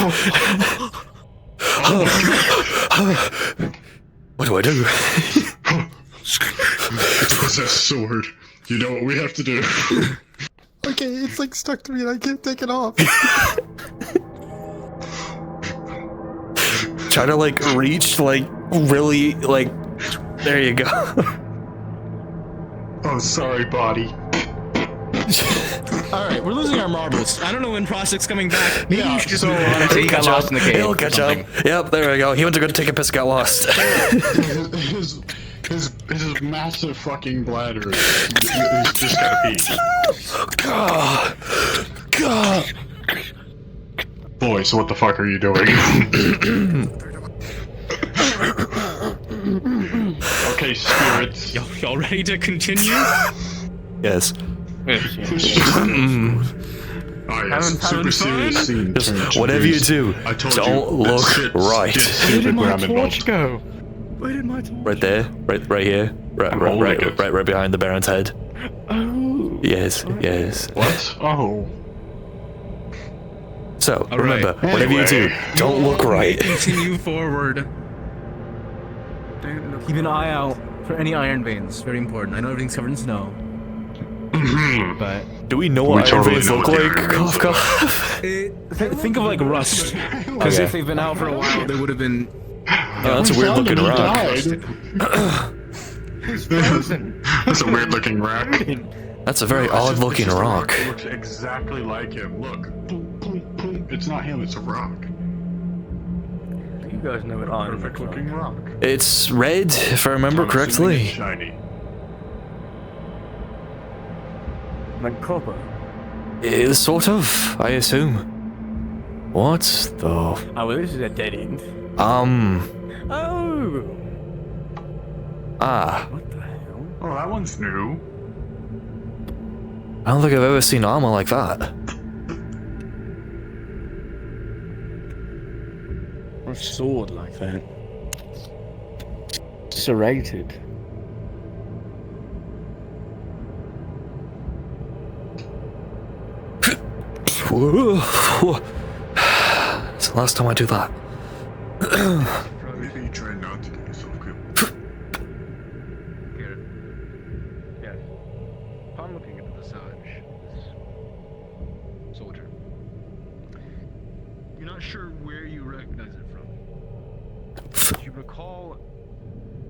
What do I do? It's a possessed sword. You know what we have to do. Okay, it's like stuck to me and I can't take it off. Try to like reach, like really, like. There you go. Oh, sorry, body. Alright, we're losing our marbles. I don't know when Prospect's coming back. Maybe you should just so move on until he got lost in the cave. He'll catch up. Yep, there we go. He went to go take a piss, got lost. His massive fucking bladder. He's just gotta pee. God. Boy, so what the fuck are you doing? Okay, spirits. Y'all ready to continue? Yes. Oh yes, super serious scene. Just whatever you do, don't look right. Where did my torch go? Where did my torch? Right there, right here, right behind the Baron's head. Oh. Yes. What? Oh. So remember, whatever you do, don't look right. Continue forward. Keep an eye out for any iron veins. Very important. I know everything's covered in snow. But do we know what iron veins look like? Cough, cough. Think of like rust. Because if they've been out for a while, they would have been. Oh, that's a weird looking rock. That's a weird looking rock. That's a very odd looking rock. It looks exactly like him. Look. It's not him, it's a rock. You guys know what iron Perfect looking rock. It's red, if I remember correctly. Shiny. Like copper. Sort of, I assume. What the? Oh, well, this is a dead end. Oh. What the hell? Oh, that one's new. I don't think I've ever seen armor like that. A sword like that. Serrated. It's the last time I do that. Maybe try not to get yourself killed. Yeah. Upon looking at the visage of this soldier, you're not sure where you recognize it from. You recall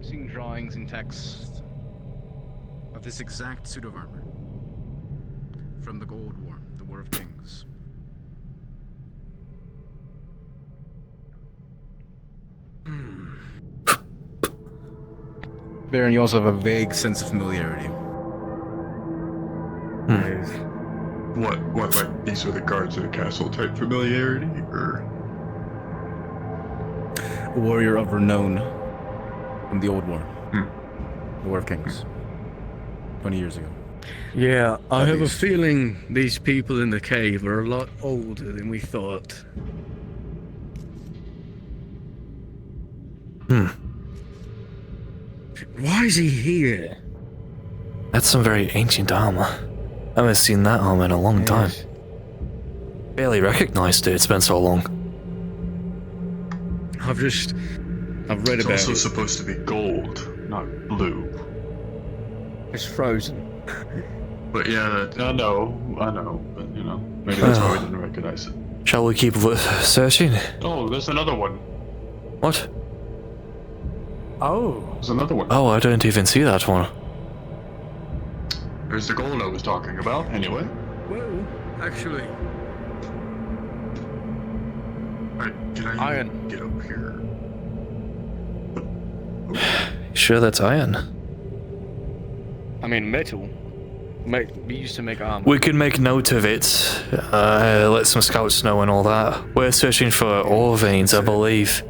seeing drawings and text Of this exact suit of armor. From the Gold War, the War of Kings. Baron, you also have a vague sense of familiarity. What, like, these are the guards of the castle type familiarity, or? A warrior of renown from the Old War. The War of Kings. 20 years ago. Yeah, I have a feeling these people in the cave are a lot older than we thought. Why is he here? That's some very ancient armor. I haven't seen that armor in a long time. Barely recognized it, it's been so long. I've read It's about also it. supposed to be gold, not blue. It's frozen. But yeah, I know, but you know, maybe that's why we didn't recognize it. Shall we keep searching? Oh, there's another one. What? Oh. There's another one. Oh, I don't even see that one. There's the gold I was talking about, anyway. Well, actually. Alright, can I Iron. get up here? Sure, that's iron. I mean, metal. We used to make armor. We can make note of it. Let some scouts know and all that. We're searching for ore veins, I believe.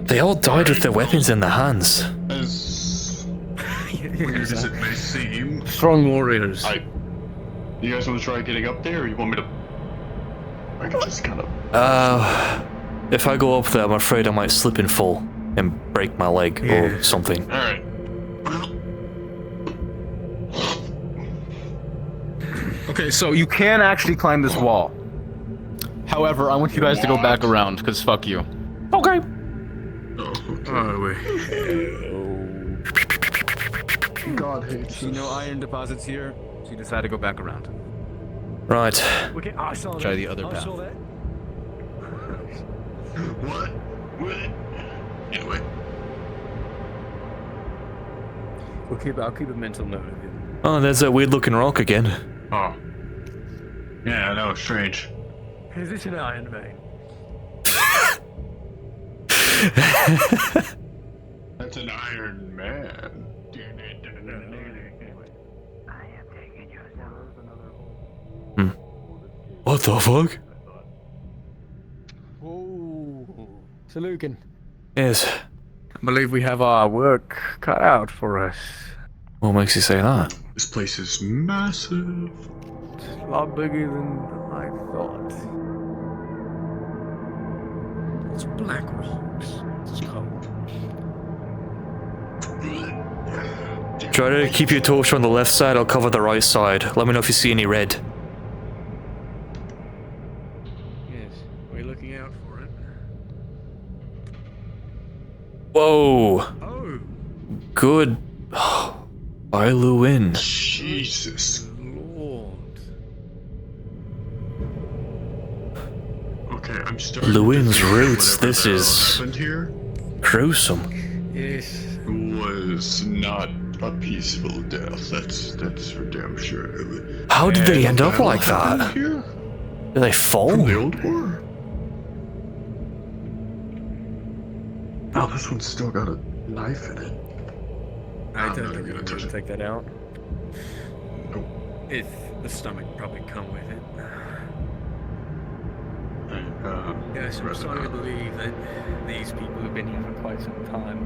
They all died with their weapons in their hands. As weird as it may seem. Strong warriors. You guys want to try getting up there, or you want me to... I can just kind of... If I go up there, I'm afraid I might slip and fall and break my leg or something. Alright. Okay, so you can actually climb this wall. However, I want you guys to go back around, because fuck you. Okay. Oh, wait. God hates See no iron deposits here, so you decide to go back around. Right. Okay, I saw Try that. the other I path. saw that. What? Anyway. I'll keep a mental note of it. Oh, there's that weird looking rock again. Oh. Yeah, that was strange. Is this an Iron vein? That's an Iron Man. What the fuck? Whoa. So Lucan. Yes. I believe we have our work cut out for us. What makes you say that? This place is massive. It's a lot bigger than I thought. It's black rocks. It's cold. Try to keep your torch on the left side, I'll cover the right side. Let me know if you see any red. Yes, we're looking out for it. Whoa! Oh! Good. By Luin. Jesus. Lord. Okay, I'm starting Luin's to think roots, whatever this the hell is happened here gruesome. Yes. was not a peaceful death. That's for damn sure. How did they And end up battle like happened that? Here? Did they fall? From the old war? Oh, this one's still got a knife in it. I don't think I'm gonna take that out. If the stomach probably come with it. Yes, I'm starting to believe that these people have been here for quite some time.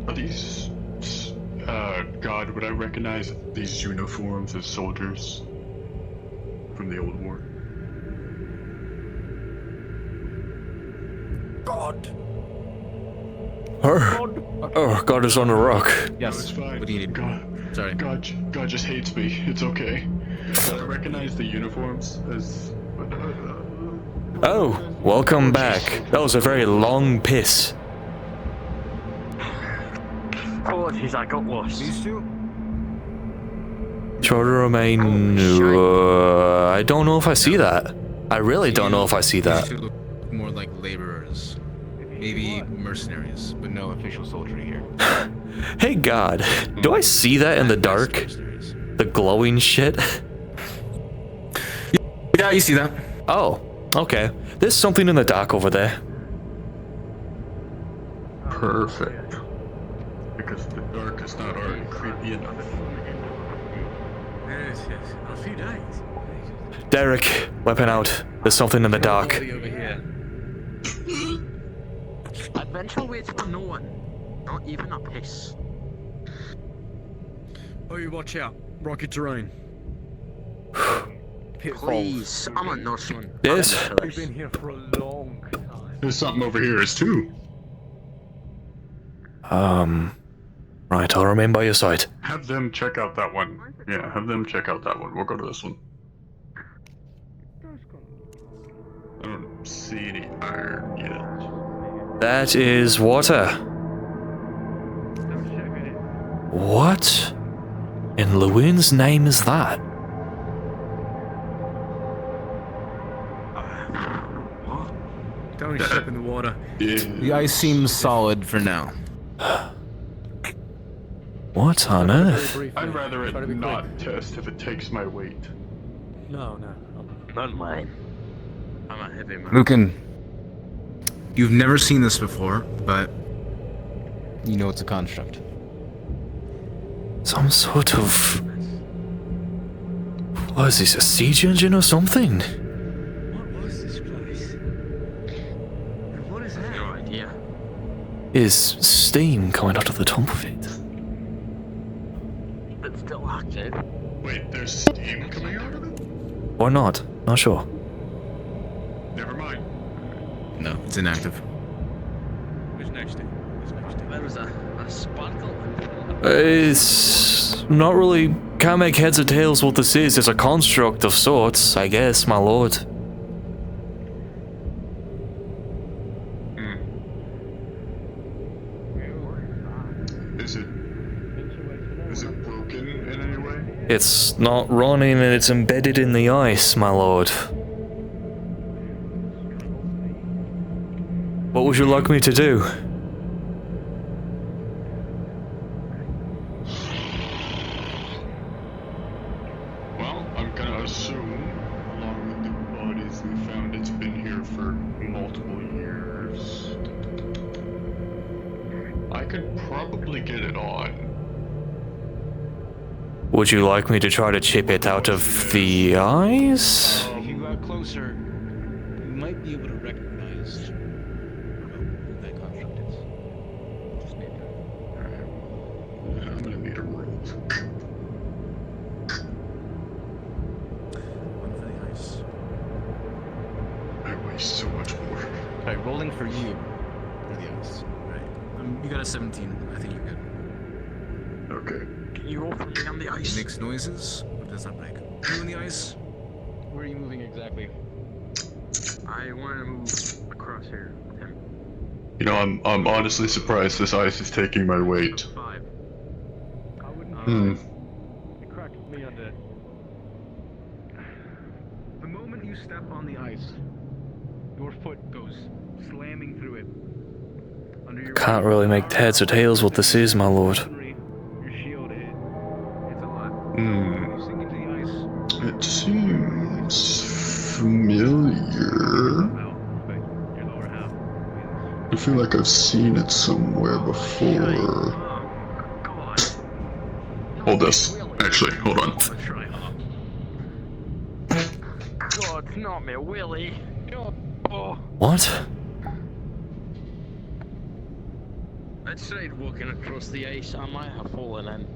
Are these... God, would I recognize these uniforms as soldiers from the old war? God! Oh, God is on a rock. Yes. No, it's fine. What do you need? God, Sorry. God just hates me. It's okay. I recognize the uniforms as... Oh, welcome back. That was a very long piss. Apologies, I got lost. These two? Try to remain... I don't know if I see that. I really don't know if I see that. These two look more like laborers. Maybe mercenaries, but no official soldiery here. Hey God, do I see that in the dark? The glowing shit? Yeah, you see that. Oh, okay. There's something in the dark over there. Perfect. Because the dark is not already creepy enough. Yes, a few days. Derek, weapon out. There's something in the dark. Over here. Adventure waits for no one. Not even a piss. Oh, you watch out. Rocky terrain. Please, I'm a nurseman. Yes? We've been here for a long time. There's something over here as too. Right, I'll remain by your side. Have them check out that one. Yeah, have them check out that one. We'll go to this one. I don't see any iron yet. That is water. What in Luin's name is that? Don't step in the water. The ice seems solid for now. What on earth? I'd rather it not test if it takes my weight. No, not mine. I'm a heavy man. Lucan, you've never seen this before, but you know it's a construct. Some sort of... What is this, a siege engine or something? What was this place? What is that? No idea. Is steam coming out of the top of it? It's still active. Wait, there's steam coming out of it? Or not? Not sure. Never mind. No, it's inactive. Who's next? There was a sparkle. It's not really... Can't make heads or tails what this is. It's a construct of sorts, I guess, my lord. Is it broken in any way? It's not running and it's embedded in the ice, my lord. What would you like me to do? Well, I'm gonna assume, along with the bodies we found, it's been here for multiple years. I could probably get it on. Would you like me to try to chip it out of the ice? If you got closer, you might be able to recognize who that construct is. Just maybe. I'm gonna need a roll. One for the ice. I waste so much more. Alright, rolling for you. For the ice. Right. You got a 17. I think you're good. Okay. Can you roll for me on the ice? It makes noises, but does not break. You in the ice? Where are you moving exactly? I want to move across here with him. You know, I'm honestly surprised this ice is taking my weight. 5. I wouldn't. It cracked me under. The moment you step on the ice, your foot goes slamming through it. Under your Can't really make heads or tails what this is, my lord. your shield hit. It's a lot. Hmm. You sink into the ice. It seems familiar. I feel like I've seen it somewhere before. Hold this. Actually, hold on. God, not me, Willie. Oh. What? I tried walking across the ice. I might have fallen in.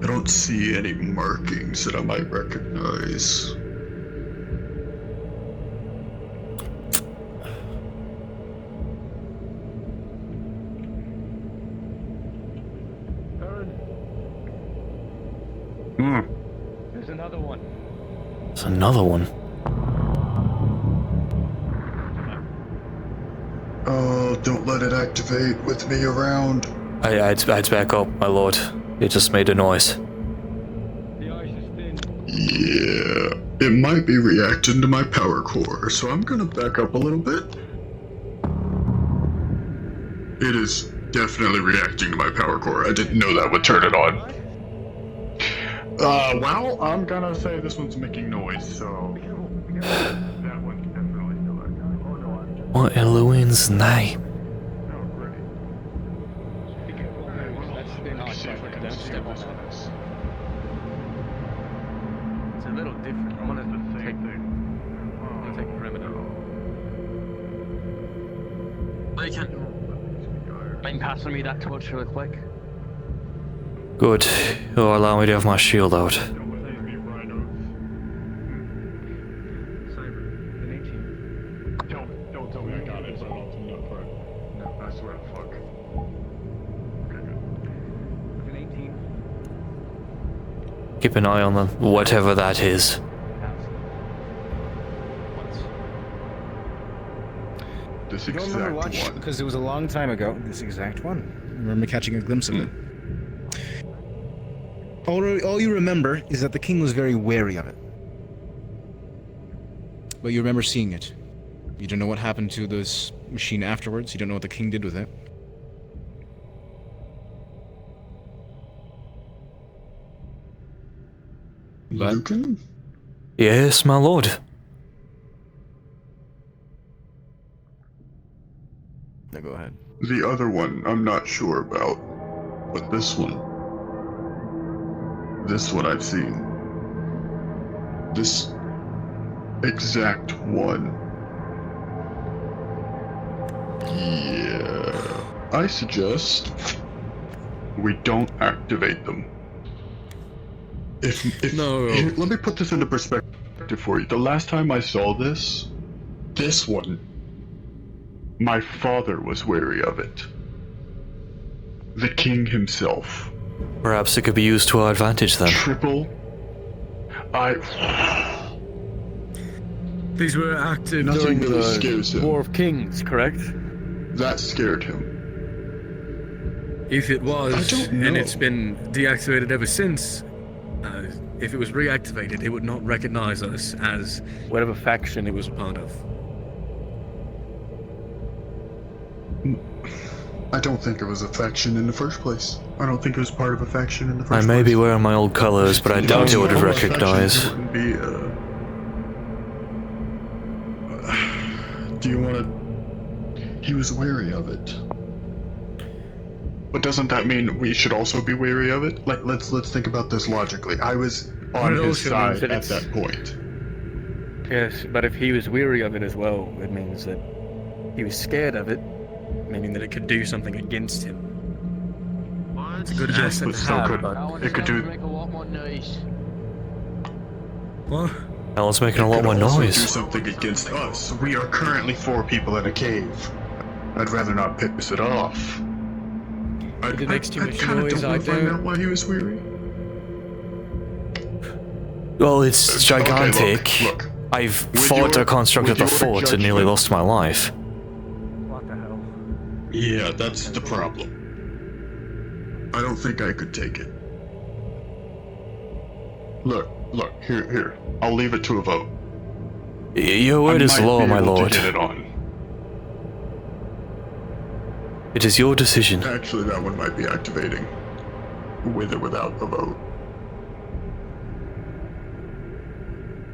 I don't see any markings that I might recognize. There's another one. There's another one. Oh, don't let it activate with me around. I'd back up, my lord. It just made a noise. Yeah, it might be reacting to my power core, so I'm gonna back up a little bit. It is definitely reacting to my power core. I didn't know that would turn it on. Well, I'm gonna say this one's making noise, so that one's definitely still active. Oh no, What in Luin's name? It's a little different. I'm gonna take perimeter. Mind passing me that torch real quick? Good. You'll allow me to have my shield out. Don't tell me I got it, so I don't tell you that part. No, I swear to fuck. Okay, good. An 18. Keep an eye on them, whatever that is. this You don't remember exact one. because it was a long time ago. This exact one. I remember catching a glimpse of it. All you remember is that the king was very wary of it. But you remember seeing it. You don't know what happened to this machine afterwards. You don't know what the king did with it. But Lucan? Yes, my lord. No, go ahead. The other one, I'm not sure about. But this one I've seen. This exact one. Yeah. I suggest we don't activate them. No. Here, let me put this into perspective for you. The last time I saw this one, my father was wary of it. The king himself. Perhaps it could be used to our advantage then. These were active Nothing during really the scares him. War of Kings, correct? That scared him. If it was, I don't know. and it's been deactivated ever since, if it was reactivated, it would not recognize us as whatever faction it was a part of. I don't think it was a faction in the first place. I don't think it was part of a faction in the first place. I may be wearing my old colors, but I doubt you would have recognized. Do you want to... He was wary of it. But doesn't that mean we should also be wary of it? Like, let's think about this logically. I was on his side at that point. Yes, but if he was weary of it as well, it means that he was scared of it, meaning that it could do something against him. It's a good Yes, asset but to still have, could. but... It could do... What? Hell, it's making a lot more It could also noise. do something against us. We are currently 4 people in a cave. I'd rather not piss it off. If it makes too much kinda noise, don't I want to find don't. out why he was weary. Well, it's gigantic. Okay, look. I've fought or constructed the fort and nearly lost my life. Yeah, that's the problem. I don't think I could take it. Look, here. I'll leave it to a vote. Your word is law, my lord. Get it on. It is your decision. Actually, that one might be activating. With or without a vote.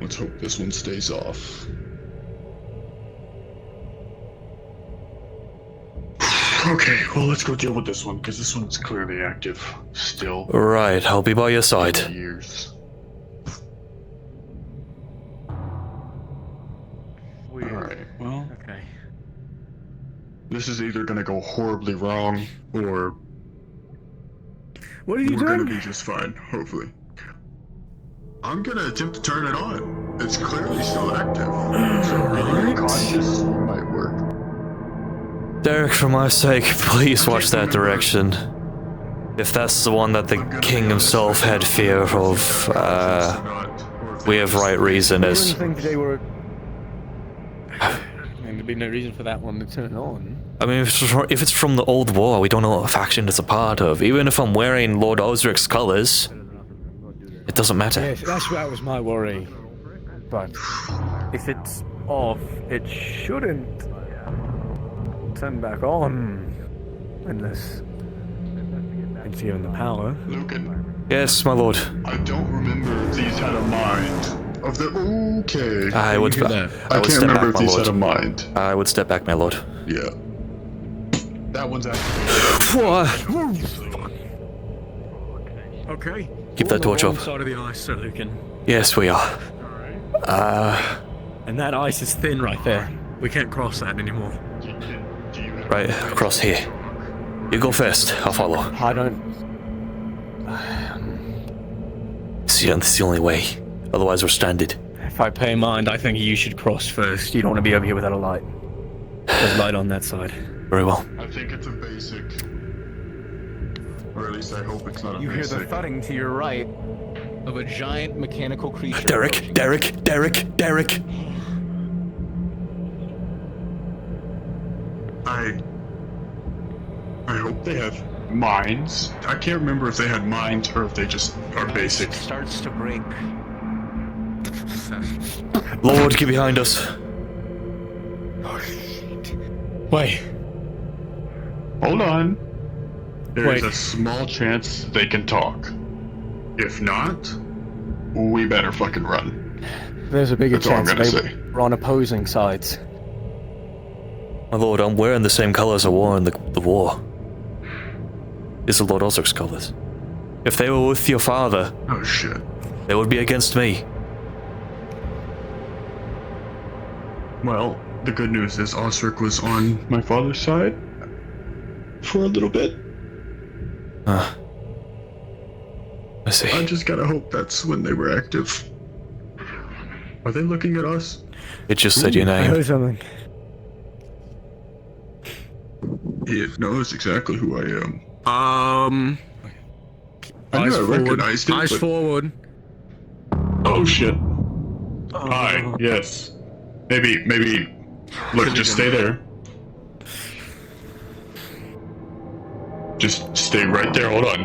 Let's hope this one stays off. Okay, well, let's go deal with this one, because this one's clearly active. Still. Right, I'll be by your side. Years. Alright, well. Okay. This is either gonna go horribly wrong, or... What are you we're doing? gonna be just fine, hopefully. I'm gonna attempt to turn it on. It's clearly still active. So being cautious might work. Derek, for my sake, please watch that direction. If that's the one that the king himself had fear of, we have right reason as... think they were... I mean, there'd be no reason for that one to turn on. I mean, if it's from the old war, we don't know what faction it's a part of. Even if I'm wearing Lord Osric's colors, it doesn't matter. Yes, that was my worry. But if it's off, it shouldn't turn back on unless it's given the power. Lucan. Yes, my lord. I don't remember if these had a mind. Of their... Okay. I would I can't step remember back, if my these had a lord. mind. I would step back, my lord. Yeah. That one's active. Okay. Keep that torch We're on up. the wrong side of the ice, Sir Lucan. Yes, we are. And that ice is thin right there. We can't cross that anymore. Right, across here. You go first, I'll follow. I don't... See, that's the only way. Otherwise, we're stranded. If I pay mind, I think you should cross first. You don't want to be over here without a light. There's light on that side. Very well. I think it's a basic. Or at least I hope it's not a You hear basic. the thudding to your right of a giant mechanical creature. Derek! I hope they have mines. I can't remember if they had mines or if they just are basic. It starts to break. Lord, get behind us. Wait. Hold on. There's Wait. a small chance they can talk. If not, we better fucking run. There's a bigger That's all I'm chance gonna they say. were on opposing sides. My lord, I'm wearing the same colours I wore in the war. These are Lord Ozark's colours. If they were with your father... Oh shit. They would be against me. Well, the good news is Osric was on my father's side for a little bit. I see. I just gotta hope that's when they were active. Are they looking at us? It just said your I name. heard something. It knows exactly who I am. I I knew eyes I forward. recognized it, Eyes but- forward. Oh shit. Hi, yes. Maybe. Look, just stay there. Just stay right there, hold on.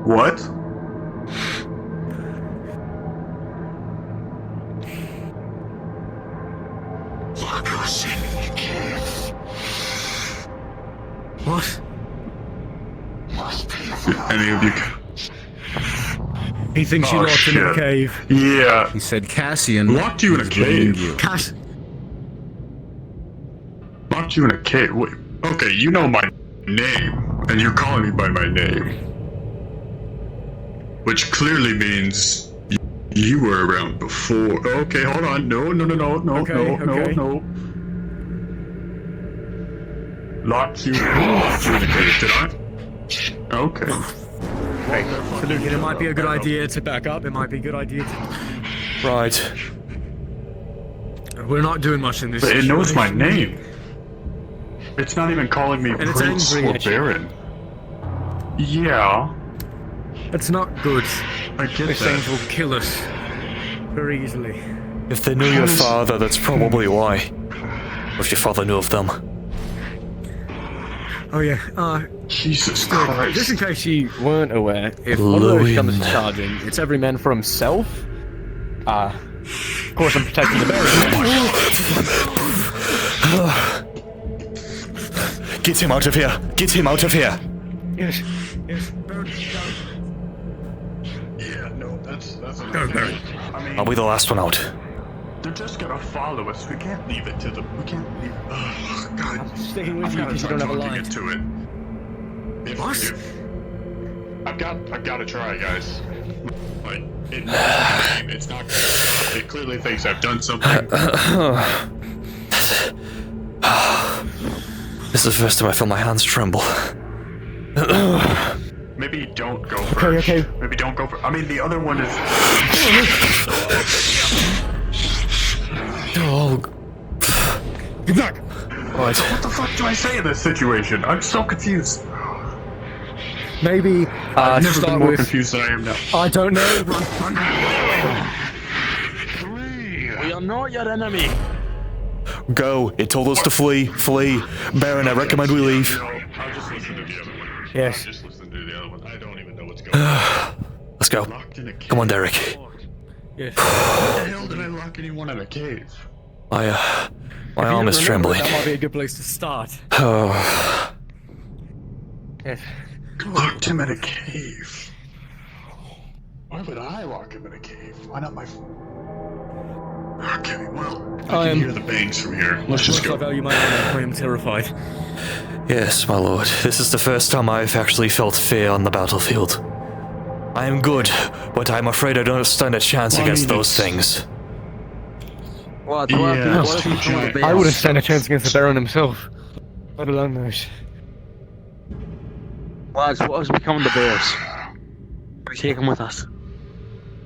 What? What? Any of you? He thinks you Oh, locked in a shit. cave. Yeah. He said Cassian Locked you in a was bringing cave. you. Locked you in a cave. Wait. Okay, you know my name, and you're calling me by my name, which clearly means you were around before. Okay, hold on. No. Okay. Locked you in a cave, did I? Okay. Hey, so Lucan, it might be a good idea to back up. It might be a good idea to... Right. We're not doing much in this But it knows my situation. name. It's not even calling me And it's Prince angry or at you. Baron. Yeah, It's not good. I get These that. things will kill us very easily. If they knew your father, that's probably why. Or if your father knew of them. Oh yeah, Jesus Just Christ. in case you weren't aware, if one of those guns is Lucan. charging, it's every man for himself. Of course I'm protecting the barrier. Get him out of here! Get him out of here! Yes. Yeah, no, that's Go, Baron. I mean, I'll be the last one out. they're just gonna follow us. We can't leave it to them. We can't leave. Oh, God. I'm sticking with I've you gotta because you start don't have a talking line. into it. I've got to try, guys. Like, it knows my name. It's not gonna stop. It clearly thinks I've done something. This is the first time I feel my hands tremble. Maybe don't go first. Okay. Maybe don't go first. I mean, the other one is. Oh. Get back! Right. What the fuck do I say in this situation? I'm so confused. Maybe I've to never start been more with, confused than I am now. I don't know. We are not your enemy. Go. It told us to flee. Flee. Baron, I recommend we leave. I'll just listen to the other one. Yes. I'll just listen to the other one. I don't even know what's going on. Let's go. Locked in a cave. Come on, Derek. Yes. What the hell did I lock anyone in a cave? My If you arm is don't remember, trembling. That might be a good place to start. Oh. Yes. Locked him in a cave. Why would I lock him in a cave? Why not my... Okay, well, I can hear the bangs from here. Let's just I go. value my honor. I am terrified. Yes, my lord. This is the first time I've actually felt fear on the battlefield. I am good, but I'm afraid I don't stand a chance Well, I against mean, those things. What? Yeah, What it's if too we come with giant. the I wouldn't bears? stand a chance against the Baron himself. Let alone those. Lads, what has become of the bears? We take them with us.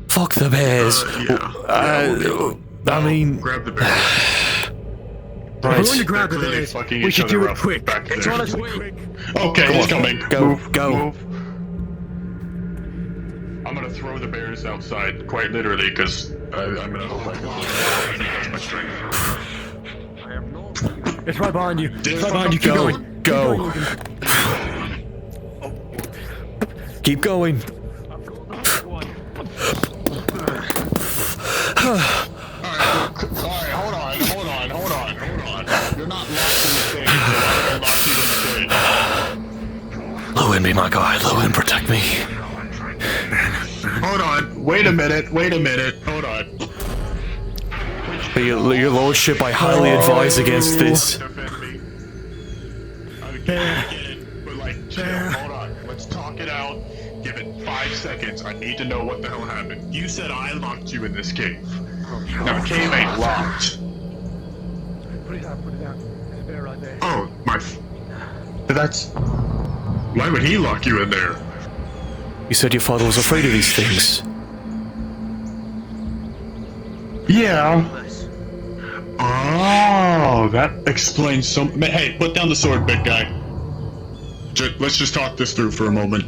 Fuck the bears. I mean, Grab the bear. If we're going to right. grab the Clearly bears, fucking we each should other do it up quick. back It's there. on its way. Okay, Come he's on. coming. Go, Move, go. move. I'm gonna throw the bears outside, quite literally, because I'm gonna hope I can. That's my strength. I am not. It's right behind you. It's right behind you. Go. Keep Go. going. Keep going. Alright, hold on. You're not locked in the cage. I locked you in the cage. Lucan, be my guide. Lucan, protect me. Hold on. Wait a minute. Hold on. Your lordship, I highly advise against this. I get it, but like, chill. Hold on. Let's talk it out. Give it 5 seconds. I need to know what the hell happened. You said I locked you in this cave. Now, the cave ain't locked. Put it down. There's a bear right there. Oh, that's... Why would he lock you in there? You said your father was afraid of these things. Yeah. Oh, that explains some... Hey, put down the sword, big guy. Let's just talk this through for a moment.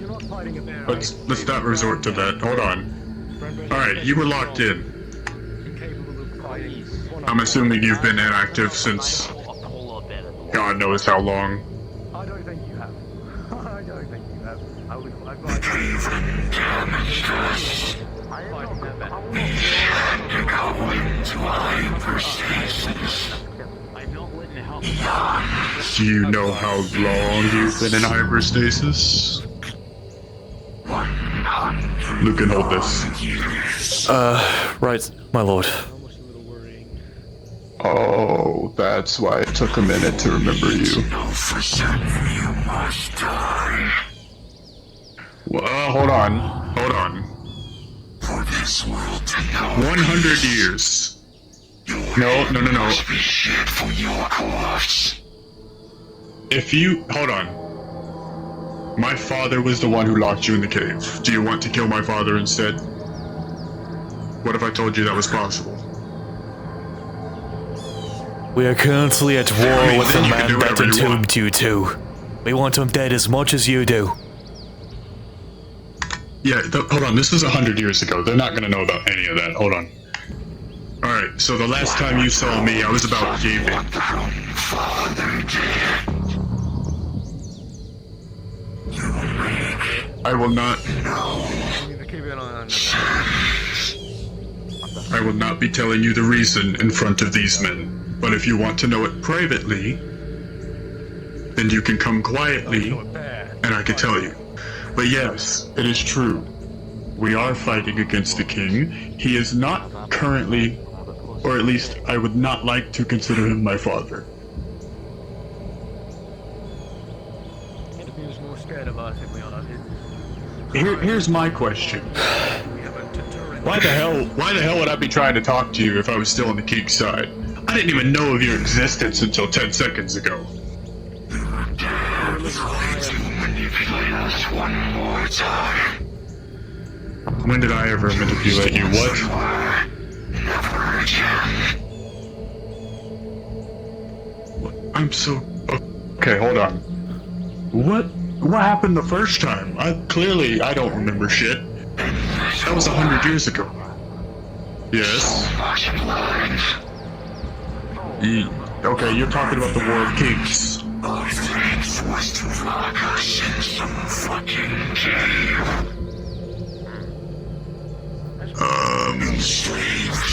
Let's not resort to that. Hold on. Alright, you were locked in. I'm assuming you've been inactive since... God knows how long. I don't think you have. Do you know how long you've been in hyperstasis? Lucan, hold this. Right, my lord. Oh, that's why it took a minute to remember you. Well, hold on. 100 years. No. If you... Hold on. My father was the one who locked you in the cave. Do you want to kill my father instead? What if I told you that was possible? We are currently at war with the man that entombed you too. We want him dead as much as you do. Yeah, hold on, this was 100 years ago. They're not gonna know about any of that. Hold on. Alright, so the last time you saw me, I was about gaming. I will not be telling you the reason in front of these men. But if you want to know it privately, then you can come quietly, and I can tell you. But yes, it is true. We are fighting against the king. He is not currently, or at least I would not like to consider him my father. He was more scared of us if we all Here's my question. Why the hell would I be trying to talk to you if I was still on the king's side? I didn't even know of your existence until 10 seconds ago. When did I ever manipulate you? What? I'm so... Okay, hold on. What happened the first time? I don't remember shit. That was 100 years ago. Yes. Okay, you're talking about the War of Kings.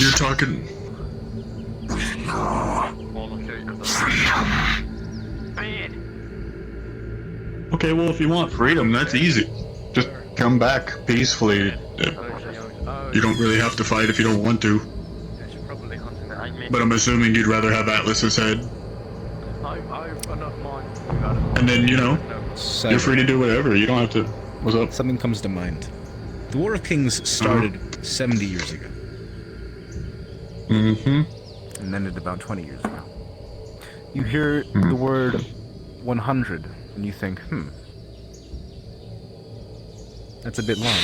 You're talking... Okay, well, if you want freedom, that's easy. Just come back peacefully. You don't really have to fight if you don't want to. But I'm assuming you'd rather have Atlas's head. And then, you're free to do whatever. You don't have to... What's up? Something comes to mind. The War of Kings started 70 years ago. Mm-hmm. And ended about 20 years ago. You hear the word 100, and you think, that's a bit long.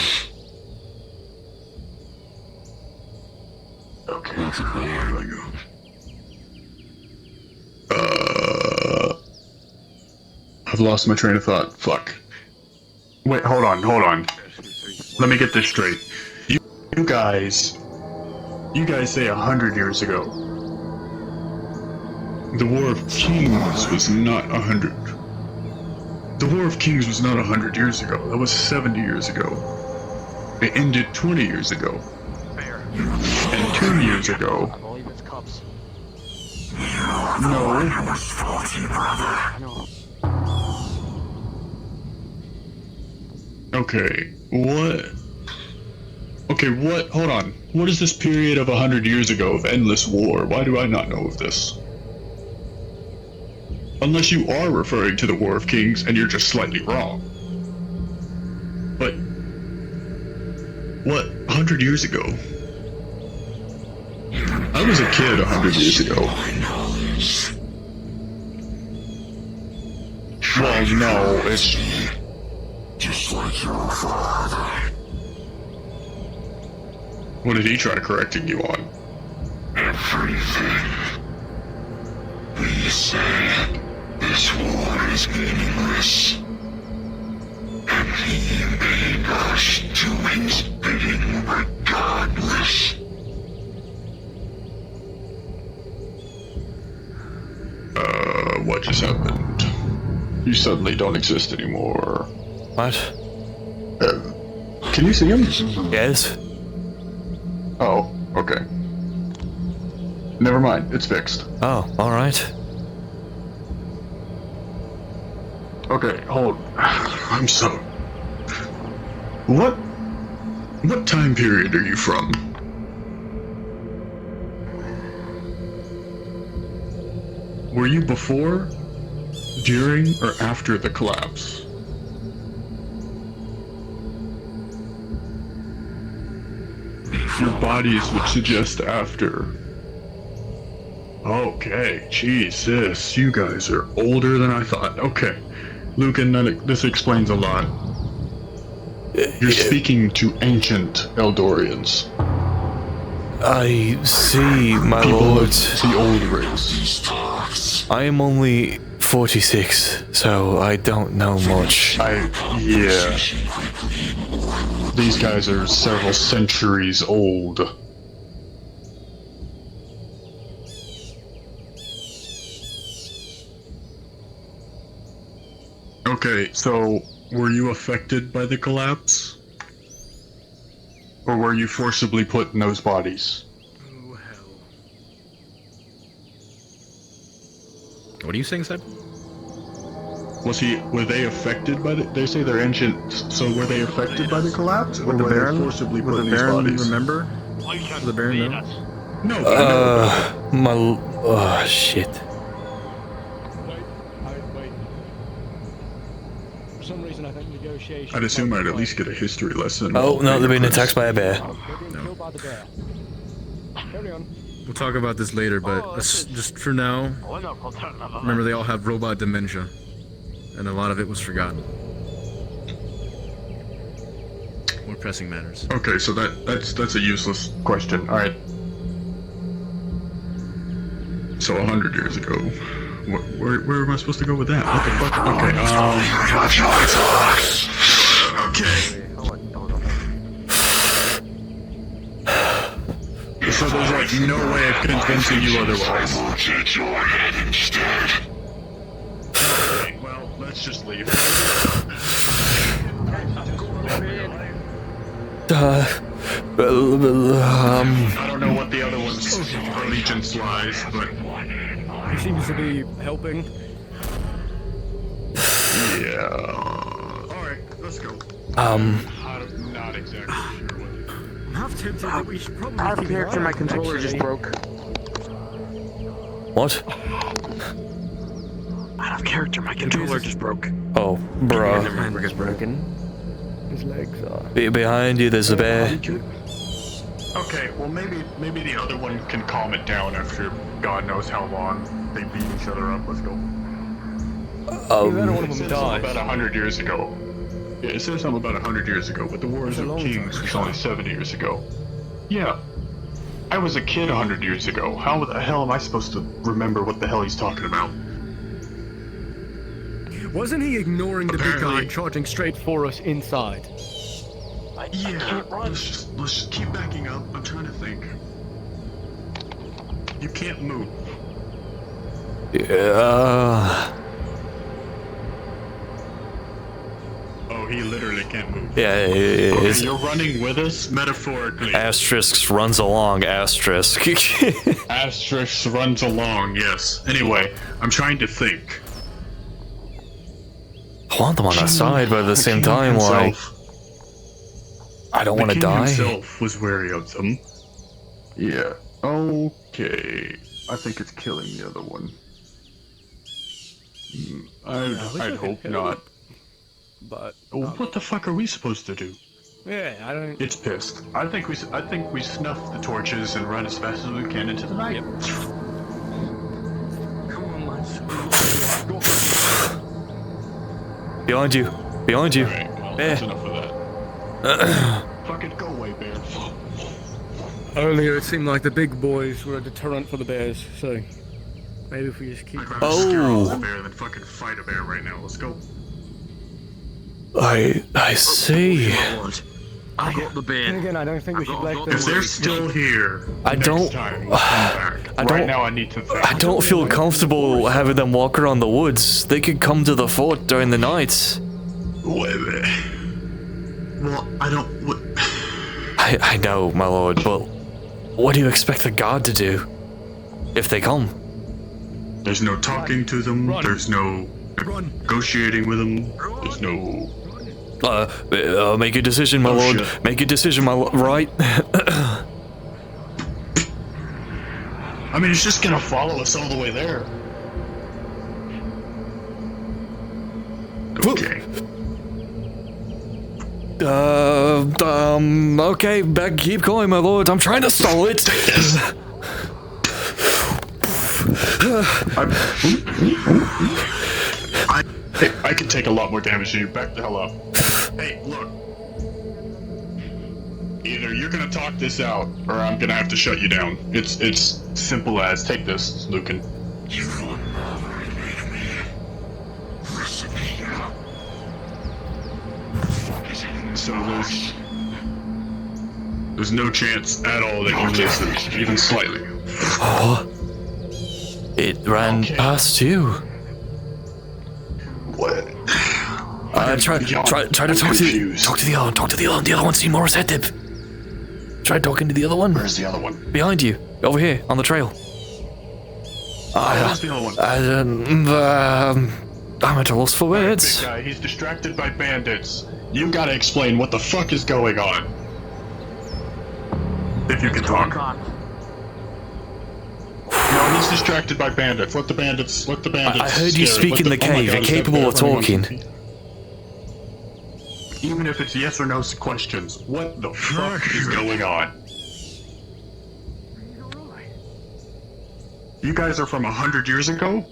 Okay. I've lost my train of thought. Fuck. Wait, hold on. Let me get this straight. You guys say 100 years ago. The War of Kings was not 100. The War of Kings was not 100 years ago. That was 70 years ago. It ended 20 years ago. And 2 years ago. I believe it's cups. No. I was 40, brother. I know. Okay, what? Okay, what? Hold on. What is this period of 100 years ago of endless war? Why do I not know of this? Unless you are referring to the War of Kings and you're just slightly wrong. But what? 100 years ago? I was a kid 100 years ago. Well, no, it's just like your father. What did he try correcting you on? Everything. We say this war is meaningless. And he made us do his bidding regardless. What just happened? You suddenly don't exist anymore. What? Can you see him? Yes. Oh, okay. Never mind, it's fixed. Oh, alright. Okay, hold. I'm so... What time period are you from? Were you before, during, or after the collapse? Your bodies would suggest after. Okay, Jesus, you guys are older than I thought. Okay, Lucan, this explains a lot. You're speaking to ancient Eldorians. I see, my People lord. of the old race. I am only 46, so I don't know much. Yeah. These guys are several centuries old. Okay, so were you affected by the collapse? Or were you forcibly put in those bodies? Oh, hell. What are you saying, Seb? Were they affected by the... They say they're ancient, so were they affected by the collapse? Or were they forcibly put in these bodies? Remember? Will the Baron know? No, but I know about it. Oh, shit. Wait. For some reason, I think negotiations... I'd assume I'd at least get a history lesson. Oh, no, they're being attacked by a bear. Killed by the bear. Carry on. We'll talk about this later, but just for now, remember they all have robot dementia, and a lot of it was forgotten. More pressing matters. Okay, so that's a useless question. All right. So 100 years ago, where am I supposed to go with that? What the fuck? Okay. So there's like no way of convincing you otherwise. Okay, well, let's just leave. I don't know what the other one's allegiance lies, but... He seems to be helping. Yeah... Alright, let's go. I'm not exactly sure what... I'm half tempted that we should probably Out of keep character, an eye my on controller just broke. What? Out of character, my controller just broke. Oh, bruh. Never mind, it's broken. His legs are... Behind you, there's a bear. Okay, well maybe the other one can calm it down after God knows how long they beat each other up. Let's go. One of them Something dies. about 100 years ago. Yeah, it says something about 100 years ago, but the Wars of Kings was only 7 years ago. Yeah. I was a kid 100 years ago. How the hell am I supposed to remember what the hell he's talking about? Wasn't he ignoring the big guy Apparently. charging straight for us inside? Yeah, let's just keep backing up. I'm trying to think. You can't move. Yeah. Oh, he literally can't move. Yeah, Okay, you're running with us, metaphorically. Asterisks runs along, asterisk. Asterisk runs along, yes. Anyway, I'm trying to think. I want them on that side, but at the same time, like, I don't want to die. The king himself was wary of them. Yeah. Okay. I think it's killing the other one. I'd hope not. But what the fuck are we supposed to do? yeah, I don't. It's pissed. I think we snuff the torches and run as fast as we can into the night. Come on, lads. Behind you. Behind you. Alright, well, Bear. that's enough of that. Fucking go away, bear. Earlier, it seemed like the big boys were a deterrent for the bears, so maybe if we just keep. I'd rather scare off the bear than fucking fight a bear right now. Let's go. I see. I got the bear. And again, I don't think we should let them. If they're still here, I next don't. time, we'll come back. Right now, I need to think. I don't feel comfortable having them walk around the woods. They could come to the fort during the night. Wait. Well, I don't. What? I know, my lord, but what do you expect the guard to do if they come? There's no talking to them. There's no negotiating with them. There's no. Make a decision, my lord. Shit. Make a decision, my lord. Right? I mean, it's just gonna follow us all the way there. Okay. Okay, keep going, my lord. I'm trying to stall it. I can take a lot more damage than you. Back the hell up. Hey, look. Either you're gonna talk this out, or I'm gonna have to shut you down. It's simple as take this, Lucan. You will never make me listen to you. So there's no chance at all that you listen, even slightly. Oh, it ran past you. What? Try to talk to the other one. Talk to the other one. The other one's seen more head dip. Try talking to the other one. Where's the other one? Behind you. Over here, on the trail. Where's the other one? I'm at a loss for words. Big guy, he's distracted by bandits. You gotta explain what the fuck is going on. If you can talk. No, he's distracted by bandits. Let the bandits. I heard you speak in the cave. You're capable of talking. Even if it's yes or no questions, what the fuck is going on? You guys are from 100 years ago?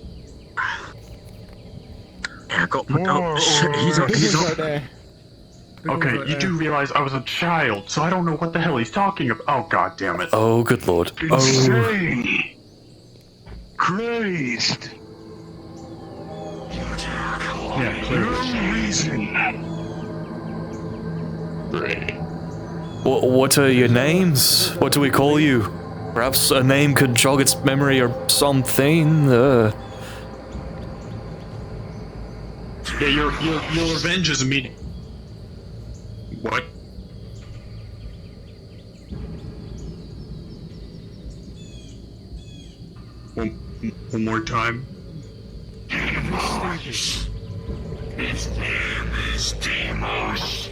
I got he's up there. Okay, you do realize I was a child, so I don't know what the hell he's talking about. Oh, god damn it. Oh, good lord. Insane. Crazed. Yeah, clearly. No reason. Great. What are your names? What do we call you? Perhaps a name could jog its memory or something. Yeah, your revenge is immediate. What? One more time. His name is Deimos.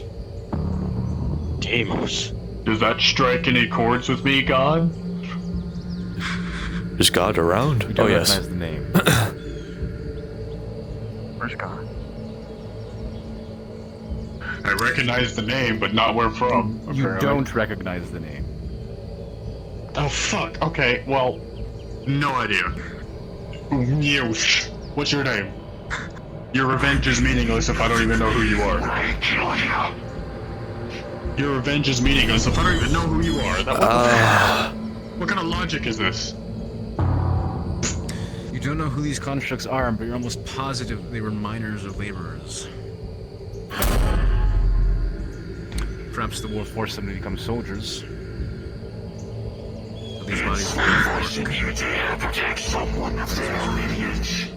Deimos. Does that strike any chords with me, God? Is God around? We don't Oh, yes. recognize the name. Where's God? I recognize the name, but not where from. You apparently. don't recognize the name. Oh, fuck. Okay, well, no idea. What's your name? Your revenge is meaningless if I don't even know who you are. Your revenge is meaningless if I don't even know who you are. What kind of logic is this? You don't know who these constructs are, but you're almost positive they were miners or laborers. Perhaps the war forced them to become soldiers. These bodies protect someone of their lineage.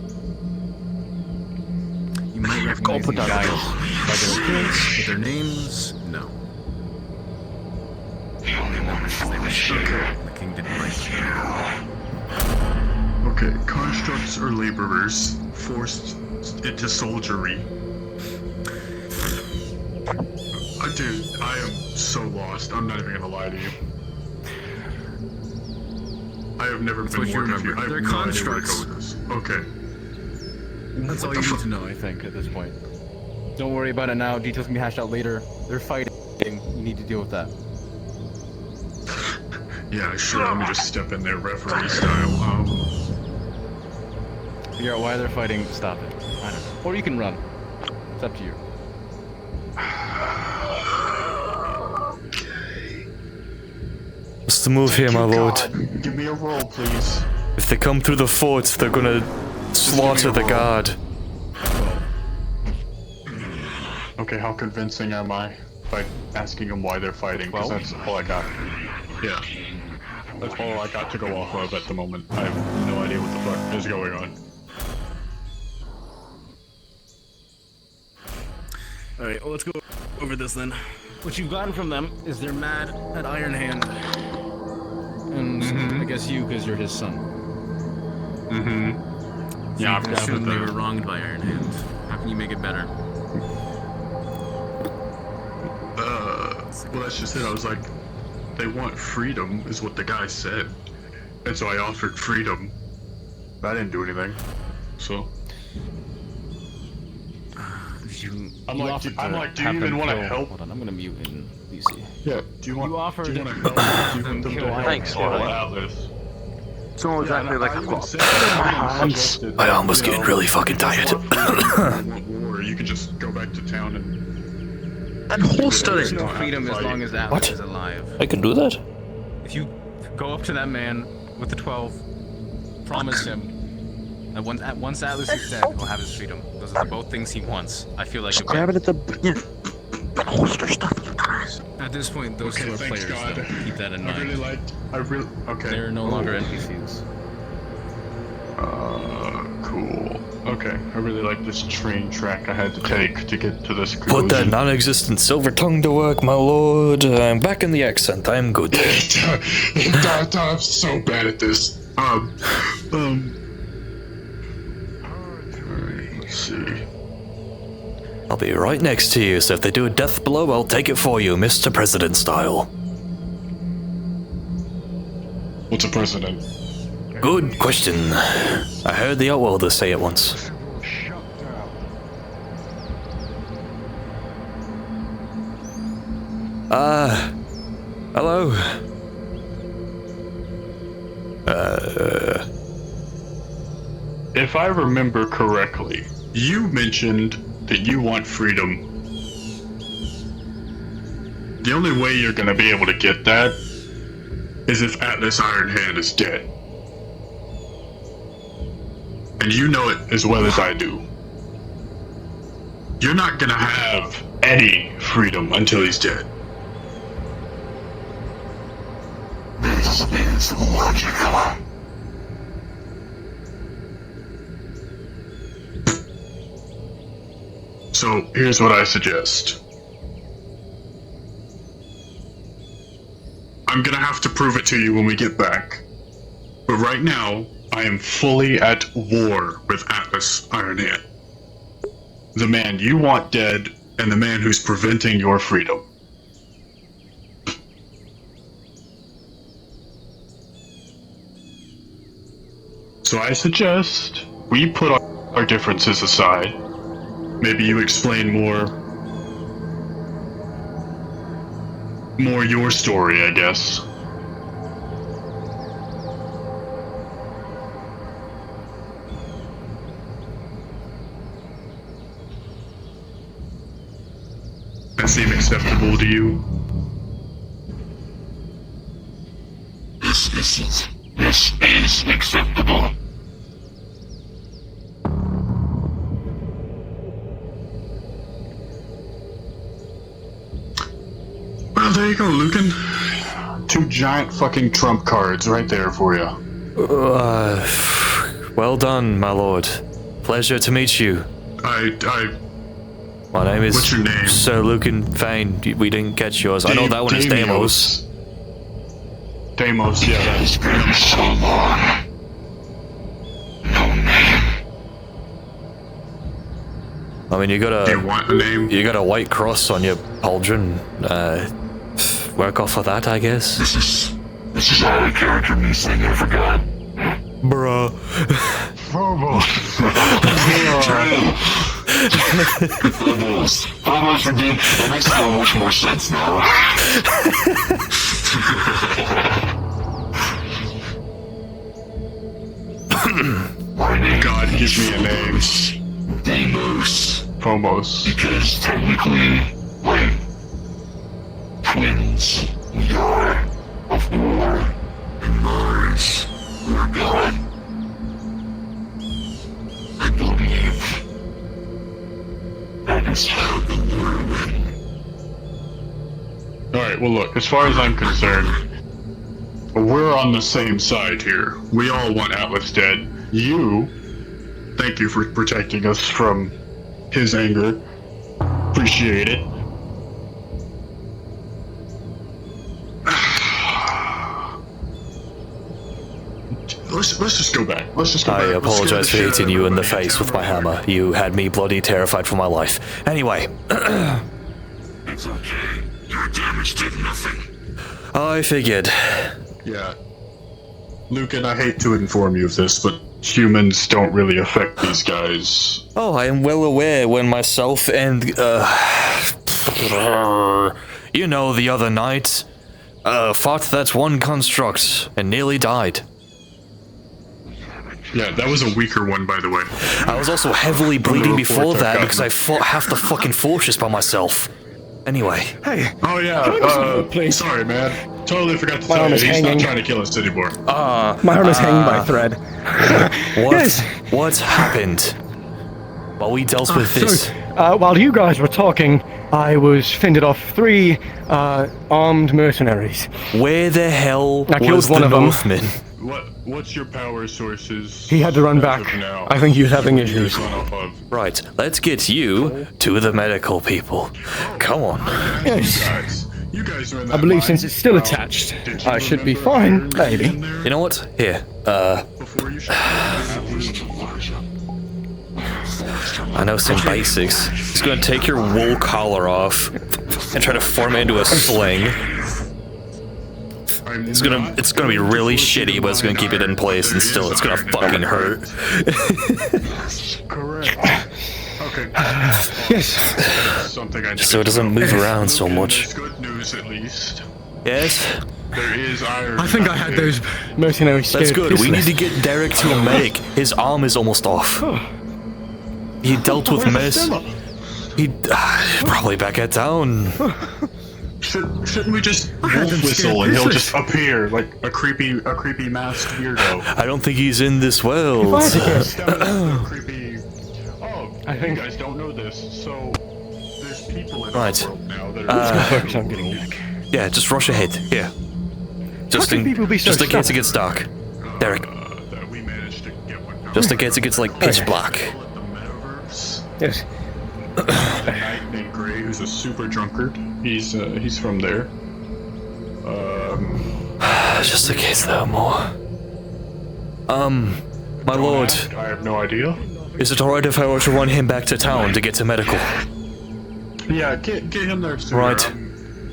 You might recognize these guys by their appearance, but their names, no. The only one is they were shaken. The king didn't like them. Okay, constructs or laborers forced into soldiery. Dude, I am so lost. I'm not even gonna lie to you. I have never been more confused. I have They're no constructs. idea where to go with this. Okay. That's all you need to know, I think, at this point. Don't worry about it now. Details can be hashed out later. They're fighting. You need to deal with that. Yeah, sure. Let me just step in there, referee style. Figure out why they're fighting. Stop it. I don't know. Or you can run. It's up to you. What's the move here, my lord? Give me a roll, please. If they come through the fort, they're gonna slaughter the guard. Okay, how convincing am I by asking them why they're fighting? Because that's all I got. Yeah. That's all I got to go off of at the moment. I have no idea what the fuck is going on. Alright, well, let's go over this then. What you've gotten from them is they're mad at Iron Hand. And I guess you, because you're his son. Mm-hmm. So Yeah, you can assume they were wronged by Iron Hand. How can you make it better? Well, that's just it. I was like, they want freedom, is what the guy said. And so I offered freedom. But I didn't do anything. So. I'm like, do you even want to help? Hold on, I'm gonna mute in DC. Yeah, do you want to offered help them to help Thanks, kill Atlas? It's almost exactly like a My arm was getting really fucking tired. Or you could just go back to town and... And holster There's it! no freedom as long as Atlas is alive. I can do that? If you go up to that man with the 12, promise him that once Atlas is dead, he'll have his freedom. Those are both things he wants. I feel like Just grab it at the... Yeah. Holster stuff, you guys. At this point, those two are players, though. Keep that in mind. Okay. They're no longer NPCs. Cool. Okay, I really like this train track I had to take to get to this conclusion. Put that non-existent silver tongue to work, my lord. I'm back in the accent. I'm good. I'm so bad at this. Let's see. I'll be right next to you, so if they do a death blow, I'll take it for you, Mr. President style. What's a president? Good question. I heard the Outworlders say it once. Hello? If I remember correctly, you mentioned that you want freedom. The only way you're gonna be able to get that is if Atlas Iron Hand is dead. And you know it as well as I do. You're not gonna have any freedom until he's dead. This is logical. So, here's what I suggest. I'm gonna have to prove it to you when we get back. But right now, I am fully at war with Atlas Iron Hand. The man you want dead, and the man who's preventing your freedom. So I suggest we put our differences aside. Maybe you explain more your story, I guess. That seem acceptable to you? This is acceptable. Well, there you go, Lucan. two giant fucking trump cards right there for you. Well done, my lord. Pleasure to meet you. My name is What's your name? Sir Lucan Fayne. We didn't catch yours. I know that one is Deimos. Deimos, yeah. It's been so long. I mean, you got Do you want a name? You got a white cross on your pauldron. Work off of that, I guess. This is out of character, me saying I forgot. Bruh. Phobos indeed. That makes so much more sense now. God, give me a name. Deimos. Phobos. Because technically, like, twins, we are of war, and Mars, we're God. I believe that is how the war went. Alright, well look, as far as I'm concerned, we're on the same side here. We all want Atlas dead. You, thank you for protecting us from his anger. Appreciate it. Let's just go back. I apologize for hitting you in the face with my hammer. You had me bloody terrified for my life. Anyway. It's okay. Your damage did nothing. I figured. Yeah. Lucan, I hate to inform you of this, but humans don't really affect these guys. Oh, I am well aware when myself and, you know, the other night, fought that one construct and nearly died. Yeah, that was a weaker one, by the way. I was also heavily bleeding before that because I fought half the fucking fortress by myself. Anyway. Hey. Oh yeah, sorry man. Totally forgot to tell you, he's not trying to kill us anymore. My arm is hanging by a thread. What happened? While we dealt with this. While you guys were talking, I was fended off 3 armed mercenaries. Where the hell I killed was one the of them. Northman? What's your power sources? He had to run back. I think he was having issues. Right, let's get you to the medical people. Come on. Yes. You guys are in I believe since it's still attached, I should be fine, maybe. You know what? Here, I know some basics. He's gonna take your wool collar off and try to form it into a sling. It's gonna be really shitty, but it's gonna keep it in place, and still, it's gonna fucking hurt. Correct. Okay. Yes. Something I So it doesn't move around so much. Good news, at least. Yes. There is iron. I think I had those mercenaries scared. That's good. We need useless. to get Derek to a medic. His arm is almost off. He dealt with mess. He probably back at town. Shouldn't we just wolf whistle and he'll just appear like a creepy masked weirdo? I don't think he's in this world. Creepy. Oh, I think you guys don't know this. So there's people in our world now that are. I'm getting back. Yeah, just rush ahead. Here. Just in case it gets dark. Derek. Just in case it gets like pitch black. Yes. A knight named Gray, who's a super drunkard. He's from there. Just in case there are more. My lord. I have no idea. Is it alright if I were to run him back to town to get to medical? Yeah, get him there sooner. Right.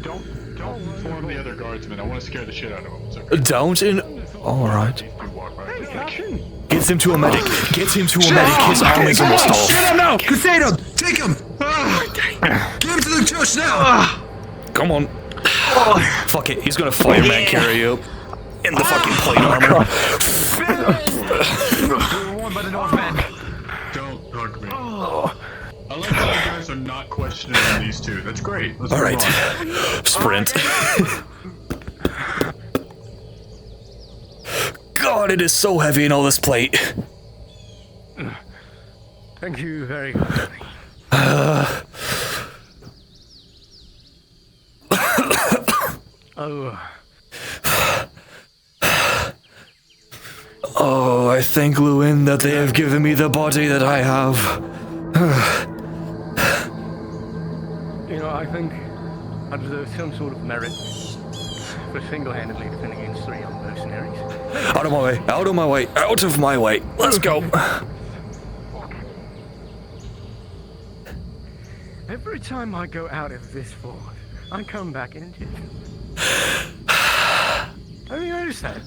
Don't inform the other guardsmen. I want to scare the shit out of them. It's okay. Don't Alright. Get him to a medic. Get him to a medic. His arm is almost off. Get him now! Crusader! Take him! Get him to the church now! Come on. Fuck it. He's gonna fireman carry you in the fucking plate armor. Warned by the Northmen. Don't hug me. I like that you guys are not questioning these two. That's great. Let's All right. move on. Sprint. God, it is so heavy in all this plate. Thank you very much. Oh. Oh, I thank Luin that they have given me the body that I have. You know, I think I deserve some sort of merit for single-handedly defending against 3 young mercenaries. Out of my way, out of my way, out of my way. Let's go. Every time I go out of this fort, I come back injured. Have you noticed that?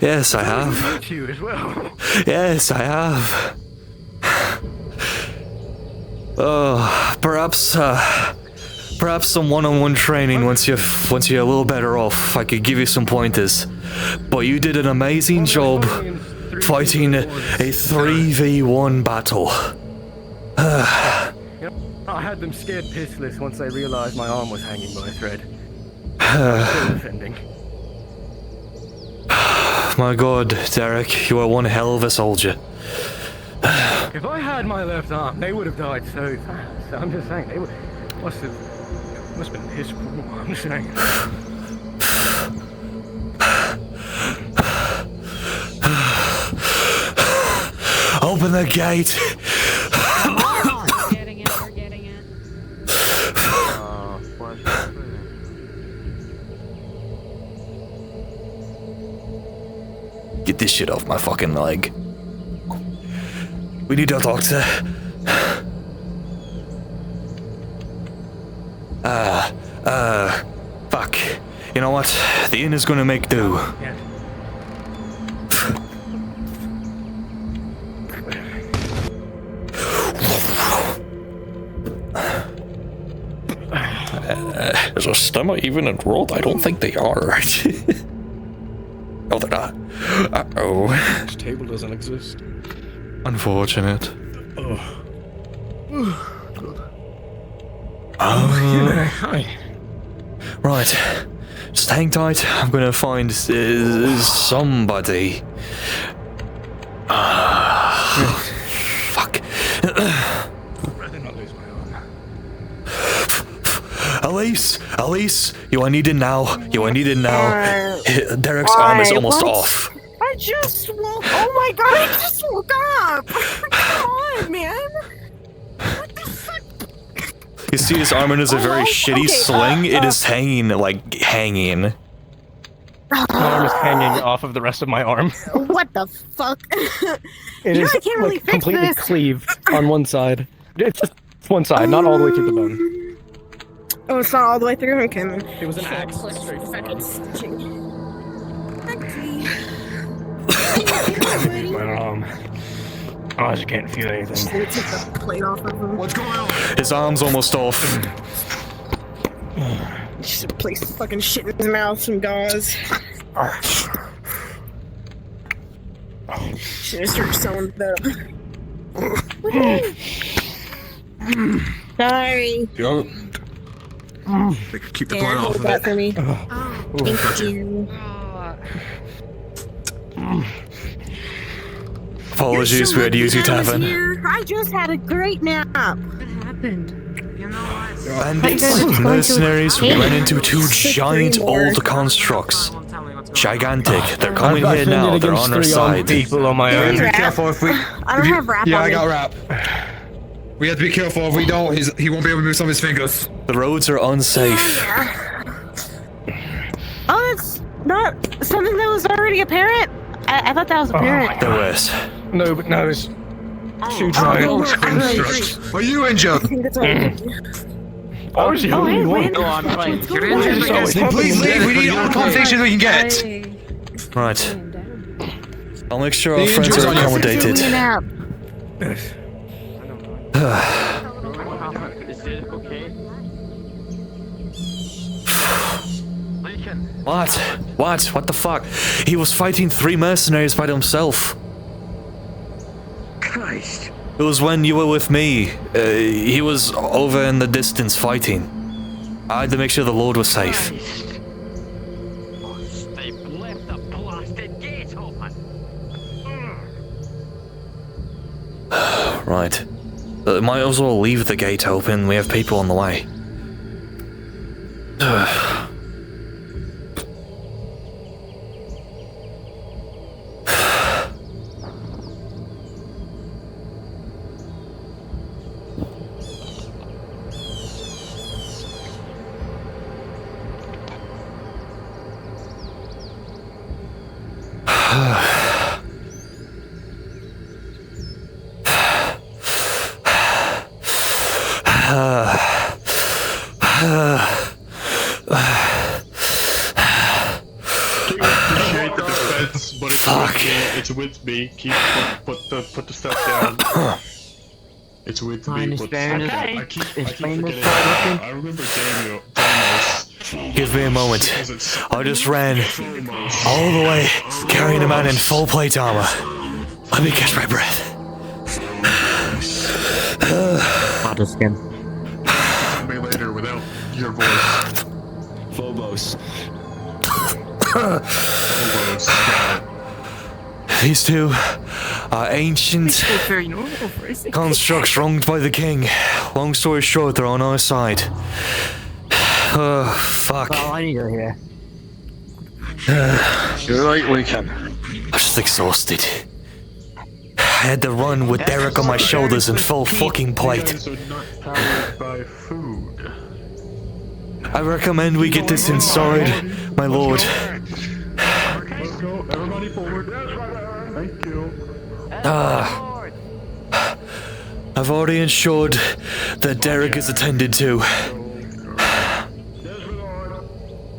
Yes, I have. You as well. Yes, I have. Oh, perhaps some one-on-one training once you're a little better off. I could give you some pointers. But you did an amazing job fighting a 3v1 battle. I had them scared pissless once they realized my arm was hanging by a thread. Still defending. My God, Derek, you are one hell of a soldier. If I had my left arm, they would have died so fast. I'm just saying, they must have been piss poor. I'm just saying. Open the gate. We're getting it, we're getting it. Get this shit off my fucking leg. We need a doctor. Fuck. You know what? The inn is gonna make do. Is a stomach even enrolled? I don't think they are. Oh, they're not. Uh-oh. This table doesn't exist. Unfortunate. Hi. Right. Just hang tight. I'm gonna find somebody. Fuck. Rather not lose my arm. Elise, you are needed now. You are needed now. Derek's arm is almost off. I just woke. Oh my god! I just woke up. Come on, man. What the fuck? You see, his arm is a very shitty sling. It is hanging, like hanging. My arm is hanging off of the rest of my arm. What the fuck? It is I can't really fix completely this. cleaved on one side. It's just one side, not all the way through the bone. Oh, it's not all the way through. Okay, then. It was an axe. My arm. Oh, I just can't feel anything. Just take the plate off of him. What's going on? His arm's almost off. Just place fucking shit in his mouth, some gauze. Should start selling that. Sorry. Yo. Keep the blood off hold of that it. for me. Thank you. Apologies, we had to use your tavern. I just had a great nap. What happened? You know what? Bandits, mercenaries, we ran into 2 giant old constructs. Gigantic. They're coming here now. They're on our side. People on my own. Be careful if we. I don't have wrap Yeah, on I me. got wrap. We have to be careful. If we don't, he won't be able to move some of his fingers. The roads are unsafe. Oh, that's not something that was already apparent. I thought that was apparent. There was. No, but no, it's 2 giant constructs. Are you injured? I think that's all I I was the only one. No, I'm fine. Then please leave. We need all the conversations we can get. Right. I'll make sure our The friends injuries are on your accommodated. Taking a nap. Is it okay? What? What the fuck? He was fighting 3 mercenaries by himself. Christ. It was when you were with me. He was over in the distance fighting. I had to make sure the load was safe. They left the blasted gate open. Right. Might as well leave the gate open. We have people on the way. Appreciate the defense, but it's with me. Keep put the stuff down. It's with me. I remember Damos. Give me a moment. I just ran all the way, carrying a man in full plate armor. Let me catch my breath. Otter skin. Tell me later without your voice. Phobos. These two are ancient constructs wronged by the king. Long story short, they're on our side. Fuck. Well, I need to hear. You're right, Lucan. I'm just exhausted. I had to run with Derek on my shoulders in full fucking plate. I recommend we get this inside, my lord. Let's go. Everybody forward. Thank you. I've already ensured that Derek is attended to.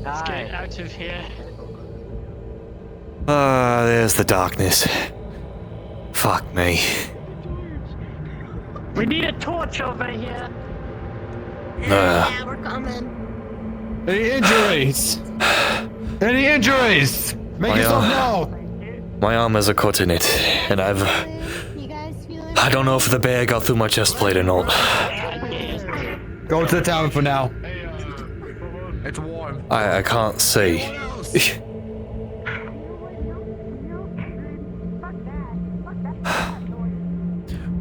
Let's get out of here. There's the darkness. Fuck me. We need a torch over here. Yeah, we're coming. Any injuries? Any injuries? Make yourself known. My arm has a cut in it, and I don't know if the bear got through my chest plate or not. Go to the tavern for now. It's warm. I can't see.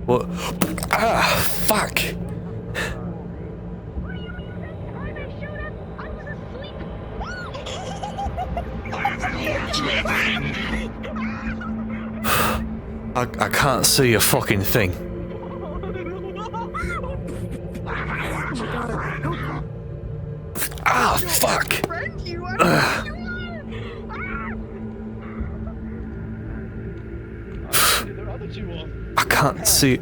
What? Fuck! I can't see a fucking thing. Fuck! I can't see.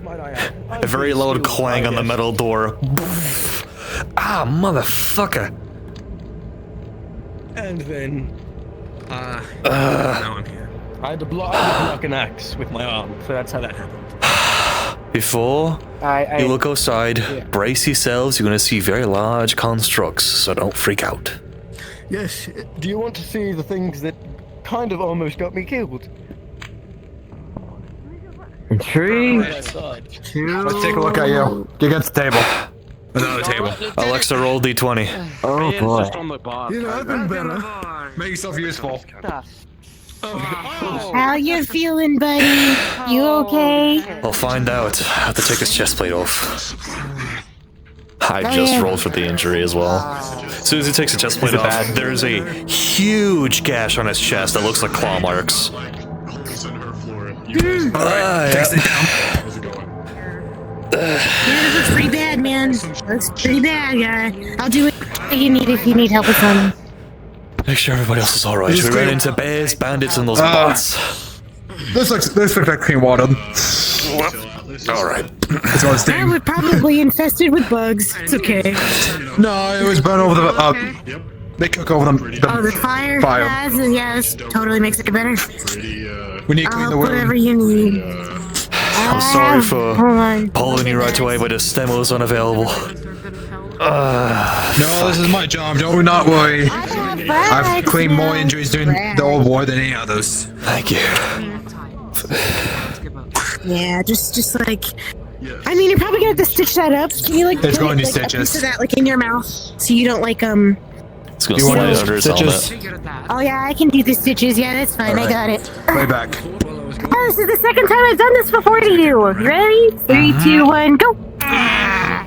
A very loud clang on the metal door. Motherfucker! And then, now I'm here. I had to block an axe with my arm, so that's how that happened. Before you look outside, brace yourselves. You're gonna see very large constructs, so don't freak out. Yes, do you want to see the things that kind of almost got me killed? 3, 2. Let's take a look at you. Get against the table. Another table. Alexa, roll d20. Oh boy. You know, I've been better. Make yourself useful. How you feeling, buddy? You okay? We'll find out. I have to take his chest plate off. I just rolled for the injury as well. As soon as he takes the chest plate off, there's a huge gash on his chest that looks like claw marks. Yeah, looks pretty bad, man. Looks pretty bad, yeah. I'll do what you need if you need help with something. Make sure everybody else is alright. We ran into bears, bandits, and those bots. This looks like clean water. Alright. That was probably infested with bugs. It's okay. No, it was burnt over the. They cook over them. The fire? Yes, totally makes it better. We need to clean the wound. Whatever you need. I'm sorry for pulling you right away, but the stem was unavailable. No, this is my job. Don't not worry. I've cleaned more injuries during the old war than any others. Thank you. Yeah, just like. I mean, you're probably gonna have to stitch that up. Can you like? It's going to like, stitches. a piece of that like in your mouth, so you don't like It's gonna slide under his helmet. Oh yeah, I can do the stitches. Yeah, that's fine. Right. I got it. Way back. Oh, this is the second time I've done this before to you. Ready? 3, 2, 1, go! I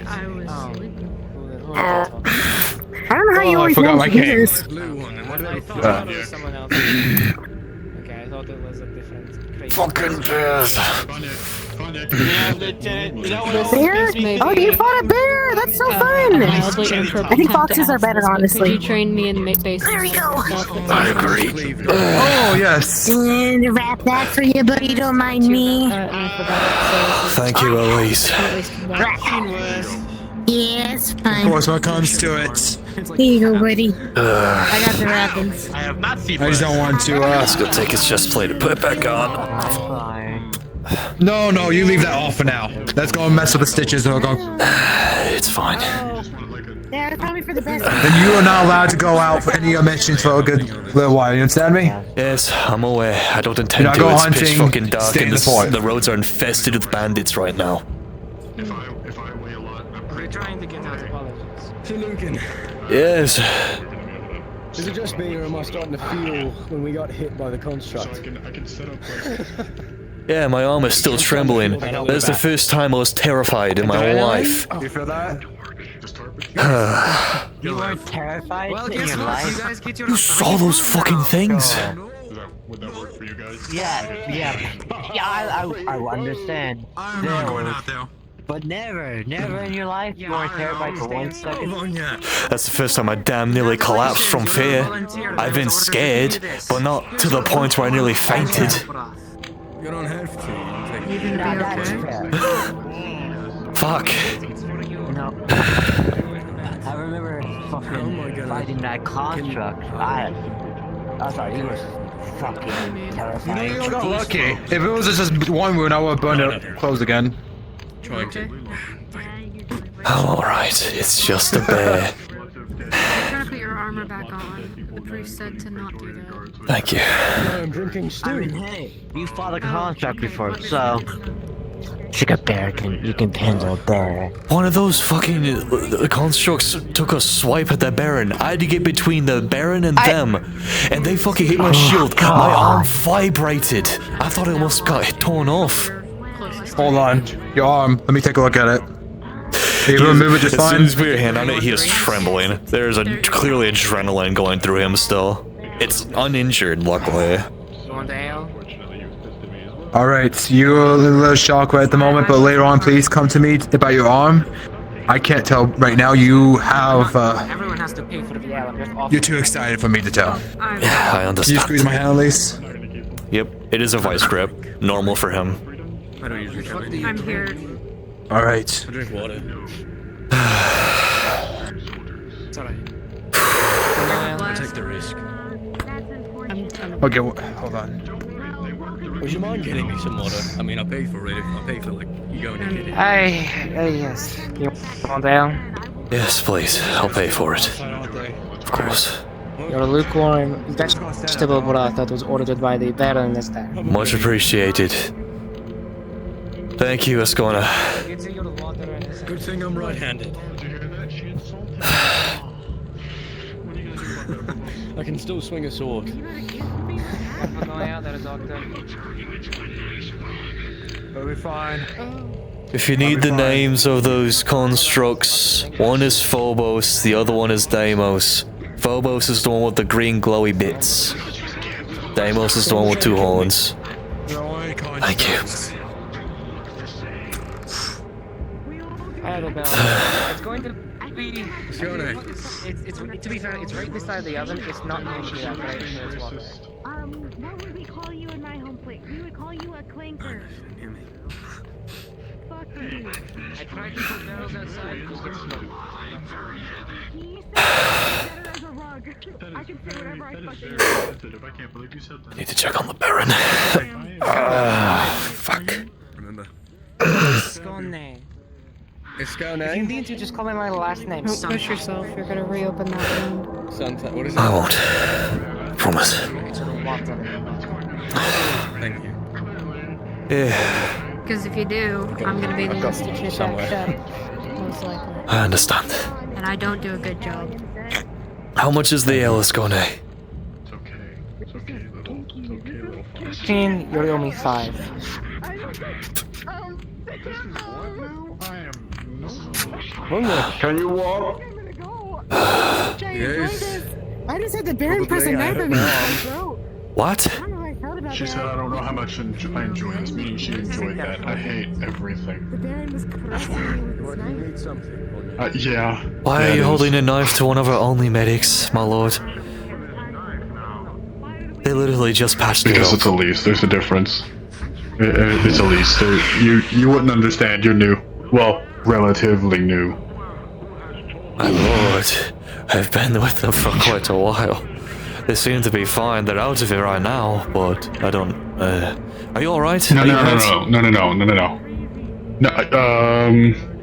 don't know how you always forgot my manage to do cane. this. I thought it was someone else. Okay, I thought it was a different. Fucking bears. Bear? Oh, you fought a bear! That's so fun! I think foxes are better, honestly. Could you train me in basic There we go. I agree. Oh, yes. And wrap that for you, buddy. Don't mind me. Thank you, Elise. Yeah, it's Of fine. course, what comes to it. Here you go, buddy. I got the wrappings. I have not seen. I just don't want to. Let's go take his chest plate and put it back on. No, you leave that off for now. Let's go and mess with the stitches and we'll go. It's fine. Yeah, it's probably for the best. Then you are not allowed to go out for any missions for a good little while. You understand me? Yes, I'm aware. I don't intend You're not to. go It's hunting, pitch fucking dark stay and in the fort. the roads are infested with bandits right now. We're trying to get out of politics. So Lucan, Yes. Is it just me, or am I starting to feel when we got hit by the construct? Yeah, my arm is still trembling. That's the first time I was terrified in my life. You feel that? You were terrified in guess your what? life? You guys get your You saw those fucking things. Would that work for you guys? Yeah, I understand. I'm not going out there. But never in your life you were terrified for 1 second. That's the first time I damn nearly collapsed from fear. I've been scared, but not to the point where I nearly fainted. you don't have to. Even that's fair. Fuck. No. I remember fucking fighting that construct. I'm sorry, he was fucking terrifying. You got lucky. If it was just one wound, I would have burned it closed again. Trying to. I'm alright, it's just a bear. You're trying to put your armor back on. The priest said to not do that. Thank you. I'm drinking stew. I mean, hey, you fought a construct before, so Sugar Bear you can handle a bear. One of those fucking constructs took a swipe at the Baron. I had to get between the Baron and them, and they fucking hit my shield. My arm vibrated. I thought it almost got torn off. Hold on. Your arm. Let me take a look at it. Are you able to move it just As soon fine? as we put your hand on it, he is trembling. There's clearly adrenaline going through him still. It's uninjured, luckily. You want the ale? Alright, you're a little shocked right at the moment, but later on, please come to me about your arm. I can't tell right now. You have, Everyone has to pay for the ale. I'm just off. you're too excited for me to tell. Yeah, I Can understand. you squeeze my hand at least? Yep, it is a vice grip. Normal for him. I don't usually carry. I'm here. Alright. I drink water. It's alright. I take the risk. Okay, hold on. Would you mind getting me some water? I mean, I paid for it. I paid for like you going to get it. Yes. You want the ale? Yes, please. I'll pay for it. Of course. Your lukewarm vegetable broth that was ordered by the Baron is there. Much appreciated. Thank you, Ascona. Good thing I'm right-handed. I can still swing a sword. We'll be fine. If you need the names of those constructs, one is Phobos, the other one is Deimos. Phobos is the one with the green glowy bits. Deimos is the one with 2 horns. Thank you. I have a bell. It's going to be. It's to be fair. It's right beside the oven. It's not usually that great for its water. What would we call you in my home place? We would call you a clinker. Fuck you. I tried to put barrels outside. Just get smoked. He said better as a rug. I can say whatever I fucking I can't believe you said that. Need to check on the Baron. Fuck. Remember. Scone. It's going If you need to, just call me my last name. Don't push yourself. You're gonna reopen that wound. Sunset. What is it? I won't. Promise. Thank you. Yeah, Because if you do, I'm gonna be the one stitching it back shut. Most likely. I understand. And I don't do a good job. How much is the ale, Ascona? It's okay. It's okay, little. It's okay, little. 15, you owe me 5. Can you walk? Yes. I just had the Baron press a knife at me. What? I don't know how I felt She said, I don't know how much I enjoy this, meaning she enjoyed that. I hate everything. Yeah. Why are you holding a knife to one of our only medics, my lord? They literally just patched it up. Because it's Elise, there's a difference. It's Elise. You wouldn't understand, you're new. Well, relatively new. My lord, I've been with them for quite a while. They seem to be fine. They're out of it right now, but I don't. Are you all right? No.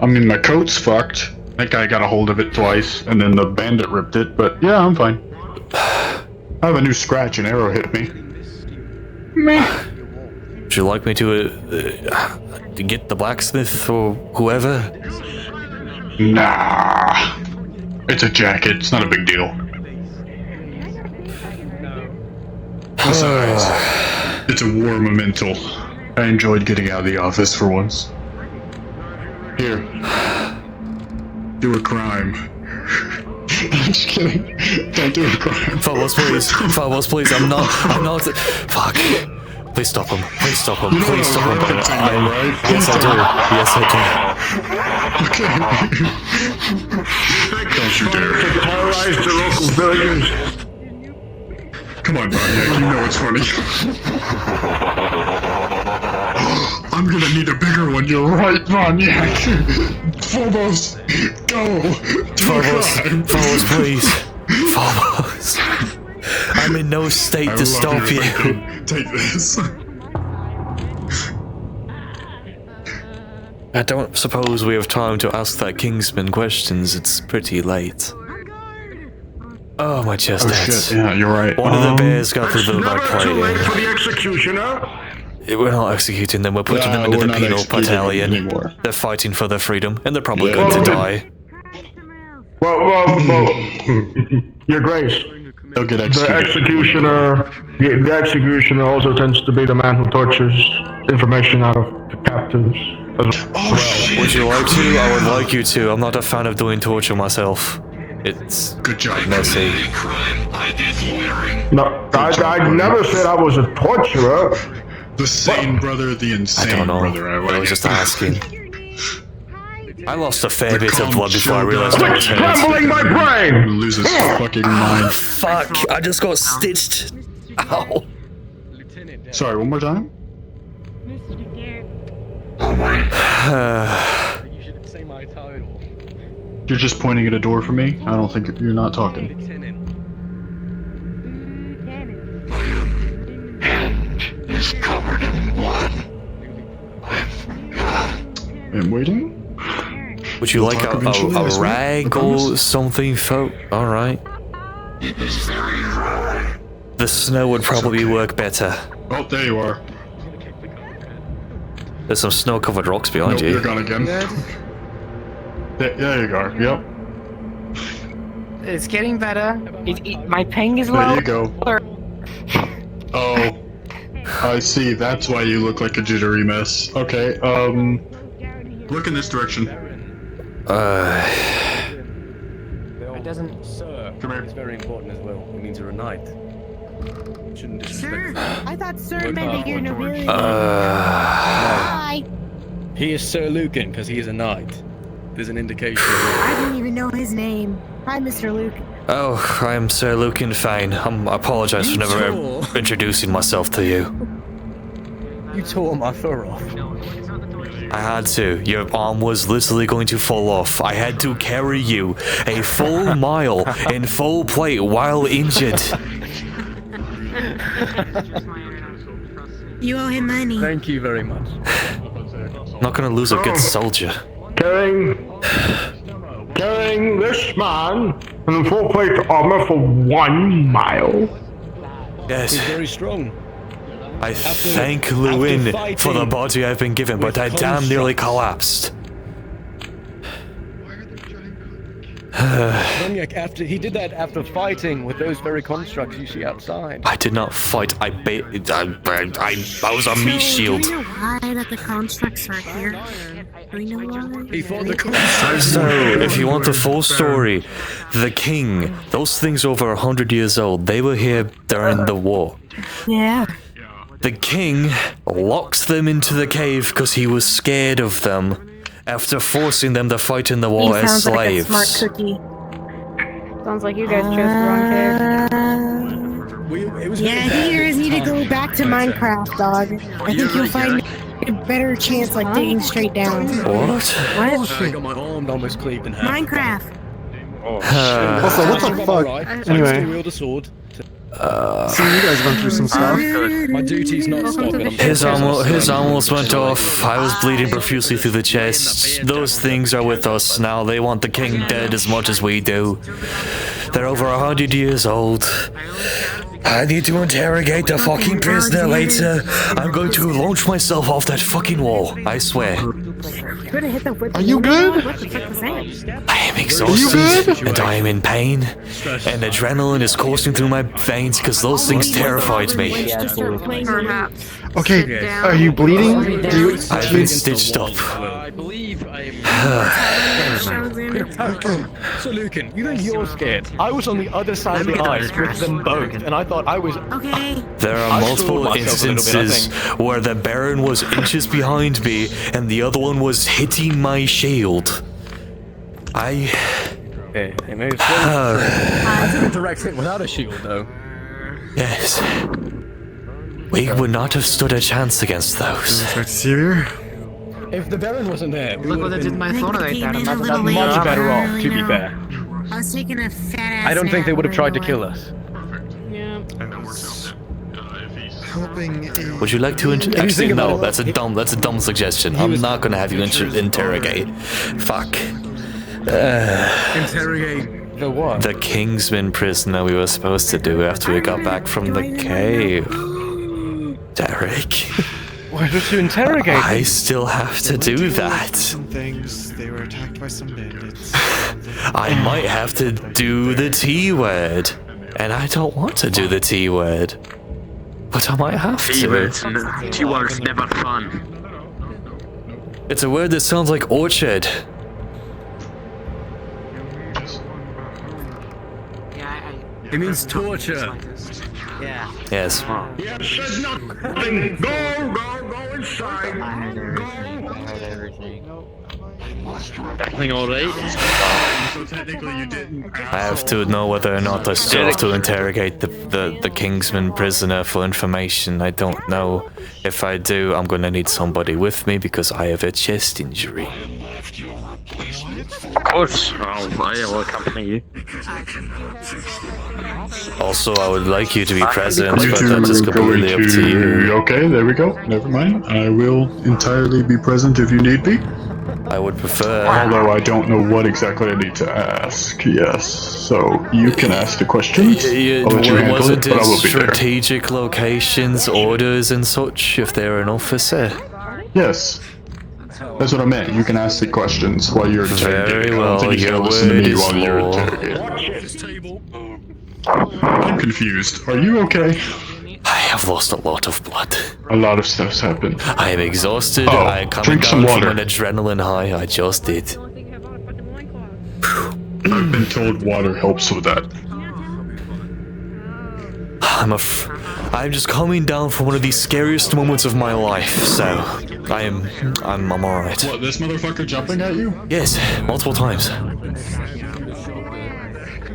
I mean, my coat's fucked. That guy got a hold of it twice, and then the bandit ripped it. But yeah, I'm fine. I have a new scratch. An arrow hit me. Meh. Would you like me to get the blacksmith or whoever? Nah. It's a jacket. It's not a big deal. Besides, it's a war memento. I enjoyed getting out of the office for once. Here. Do a crime. I'm just kidding. Don't do a crime. Phobos, please. Phobos, please. I'm not. Fuck. Please stop him. Please stop him. Please stop him. Yes, I do. Yes, I do. Okay. Don't you dare. To terrorize the local villagers. Come on, Pontiac, you know it's funny. I'm gonna need a bigger one, you're right, Pontiac. Phobos, go! Phobos, please. Phobos. I'm in no state to stop you. Take this. I don't suppose we have time to ask that Kingsman questions. It's pretty late. Oh, my chest hurts. Shit, yeah, you're right. One of the bears got through the back plate. For the executioner. We're not executing them, we're putting them into the penal battalion. They're fighting for their freedom, and they're probably going to die. Well, Your Grace. They'll get executed. The executioner also tends to be the man who tortures information out of the captives. Would you like to? I would like you to. I'm not a fan of doing torture myself. It's good job. Messy. No, I never said I was a torturer. The sane brother, the insane brother. I was just asking. I lost a fair bit of blood before I realized I was hurt. Scrambling my brain! Loses his fucking mind. Fuck! I just got stitched. Ow. Sorry, one more time? You should say my title. You're just pointing at a door for me? I don't think you're not talking. Is covered in blood. I'm waiting. Would you like a rag or something, folk? Alright. The snow would probably work better. Oh, there you are. There's some snow-covered rocks behind you. You're gone again. There you go. Yep. It's getting better. My ping is low. There you go. Oh. I see. That's why you look like a jittery mess. Okay, look in this direction. It doesn't, sir. Come here. It's very important as well. It means you're a knight. Shouldn't disrespect. I thought Sir meant that you're nobility. Hi. He is Sir Lucan because he is a knight. There's an indication. I didn't even know his name. Hi, Mr. Luke. Oh, I'm Sir Lucan Fayne. I apologize for never introducing myself to you. You tore my fur off. I had to. Your arm was literally going to fall off. I had to carry you a full mile in full plate while injured. You owe him money. Thank you very much. I'm not gonna lose a good soldier. Carrying this man in full plate armor for 1 mile. Yes. He's very strong. I thank Luin for the body I've been given, but I damn nearly collapsed. He did that after fighting with those very constructs you see outside. I did not fight. I was a meat shield. Do we know why that the constructs are here? Do we know why? He fought the constructs. So, if you want the full story, the king, those things over 100 years old, they were here during the war. Yeah. The king locks them into the cave because he was scared of them after forcing them to fight in the war as sounds like a slaves. smart cookie. Sounds like you guys chose the wrong cave. Yeah, I think you guys need to go back to Minecraft, dog. I think you'll find a better chance, like digging straight down. What? What? I got my arm almost cleaved in half. Minecraft. Also, what the fuck? Anyway. Wield a sword. See, you guys went through some stuff. My duty's not stopping. His arm almost went off. I was bleeding profusely through the chest. Those things are with us now. They want the king dead as much as we do. They're over 100 years old. I need to interrogate the fucking prisoner later. I'm going to launch myself off that fucking wall. I swear. Are you good? What the fuck was that? I am exhausted and I am in pain. And adrenaline is coursing through my veins because those things terrified me. Okay, are you bleeding? I've been stitched up. I believe I'm. So Lucan, you think you're scared? I was on the other side of the ice with them both, and I thought I was. Okay. There are multiple instances where the Baron was inches behind me and the other one was hitting my shield. Hey, maybe I took a direct hit without a shield, though. Yes. We would not have stood a chance against those. If the Baron wasn't there, we Look would what I have did been my phone right there. much better off, to be fair. I was taking a fat ass. I don't think they would have nap tried to right kill away. us. Would you like to actually no, that's a dumb suggestion. I'm not gonna have you interrogate. Fuck. Interrogate the what? The Kingsman prisoner we were supposed to do after we got back from the cave. Derek. Why did you interrogate? I still have to do that. Some things. They were attacked by some bandits. I might have to do the T word. And I don't want to do the T word. But I might have to. T-word's never fun. It's a word that sounds like orchard. It means torture. Yeah. Yes. Said nothing. Go inside. I heard everything. Everything alright? So technically you didn't. I have to know whether or not I still have to interrogate the Kingsman prisoner for information. I don't know. If I do, I'm gonna need somebody with me because I have a chest injury. Of course, I will accompany you. Also, I would like you to be present, You but two that is are going completely up to you. Okay, there we go. Never mind. I will entirely be present if you need me. I would prefer. Although I don't know what exactly I need to ask. Yes, so you can ask the questions. I'll let you handle it, Wasn't but I it will be there. strategic locations, orders, and such if they're an officer? Yes. That's what I meant. You can ask the questions while you're interrogating. Very I don't well, think you your can listen to word me is while you're law. interrogating. I'm confused. Are you okay? I have lost a lot of blood. A lot of stuff's happened. I am exhausted. Oh, I am coming drink some down water. from an adrenaline high. I just did. I've been told water helps with that. I'm just coming down from one of the scariest moments of my life, so I'm alright. What, this motherfucker jumping at you? Yes, multiple times.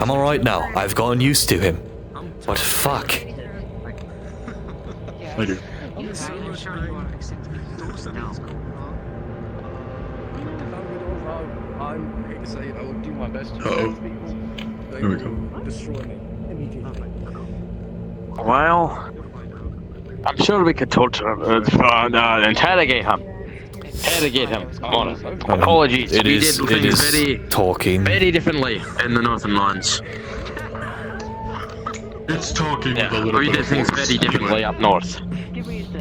I'm alright now. I've gotten used to him. But fuck. I do. I hate to say it, I will do my best to Uh-oh. Here we go. destroy me immediately. Well, I'm sure we could torture him, interrogate him. Interrogate him. Apologies. It we is- did it things is very, talking. very differently in the Northern Lands. It's talking with a Yeah, little we bit did of things voice. very differently up north.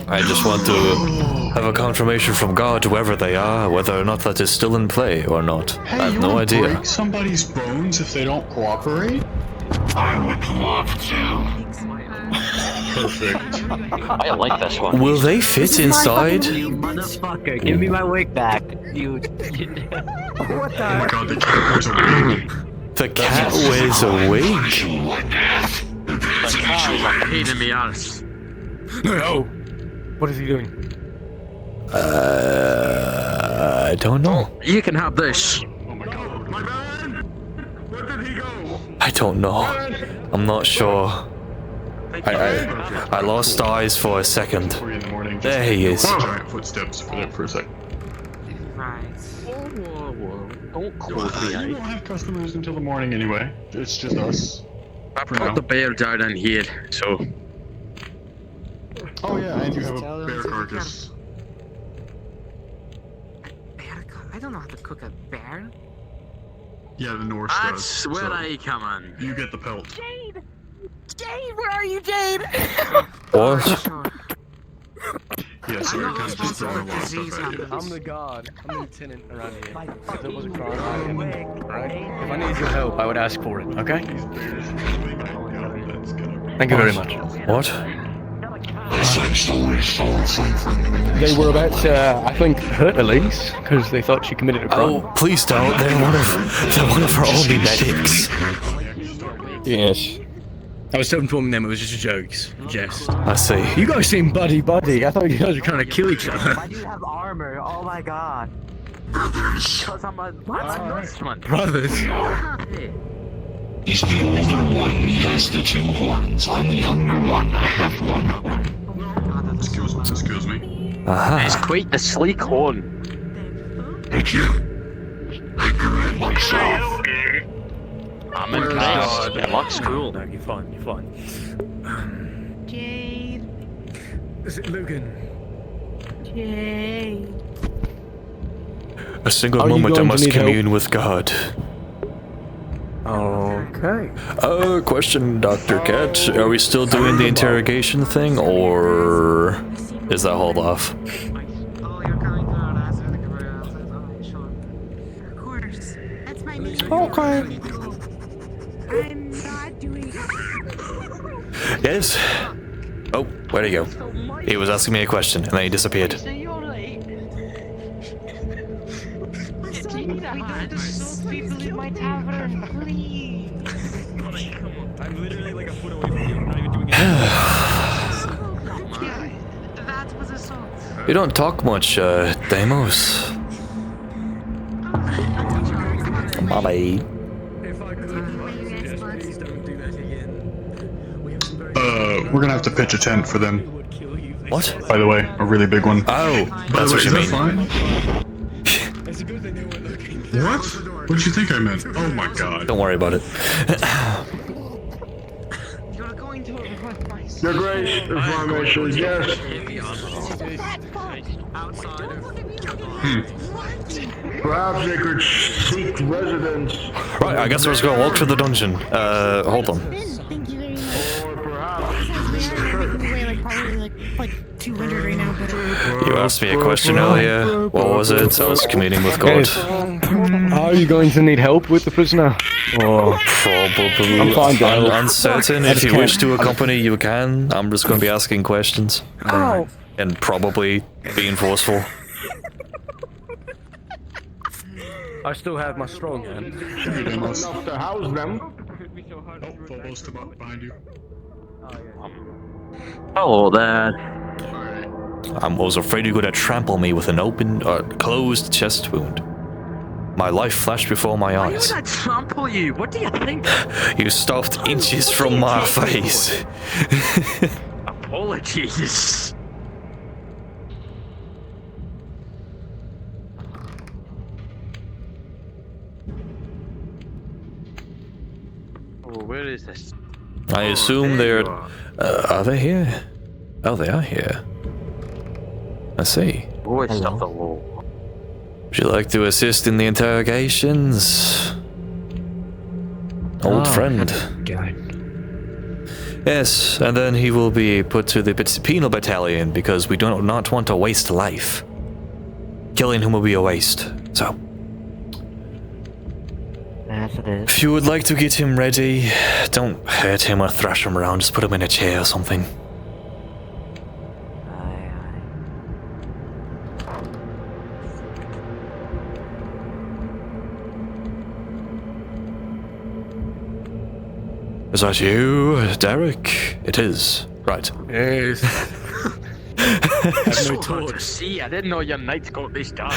I just want to have a confirmation from God, whoever they are, whether or not that is still in play or not. Hey, I have you no wanna idea. break somebody's bones if they don't cooperate? I would love to. Perfect. I like this one. Will they fit inside? You motherfucker, give me my wig back. You. What Oh my god, the cat wears a wig. The cat wears a wig? The cat is a pain in the arse. No, What is he doing? I don't know. You can have this. I don't know. I'm not sure. I lost eyes for a second. There he is. Giant footsteps for a second. Right. Don't close me You out. won't have customers until the morning anyway. It's just us. I put the bear down in here, so. Oh yeah, and you have a bear carcass. I don't know how to cook a bear. Yeah, the Norse That's does. where so I come in. You get the pelt. Jade! Jade, where are you, Jade? What? Yeah, sorry, kind of just throwing a lot of stuff at you. I'm the god. I'm the lieutenant around here. If there was a crime, right? If I need your help, I would ask for it, okay? Thank you very much. What? They were about to, I think, hurt Elise because they thought she committed a crime. Oh, please don't. They're one of our only medics. Yes. I was informing them it was just a joke, jest. I see. You guys seem buddy-buddy. I thought you guys were trying to kill each other. Why do you have armor? Oh my god. Because I'm a what? Brothers. He's the older one. He has the two horns. I'm the younger one. I have one. Excuse me. It's quite a sleek horn. Thank you. I grew it myself. I'm impressed. It looks cool. No, you're fine. You're fine. Jade. Is it Lucan? Jade. A single Are you moment I going to must need help? commune with God. Okay. Question, Dr. Cat. Are we still doing the interrogation thing, or is that hold off? Oh, you're coming to our ass with the career. Oh, sure. Of course. That's my name. Okay. I'm not doing Yes. Oh, where'd he go? He was asking me a question, and then he disappeared. People in my tavern, please. I'm literally like a foot away from you. I'm not even doing That was assault. You don't talk much, Deimos. Bye. We're gonna have to pitch a tent for them. What? By the way, a really big one. Oh, By that's the way, what you is mean. that fine? What? What did you think I meant? Oh my god. Don't worry about it. You're going to avoid my Your Grace, information, yes. Perhaps they could seek residence. Right, I guess we're just gonna walk through the dungeon. Hold on. Thank you very much. Or perhaps. We weigh like 200 right now, but. You asked me a question earlier. What was it? I was communing with God. Are you going to need help with the prisoner? Or Probably. I'm fine, I'm Dale. uncertain. I If just you can't- wish to accompany, you can. I'm just going to be asking questions. Oh. And probably being forceful. I still have my strong hand. Enough to house them. Phobos, come up behind you. Hello there. I was afraid you were going to trample me with an open, closed chest wound. My life flashed before my Why eyes. would I trample you? What do you think? You stopped inches from my face. Apologies. Oh, where is this? I assume they're... are they here? Oh, they are here. I see. Voice of the law. Would you like to assist in the interrogations? Old friend. Guy. Yes, and then he will be put to the penal battalion because we do not want to waste life. Killing him will be a waste, so... Yes, it is. If you would like to get him ready, don't hurt him or thrash him around, just put him in a chair or something. Is that you, Derek? It is. Right. Yes. I've no torch. See, I didn't know your nights got this dark.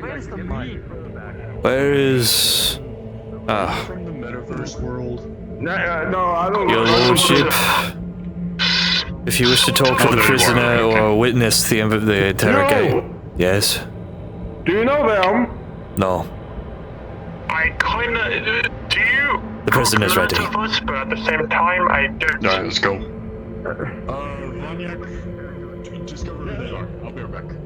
Where's the meat? Where is... Ah. From the metaverse world. No, I don't Your lordship, if you wish to talk to the prisoner or witness the interrogate... Yes? Do you know them? No. I kinda do. The prisoner's ready. Us, but at the same time, I don't. Alright, let's go. Maniac, just go over there. I'll be right back.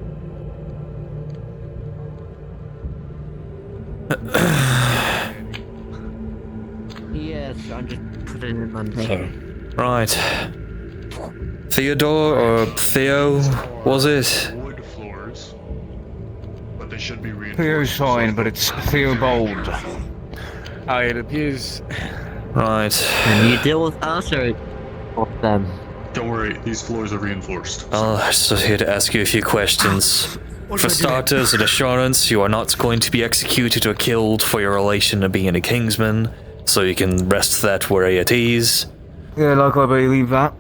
Yes, I'm just putting it in my name. Right. Theodore or Theo, was it? Wood floors, but they should be reinforced. Theo's fine, but it's Theobald. It appears. Right. Can you deal with us or with them? Don't worry, these floors are reinforced. I'm just here to ask you a few questions. For starters, an assurance, you are not going to be executed or killed for your relation to being a Kingsman, so you can rest that where at ease. Yeah, like I believe that.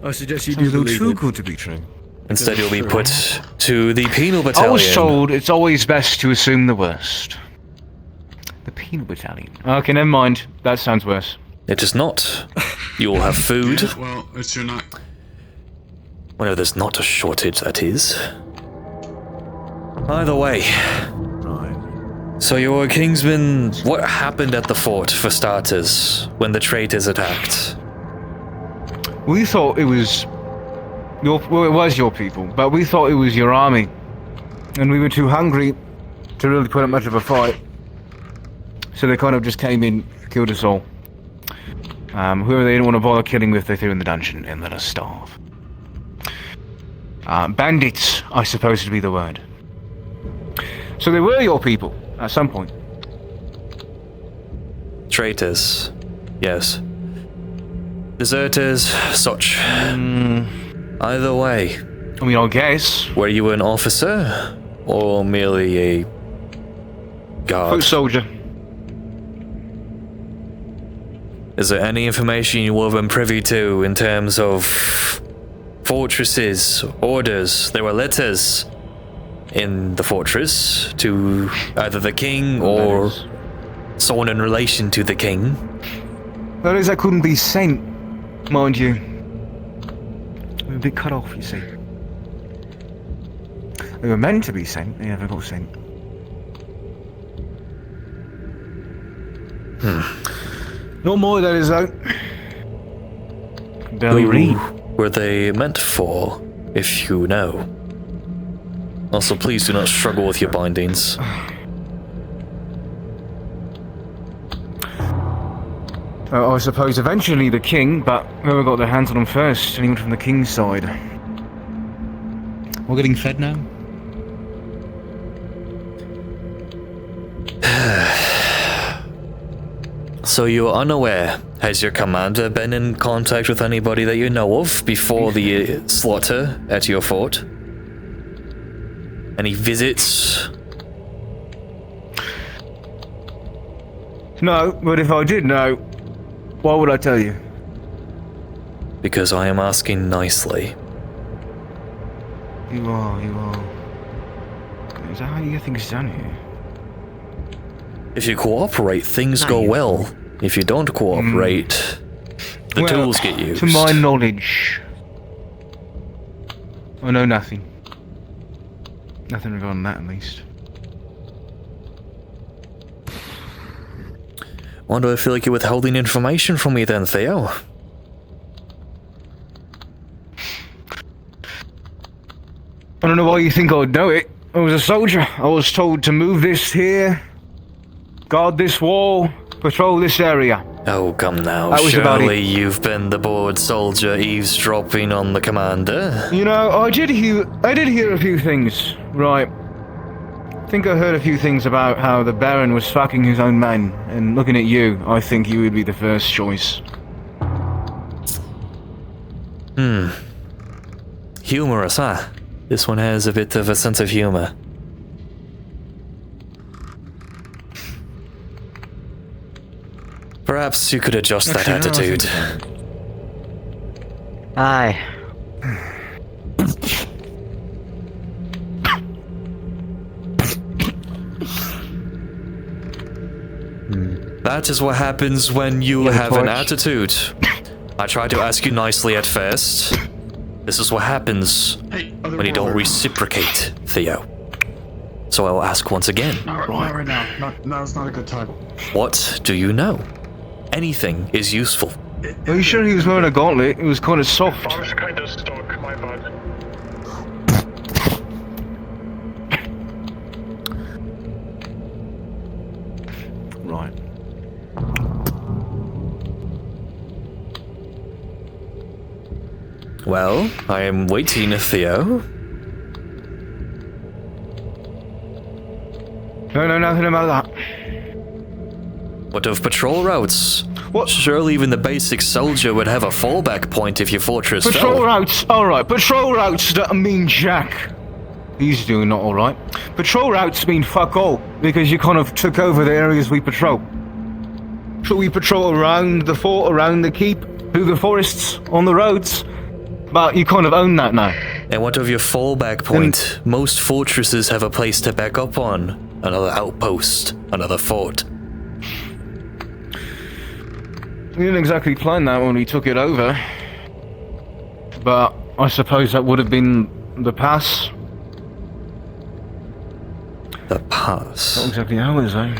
I suggest you Sounds do a little believe too good to be true. Instead, you'll be put to the penal I battalion. was told it's always best to assume the worst. The penal battalion. Okay, never mind. That sounds worse. It is not. You will have food. Yeah, well, it's your not. Well, there's not a shortage, that is. Either way. Right. So you're a Kingsman. What happened at the fort, for starters, when the traitors attacked? We thought it was your. Well, it was your people, but we thought it was your army, and we were too hungry to really put up much of a fight. So they kind of just came in, killed us all. Whoever they didn't want to bother killing with, they threw in the dungeon and let us starve. Bandits, I suppose to be the word. So they were your people at some point. Traitors, yes. Deserters, such. Either way. I mean, I guess. Were you an officer or merely a guard? Foot soldier. Is there any information you will have been privy to in terms of fortresses, orders? There were letters in the fortress to either the king or someone in relation to the king. Letters that couldn't be sent, mind you. We were a bit cut off, you see. They were meant to be sent, they never got sent. No more letters though. Can barely read. Were they meant for, if you know? Also, please do not struggle with your bindings. I suppose eventually the king, but whoever got their hands on them first, anyone from the king's side. We're getting fed now? So you're unaware. Has your commander been in contact with anybody that you know of before the slaughter at your fort? Any visits? No, but if I did know, why would I tell you? Because I am asking nicely. You are. Is that how you get things done here? If you cooperate, things go well. If you don't cooperate, the tools get used. To my knowledge, I know nothing. Nothing regarding that, at least. Why do I feel like you're withholding information from me then, Theo? I don't know why you think I would know it. I was a soldier. I was told to move this here, guard this wall, patrol this area. Oh, come now. That was about Surely it. you've been the bored soldier eavesdropping on the commander? You know, I did hear a few things, right. I think I heard a few things about how the Baron was fucking his own men, and looking at you, I think you would be the first choice. Humorous, huh? This one has a bit of a sense of humor. Perhaps you could adjust that Actually, now I attitude. think about Aye. That is what happens when you Yeah, have an torch. attitude. I tried to ask you nicely at first. This is what happens when you don't reciprocate, Theo. So I will ask once again. Not right now. Now's not a good time. What do you know? Anything is useful. Are you sure he was wearing a gauntlet? It was kind of soft. I was kind of stuck, my bad. Right. Well, I am waiting, Theo. No, nothing about that. What of patrol routes? What? Surely even the basic soldier would have a fallback point if your fortress Patrol fell. routes, alright. Patrol routes that mean jack. He's doing not alright. Patrol routes mean fuck all, because you kind of took over the areas we patrol. So we patrol around the fort, around the keep, through the forests, on the roads. But you kind of own that now. And what of your fallback point? Most fortresses have a place to back up on. Another outpost, another fort. We didn't exactly plan that when we took it over. But I suppose that would have been the pass. The pass? Not exactly ours, though.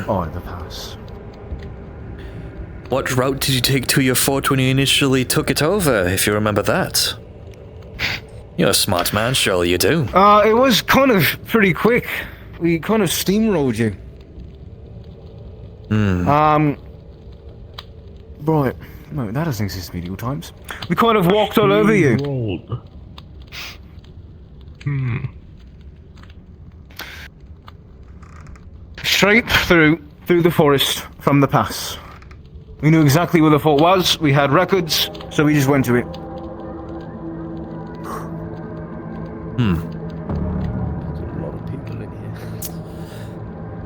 Oh, the pass. What route did you take to your fort when you initially took it over, if you remember that? You're a smart man, surely you do. It was kind of pretty quick. We kind of steamrolled you. Right. No, that doesn't exist in medieval times. We kind of walked all over you. Straight through the forest from the pass. We knew exactly where the fort was. We had records, so we just went to it.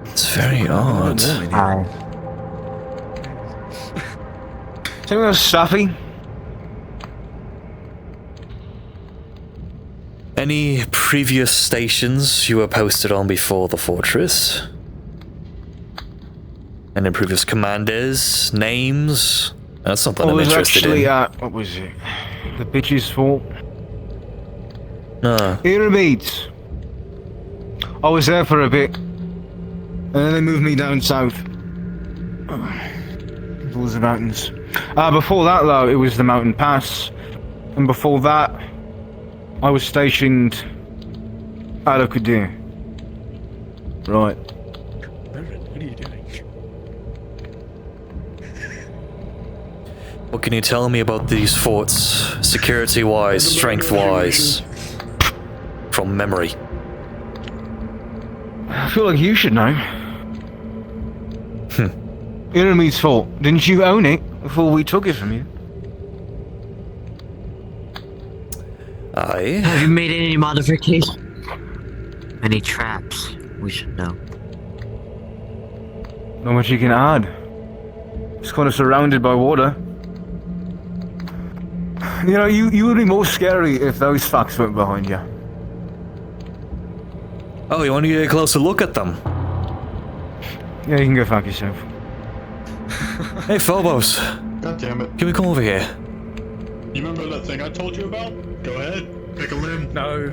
It's very odd. Something else stuffy? Any previous stations you were posted on before the fortress? Any previous commanders, names? That's something I'm interested actually in. what was it? The bitch's fort. No. Pyramid. I was there for a bit. And then they moved me down south. Towards the mountains. Before that, though, it was the mountain pass. And before that, I was stationed out of Kadir. Right. What are you doing? What can you tell me about these forts, security-wise, strength-wise? From memory. I feel like you should know. Enemy's fort. Didn't you own it before we took it from you? Aye. Have you made any modifications? Any traps? We should know. Not much you can add. It's kind of surrounded by water. You know, you would be more scary if those fucks went behind you. Oh, you want to get a closer look at them? Yeah, you can go fuck yourself. Hey, Phobos. God damn it. Can we come over here? You remember that thing I told you about? Go ahead. Pick a limb. No.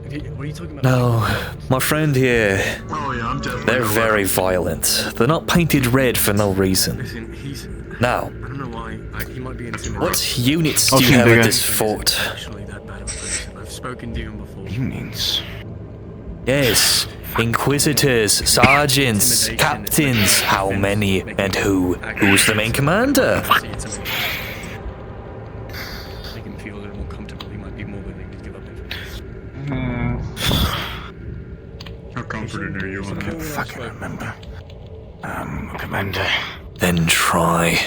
What are you talking about? No, my friend here. Oh yeah, I'm definitely. They're very violent. They're not painted red for no reason. Listen, he's... Now, I don't know why. He might be intimidated. what units do you have at this fort? Actually, that bad of a person. I've spoken to him before. Units? Yes, inquisitors, sergeants, captains. How many and who? Who's the main commander? Make him feel a little more comfortable. He might be more willing to give up information. How confident are you on that? Fucking remember. Commander. Then try.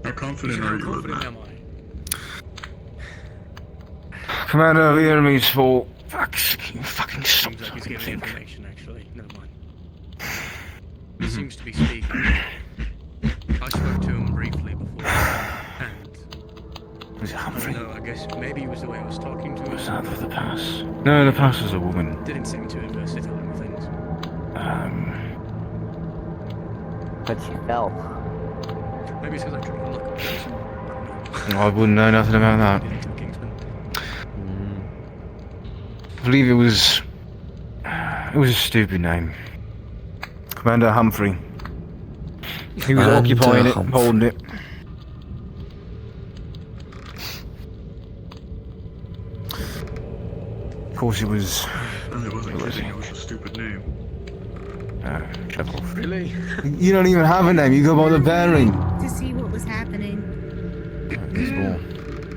How confident are you on that? Am I? Commander of the enemy's fort. Fuck's sake. You fucking stop Seems like he's talking, giving think. information, actually. Never mind. He seems to be speaking. I spoke to him briefly before, and Was it I Humphrey? don't know, I guess maybe it was the way I was talking to him. Was that for the pass? No, the pass was a woman. Didn't seem to versatile in things. But she fell. Maybe it's because I treated him like a person. I wouldn't know nothing about that. I believe it was a stupid name. Commander Humphrey. He was occupying it, holding it. Of course it was... It wasn't kidding, it was a stupid name. Trouble. Really? You don't even have a name, you go by the bearing. To see what was happening.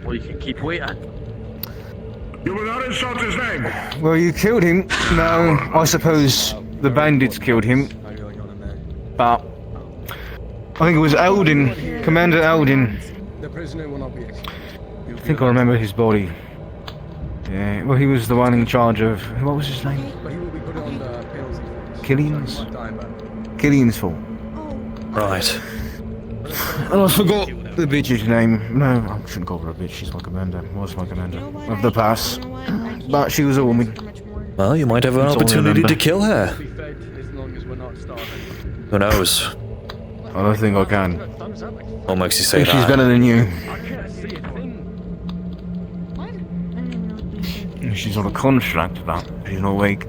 Well, you can keep waiting. You will not insult his name. Well, you killed him. No, I suppose the bandits killed him. But I think it was Eldin, Commander Eldin. The prisoner will not be executed. I think I remember his body. Yeah, well, he was the one in charge of... What was his name? But he will be put on the penalty. Killian's? Killian's fault. Right. And I forgot the bitch's name. No, I shouldn't call her a bitch. She's my commander. Was my commander of the pass. But she was a woman. Well, you might have an That's all I opportunity to remember. kill her. Be fed as long as we're not starving. Who knows? I don't think I can. What makes you say If that? she's better than you. I can't see a thing. She's on a contract, but she's not awake.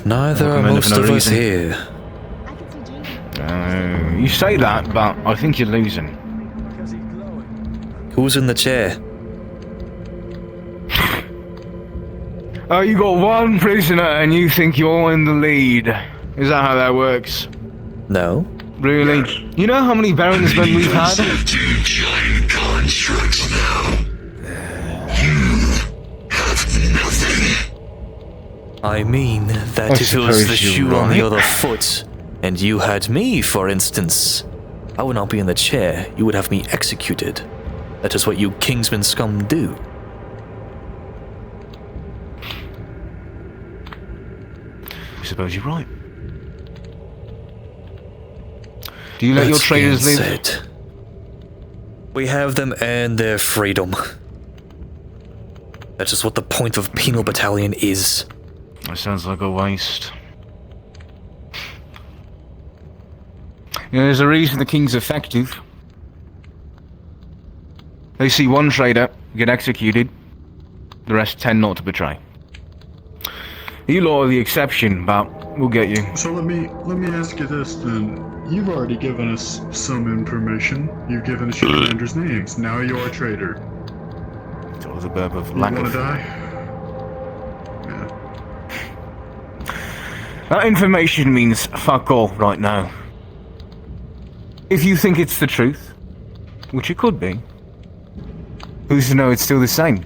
Neither are Recommend it most for no of us reason. here. You say that, but I think you're losing. Who's in the chair? Oh, you got one prisoner and you think you're in the lead. Is that how that works? No. Really? You know how many Baronsmen we've had? Giant constructs now. I mean that I if it was the suppose you're shoe on the right. other foot, and you had me, for instance, I would not be in the chair. You would have me executed. That is what you Kingsman scum do. I suppose you're right. Do you let your That traitors being live? said, we have them earn their freedom. That is what the point of penal battalion is. That sounds like a waste. You know, there's a reason the king's effective. They see one traitor get executed, the rest tend not to betray. You lot are the exception, but we'll get you. So let me ask you this then. You've already given us some information. You've given us your commanders' names. Now you're a traitor. It's always a bit of You lack wanna of... die? That information means fuck all right now. If you think it's the truth, which it could be, who's to know it's still the same?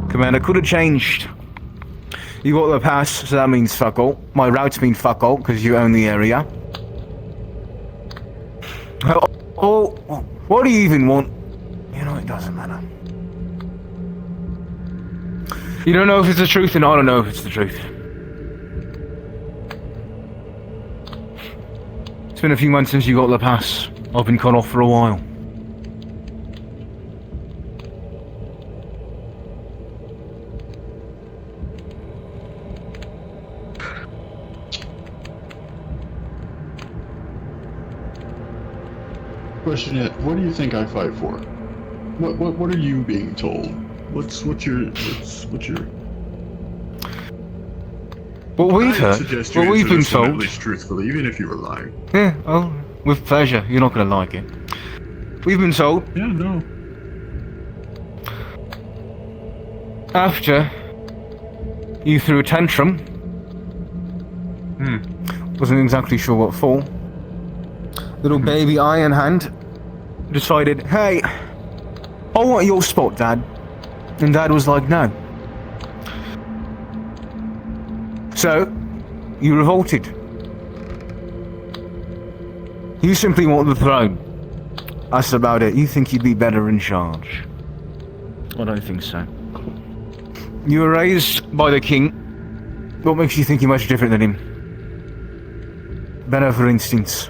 Commander could have changed. You got the pass, so that means fuck all. My routes mean fuck all, because you own the area. Oh, what do you even want? You know, it doesn't matter. You don't know if it's the truth, and I don't know if it's the truth. It's been a few months since you got the pass. I've been cut off for a while. Question is, what do you think I fight for? What are you being told? What's your What we've I heard, suggest you what we've answer been this one at told. least truthfully, even if you were lying. Yeah, oh, with pleasure. You're not gonna like it. We've been told. Yeah, no. After you threw a tantrum. Wasn't exactly sure what for. Little baby Iron Hand decided, hey, I want your spot, Dad. And Dad was like, no. So, you revolted. You simply want the throne. That's about it. You think you'd be better in charge. I don't think so. You were raised by the king. What makes you think you're much different than him? Better, for instance.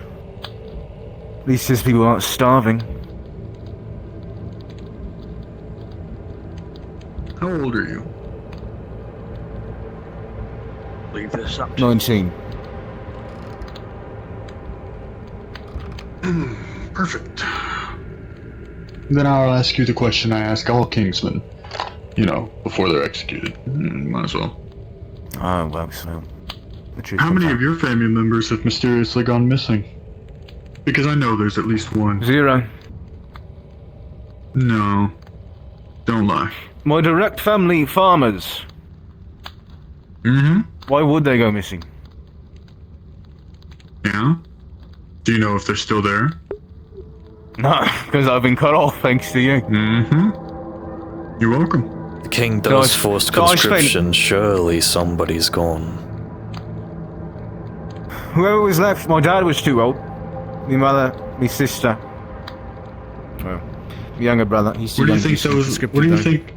At least his people aren't starving. How old are you? Leave this up. 19. Perfect. Then I'll ask you the question I ask all Kingsmen. You know, before they're executed. Might as well. Oh, well, so... How many of your family members have mysteriously gone missing? Because I know there's at least one. 0. No. Don't lie. My direct family, farmers. Mm-hmm. Why would they go missing? Yeah? Do you know if they're still there? No, because I've been cut off thanks to you. Mm-hmm. You're welcome. The king does forced conscription. Surely somebody's gone. Whoever was left, my dad was too old. My mother, my sister. Well, my younger brother, he's too young. What do you think those... What do you think...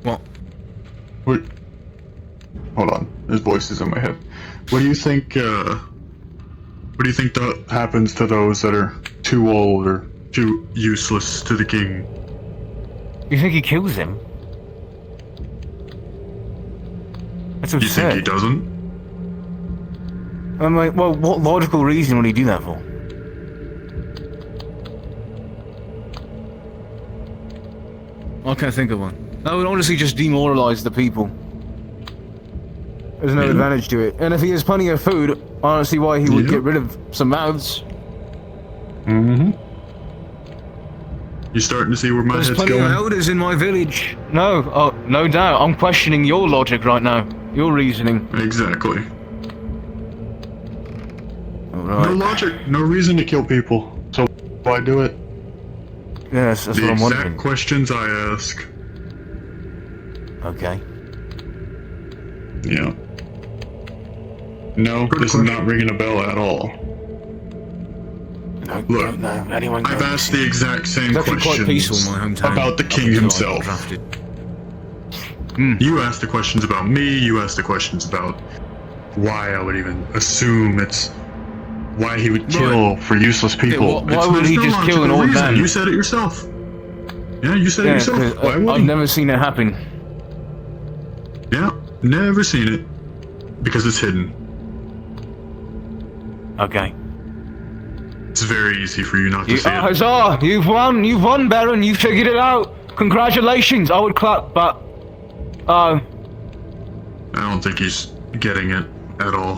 What? What... Hold on. His voice is in my head. What do you think, What do you think that happens to those that are too old or too useless to the king? You think he kills them? That's absurd. You think he doesn't? I'm like, well, what logical reason would he do that for? I can't think of one. That would honestly just demoralize the people. There's no advantage to it. And if he has plenty of food, I don't see why he would get rid of some mouths. Mm-hmm. You starting to see where my head's going? There's plenty of elders in my village. No, no doubt. I'm questioning your logic right now. Your reasoning. Exactly. Alright. No logic, no reason to kill people. So why do it? Yes, that's what I'm wondering. The exact questions I ask. Okay. Yeah. No, this is not ringing a bell at all. No, look, no, anyone I've asked the exact same questions quite peaceful in my hometown about the king himself. You asked the questions about me, you asked the questions about why I would even assume it's why he would kill for useless people. Why would he just kill an old man? You said it yourself. Yeah, you said it yourself. Why would I've never seen it happen. Yeah, never seen it. Because it's hidden. Okay. It's very easy for you not to see it. Huzzah! You've won, Baron, you figured it out! Congratulations, I would clap, but... I don't think he's getting it at all.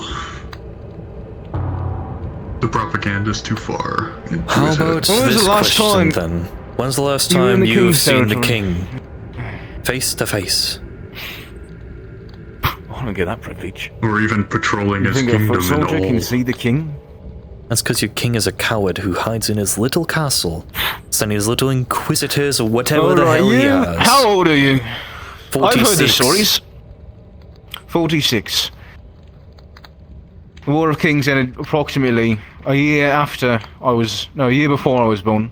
The propaganda's too far. How about this question then? When's the last time you've seen the king? Face to face. I don't get that privilege. Or even patrolling his kingdom in all. You think a foot soldier can see the king? That's because your king is a coward who hides in his little castle, sending his little inquisitors or whatever the hell he has. How old are you? 46. I've heard the stories. 46. The War of Kings ended approximately a year after I was... No, a year before I was born.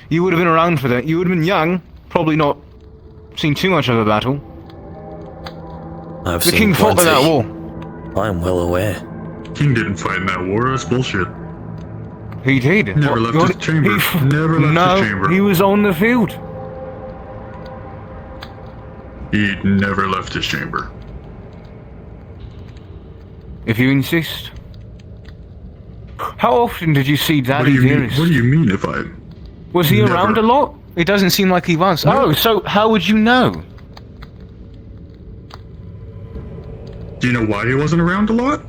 You would have been around for that. You would have been young, probably not seen too much of a battle. I've the seen king fought in that war. I'm well aware. King didn't fight in that war, that's bullshit. He did. Never left his chamber. Never left his chamber. No, he was on the field. He never left his chamber. If you insist. How often did you see Daddy Dearest? What do you mean if I... Was he around a lot? It doesn't seem like he was. No. Oh, so how would you know? Do you know why he wasn't around a lot?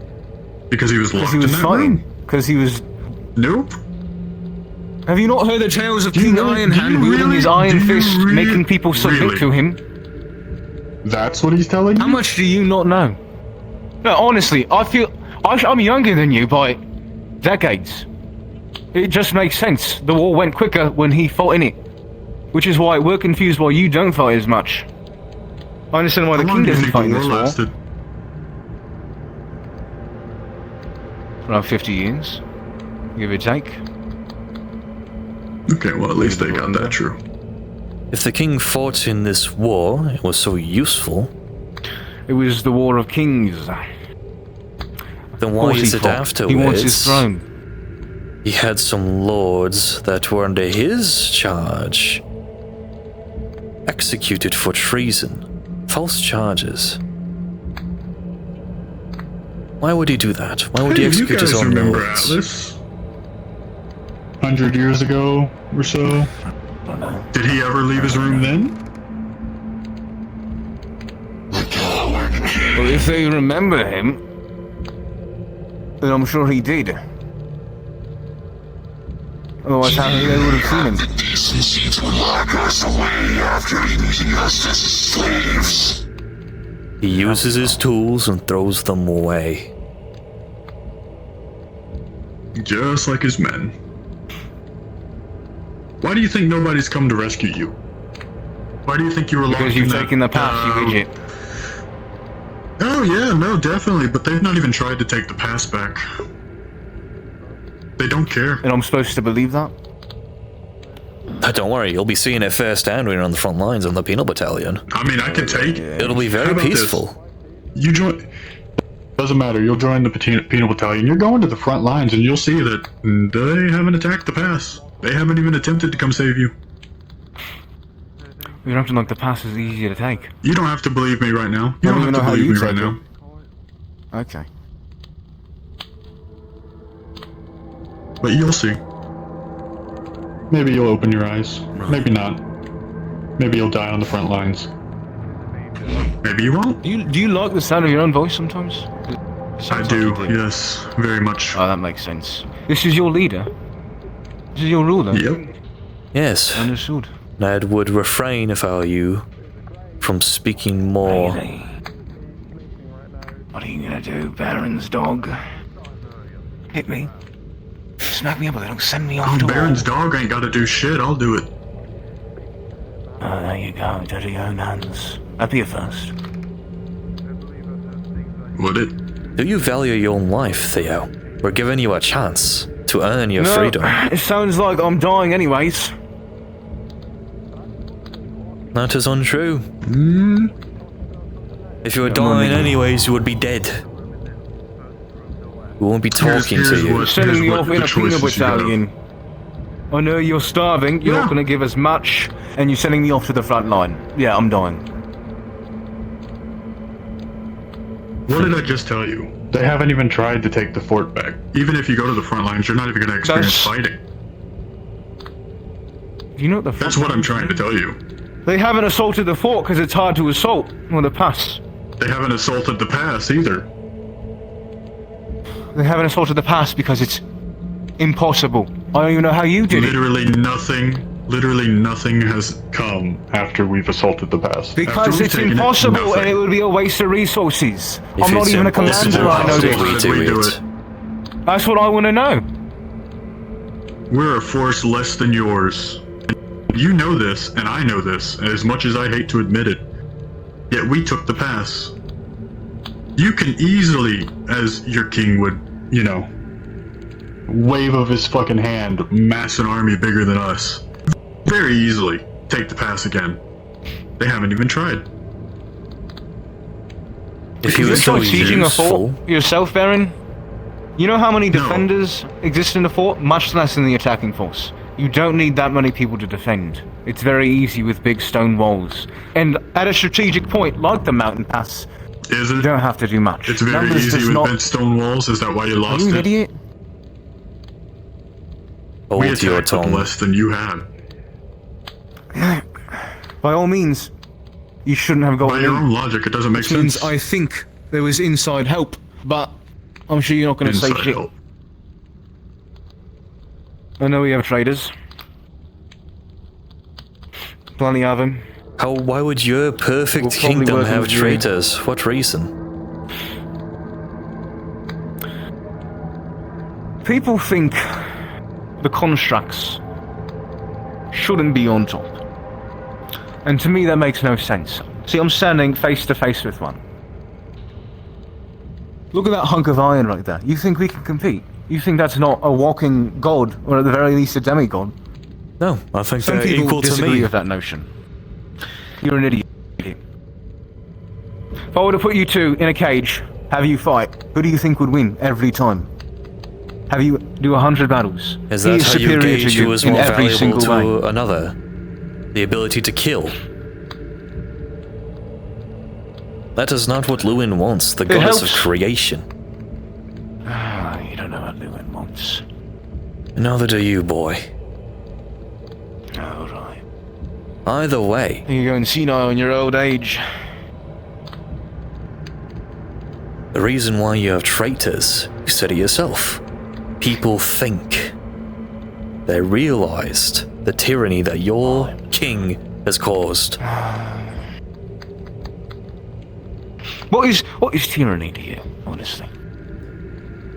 Because he was locked in that room? Because he was... Nope. Have you not heard the tales of King Ironhand wielding his iron fist, making people submit to him? That's what he's telling you? How much do you not know? No, honestly, I feel... I'm younger than you by decades. It just makes sense. The war went quicker when he fought in it. Which is why we're confused why you don't fight as much. I understand why the king doesn't fight in this war. Around 50 years, give or take. Okay, well at least they got that true. If the king fought in this war, it was so useful. It was the War of Kings. Then why is it afterwards? He wants his throne. He had some lords that were under his charge, executed for treason, false charges. Why would he do that? Why would he execute his own remember lords? Atlas? 100 years ago or so? Did he ever leave his room then? Well, if they remember him, then I'm sure he did. Otherwise, how they would have seen him? Decencies would lock us away after using us as slaves. He uses his tools and throws them away. Just like his men. Why do you think nobody's come to rescue you? Why do you think you were locked Because in you've that, taken the pass, you idiot. Oh yeah, no, definitely, but they've not even tried to take the pass back. They don't care. And I'm supposed to believe that? But don't worry, you'll be seeing it firsthand when you're on the front lines in the penal battalion. I mean, I can take it. It'll be very How about peaceful. this? You join... Doesn't matter, you'll join the penal battalion. You're going to the front lines and you'll see that they haven't attacked the pass. They haven't even attempted to come save you. You don't have to know the pass is easy to take. You don't have to believe me right now. You I don't don't have to even know how believe you me right take now. Okay. But you'll see. Maybe you'll open your eyes. Maybe not. Maybe you'll die on the front lines. Maybe you won't. Do you like the sound of your own voice sometimes? I do, yes. Very much. Oh, that makes sense. This is your leader? This is your ruler? Yep. Yes. Understood. I would refrain, if I were you, from speaking more. Really? What are you gonna do, Baron's dog? Hit me. Smack me up, but they don't send me off to Baron's dog ain't gotta do shit, I'll do it. Oh, there you go, dirty your own hands. That'd be a first. Would it? Do you value your own life, Theo? We're giving you a chance to earn your freedom. It sounds like I'm dying anyways. That is untrue. If you were dying anyways, you would be dead. We won't be talking to you. Sending me off in a penal battalion. I know you're starving, you're not going to give us much, and you're sending me off to the front line. Yeah, I'm dying. What did I just tell you? They haven't even tried to take the fort back. Even if you go to the front lines, you're not even going to experience fighting. You know what the That's what I'm trying to tell you. They haven't assaulted the fort because it's hard to assault, or the pass. They haven't assaulted the pass either. They haven't assaulted the pass because it's impossible. I don't even know how you did Literally nothing has come after we've assaulted the pass. Because it's impossible and it would be a waste of resources. I'm not even a commander, I know this. That's what I want to know. We're a force less than yours. You know this, and I know this, as much as I hate to admit it. Yet we took the pass. You can easily, as your king would, you know, wave of his fucking hand, mass an army bigger than us. Very easily take the pass again. They haven't even tried. If you were so sieging a fort yourself, Baron, you know how many defenders exist in the fort? Much less in the attacking force. You don't need that many people to defend. It's very easy with big stone walls. And at a strategic point, like the mountain pass, you don't have to do much. It's very easy with bent stone walls. Is that why you lost Are you an it? idiot? We attacked with less than you had. By all means, you shouldn't have gone By your own logic, it doesn't make Which means sense. I think there was inside help, but I'm sure you're not going to say Inside shit. help. I know we have traders. Plenty of them. Why would your perfect We'll probably kingdom work have with you. traitors? What reason? People think the constructs shouldn't be on top. And to me that makes no sense. See, I'm standing face to face with one. Look at that hunk of iron right there. You think we can compete? You think that's not a walking god, or at the very least a demigod? No, I think Some they're people equal to disagree me. with that notion. You're an idiot. If I were to put you two in a cage, have you fight, who do you think would win every time? Have you do 100 battles? Is He that is how you superior gauge to who you is in more every valuable single way. to another? The ability to kill. That is not what Luin wants, the goddess of helps. creation. You don't know what Luin wants. Neither do you, boy. Alright. Either way. You're going senile in your old age. The reason why you have traitors, you said it yourself. People think. They realized the tyranny that your king has caused. What is tyranny to you, honestly?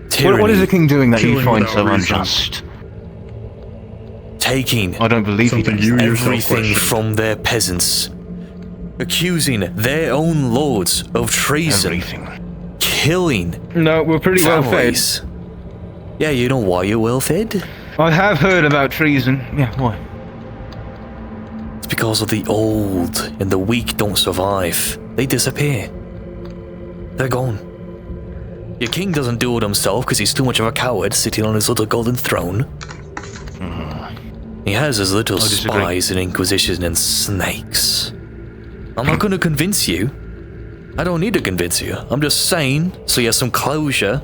Tyranny. What is the king doing that you Killing find without so reason. unjust? Taking I don't believe Something you. you yourself everything questioned. from their peasants. Accusing their own lords of treason. Everything. Killing No, we're pretty well fed. families. Yeah, you know why you're well fed? I have heard about treason. Yeah, why? It's because of the old and the weak don't survive. They disappear. They're gone. Your king doesn't do it himself because he's too much of a coward sitting on his little golden throne. He has his little disagree. spies and inquisition and snakes. I'm not going to convince you. I don't need to convince you. I'm just saying so you have some closure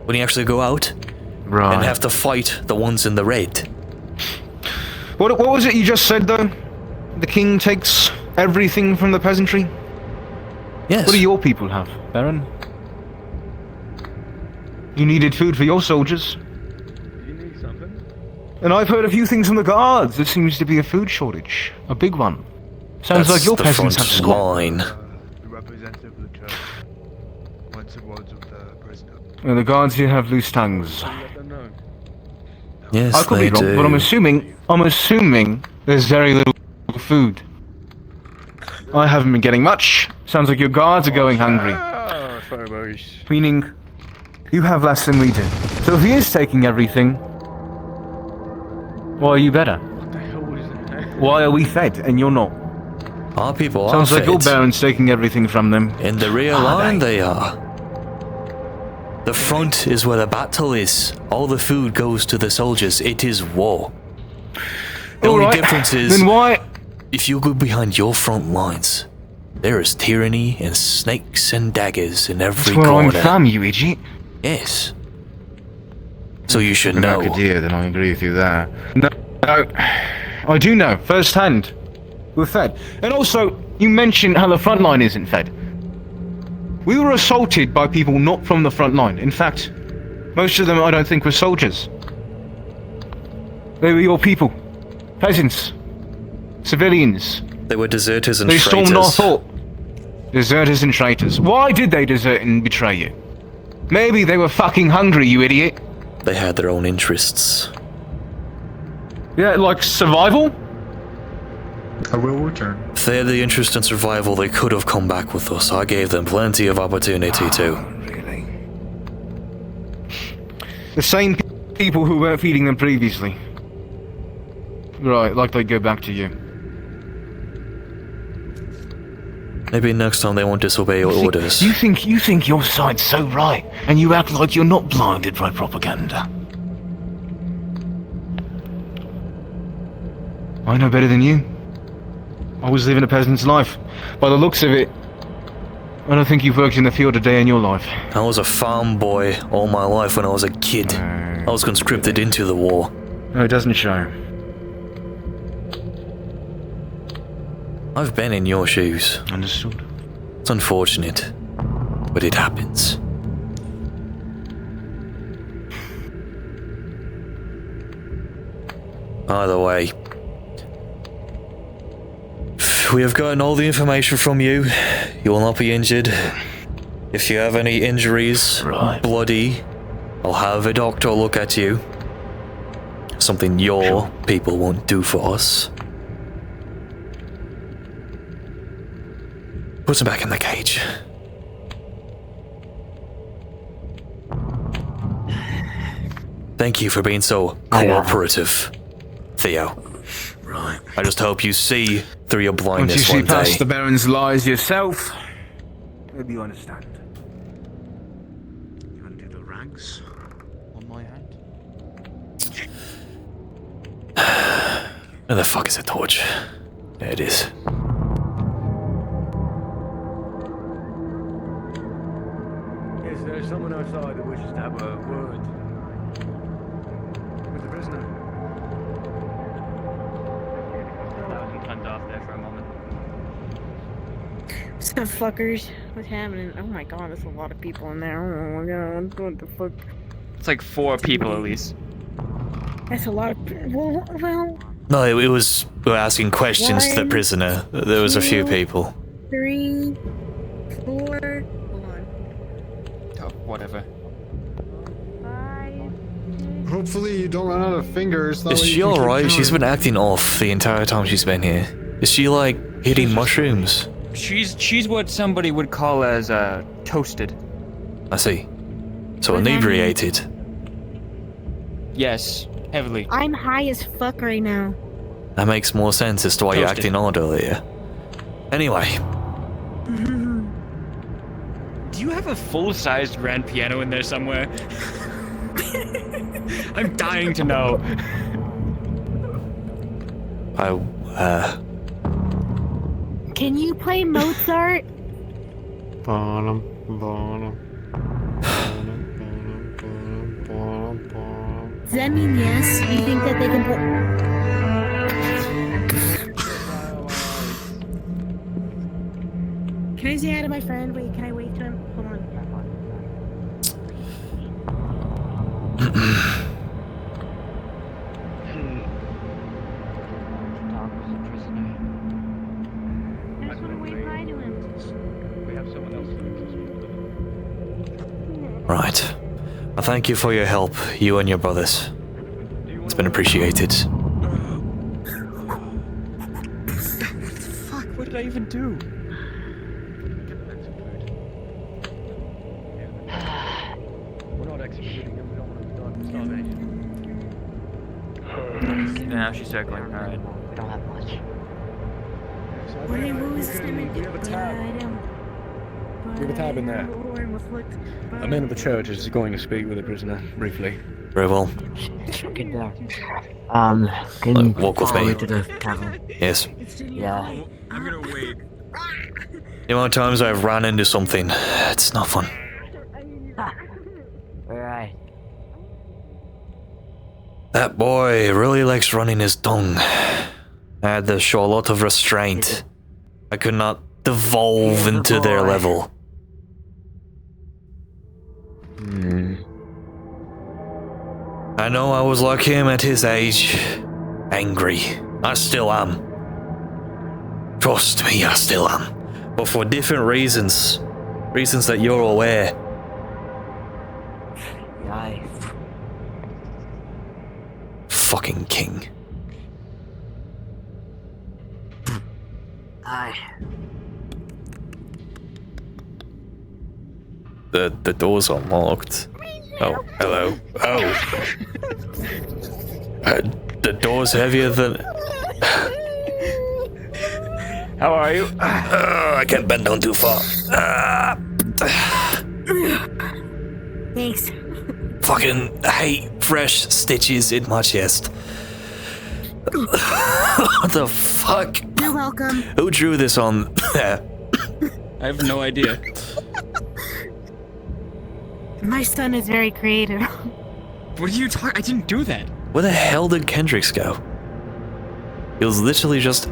when you actually go out Right. and have to fight the ones in the red. What was it you just said, though? The king takes everything from the peasantry? Yes. What do your people have, Baron? You needed food for your soldiers. You need something? And I've heard a few things from the guards. There seems to be a food shortage. A big one. Sounds like your the peasants have front squat. line. The representative of the church wants the words of the prisoner. And the guards here have loose tongues. Let them know. Yes, I could they be wrong, do. but I'm assuming there's very little food. I haven't been getting much. Sounds like your guards are going hungry. Ah, Phobos. Meaning, you have less than we do. So if he is taking everything, why are you better? What the hell is that? Why are we fed and you're not? Our people Sounds are like your fed. baron's taking everything from them. In the rear line, they are. The front is where the battle is. All the food goes to the soldiers. It is war. The only Alright, difference is, then why? if you go behind your front lines, there is tyranny and snakes and daggers in every That's where I'm corner. from, you idiot. Yes. So you should An know. Arcadia, then I agree with you there. No, I do know, firsthand. We're fed. And also, you mentioned how the front line isn't fed. We were assaulted by people not from the front line. In fact, most of them I don't think were soldiers. They were your people. Peasants. Civilians. They were deserters and They traitors. stormed our fort. Deserters and traitors. Why did they desert and betray you? Maybe they were fucking hungry, you idiot. They had their own interests. Yeah, like survival? I will return. If they had the interest in survival, they could have come back with us. I gave them plenty of opportunity to. Really? The same people who weren't feeding them previously. Right, like they go back to you. Maybe next time they won't disobey your orders. You think your side's so right, and you act like you're not blinded by propaganda. I know better than you. I was living a peasant's life. By the looks of it, I don't think you've worked in the field a day in your life. I was a farm boy all my life when I was a kid. I was conscripted into the war. No, it doesn't show. I've been in your shoes. Understood. It's unfortunate, but it happens. Either way, we have gotten all the information from you. You will not be injured. If you have any injuries, bloody, I'll have a doctor look at you. Something your people won't do for us. Put him back in the cage. Thank you for being so cooperative, Theo. Right. I just hope you see through your Once blindness you see one day. past the Baron's lies yourself, maybe you understand. You want to do the rags on my hand? Where the fuck is the torch? There it is. Is there someone outside that wishes to have a word with the prisoner? He turned off there for a moment. What's up, fuckers? What's happening? Oh my god, there's a lot of people in there. Oh my god, what the fuck? It's like 4 people at least. That's a lot of. Well. No, it was we were asking questions to the One, prisoner. There was a few 2, people. 3, 4. Hold on. Oh, whatever. Hopefully you don't run out of fingers. That Is way you she can keep alright? She's counting. been acting off the entire time she's been here. Is she like eating mushrooms? She's what somebody would call as toasted. I see. So inebriated. Yes, heavily. I'm high as fuck right now. That makes more sense as to why you're Toasted. acting odd earlier. Anyway, Do you have a full-sized grand piano in there somewhere? I'm dying to know. Can you play Mozart? Bonum. Does that mean yes? You think that they can put? Can I say hi to my friend? Wait, can I wave to him? Hold on. I just want to wave hi to him. We have someone else. right. I thank you for your help, you and your brothers. It's been appreciated. Fuck, what did I even do? We're not executing him. We don't want him to die from starvation. Now she's circling. Alright. We don't have much. What was We have a tab. We have a tab in there. A man of the church is going to speak with the prisoner briefly. Very well. Can Walk with follow me. to the tavern? Yes. Yeah. I'm gonna wait. The amount of times I've run into something, it's not fun. Alright. That boy really likes running his tongue. I had to show a lot of restraint. I could not devolve into their level. I know I was like him at his age. Angry. I still am. Trust me, I still am. But for different reasons. Reasons that you're aware. Aye. Fucking king. Aye. The doors are locked. Oh, hello. Oh. The door's heavier than... How are you? I can't bend down too far. Thanks. Fucking hate fresh stitches in my chest. What the fuck? You're welcome. Who drew this on there? I have no idea. My son is very creative. What are you talking? I didn't do that. Where the hell did Kendricks go? It was literally just...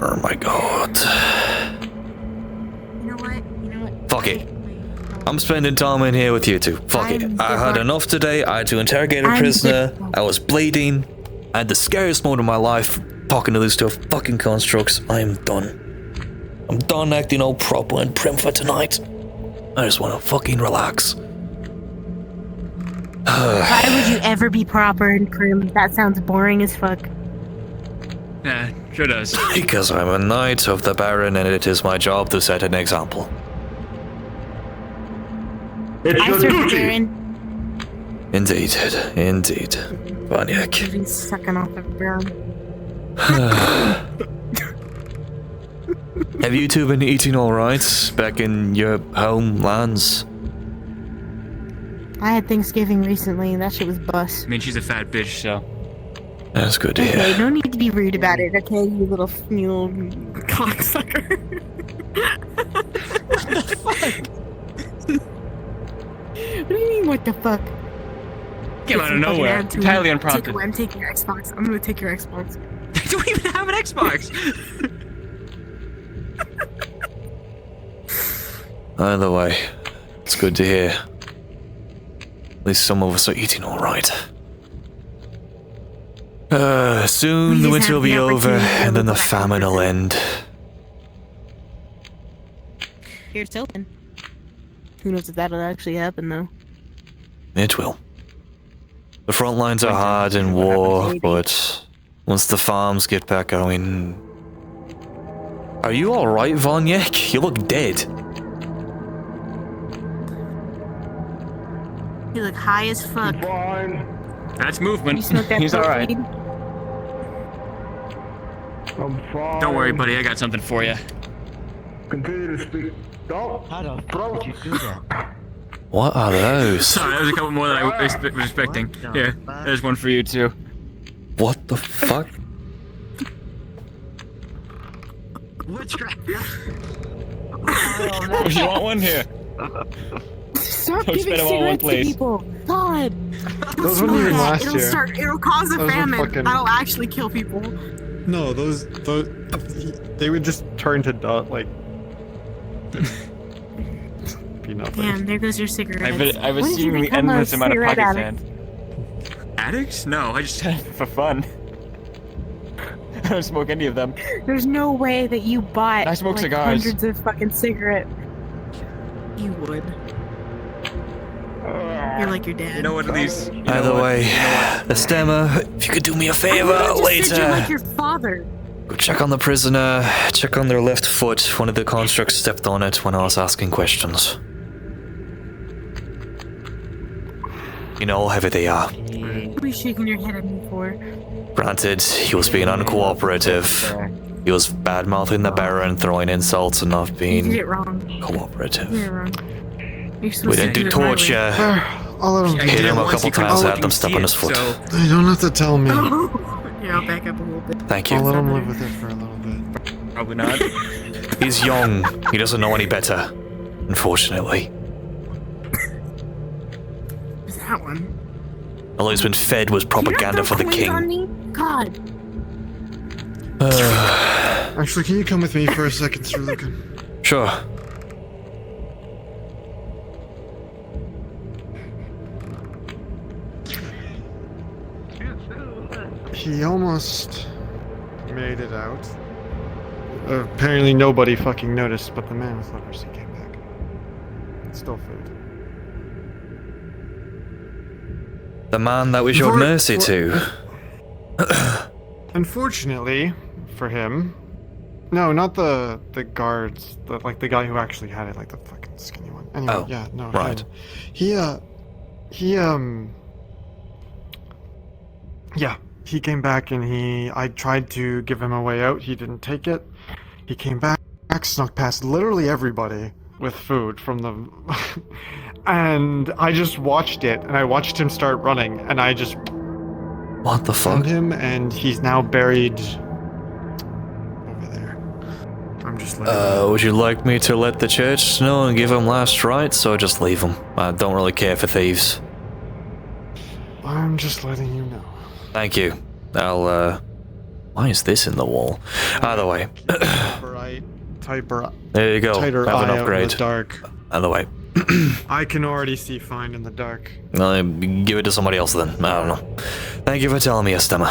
Oh my god. You know what? Fuck it. I'm spending time in here with you two. Fuck it. I had enough today. I had to interrogate a prisoner. I was bleeding. I had the scariest moment of my life talking to these two fucking constructs. I am done. I'm done acting all proper and prim for tonight. I just want to fucking relax. Why would you ever be proper and prim? That sounds boring as fuck. Nah, sure does. Because I'm a knight of the Baron and it is my job to set an example. I serve the Baron. Indeed, indeed. Vaniac. You've been sucking off the Baron. Have you two been eating alright back in your homelands? I had Thanksgiving recently, and that shit was bust. I mean, she's a fat bitch, so. That's good to hear. Okay, no need to be rude about it, okay, you little cocksucker. What the fuck? What do you mean, what the fuck? Came out of nowhere. Entirely unprompted. I'm taking your Xbox. I'm gonna take your Xbox. I don't even have an Xbox! Either way, it's good to hear. At least some of us are eating alright. Soon the winter will be over, and then the famine will end. Here's hoping. Who knows if that'll actually happen, though? It will. The front lines are hard in war, but once the farms get back going... Are you alright, Vonyek? You look dead. You look high as fuck. That's movement. You smoke that He's alright. weed? I'm fine. Don't worry, buddy. I got something for you. Continue to speak. Don't. How the fuck did you do that? What are those? Sorry, there's a couple more than I was expecting. Here, there's one for you, too. What the fuck? Witchcraft. Oh, you want one? Here. Stop Don't giving spit 'em all in one cigarettes to place. people. God. Those weren't even last it'll year. It'll cause a Those were famine. fucking- That'll actually kill people. No, those they would just turn to dust, like be nothing. Damn, there goes your cigarette. I've When did you seen the become a endless amount of cigarette pocket addict? sand. Addicts? No, I just had it for fun. I don't smoke any of them. There's no way that you bought I smoke like, cigars. hundreds of fucking cigarettes. You would. You're like your dad. You know what, at least... Either way, Estema, if you could do me a favor Said you're like later. your father. Go check on the prisoner, check on their left foot. One of the constructs stepped on it when I was asking questions. You know how heavy they are. What are you shaking your head at me for? Granted, he was being uncooperative. He was bad-mouthing the Baron, throwing insults, and not You being did it wrong. cooperative. You did it wrong. You're We supposed didn't to do it my way. torture. I'll let him. Hit him a couple times, had them step on his foot. You don't have to tell me. Here, I'll back up a little bit. Thank you. I'll let him live with it for a little bit. Probably not. He's young. He doesn't know any better. Unfortunately. Is that one? All he's been fed was propaganda for the Quiz on king. me? God. Actually, can you come with me for a second, Sir Lucan? Sure. He almost made it out. Apparently nobody fucking noticed, but the man with leprosy came back. It's still food. The man that we showed mercy to. Unfortunately for him, no, not the guards, like the guy who actually had it, like the fucking skinny one. Anyway, Oh, yeah, no, right. He came back and I tried to give him a way out. He didn't take it. He came back, snuck past literally everybody with food from the, and I just watched it, and I watched him start running, and I just What the found fuck? him, and he's now buried over there. I'm just letting Would you like me to let the church know and give him last rites, or just leave him? I don't really care for thieves. I'm just letting you know. Thank you. I'll, why is this in the wall? Either way. There you go. Tighter Have an eye out in upgrade. the dark. Either way. I can already see fine in the dark. Give it to somebody else then. I don't know. Thank you for telling me, Estema.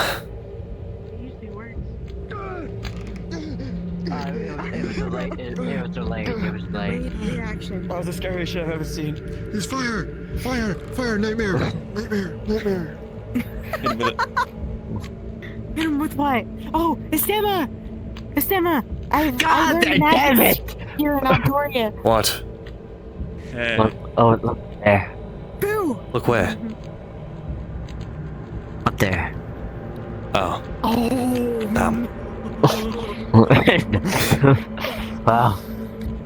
It was delayed. It was delayed. It was delayed. Reaction. That was the scariest shit I've ever seen. There's fire! Fire! Fire! Nightmare! Nightmare! Nightmare! Hit him with what? Oh, Estema! Estema! I God learned damn magic it! here in Aldoria. What? Look there. Boo! Look where? Up there. Oh. Oh. Damn. Wow.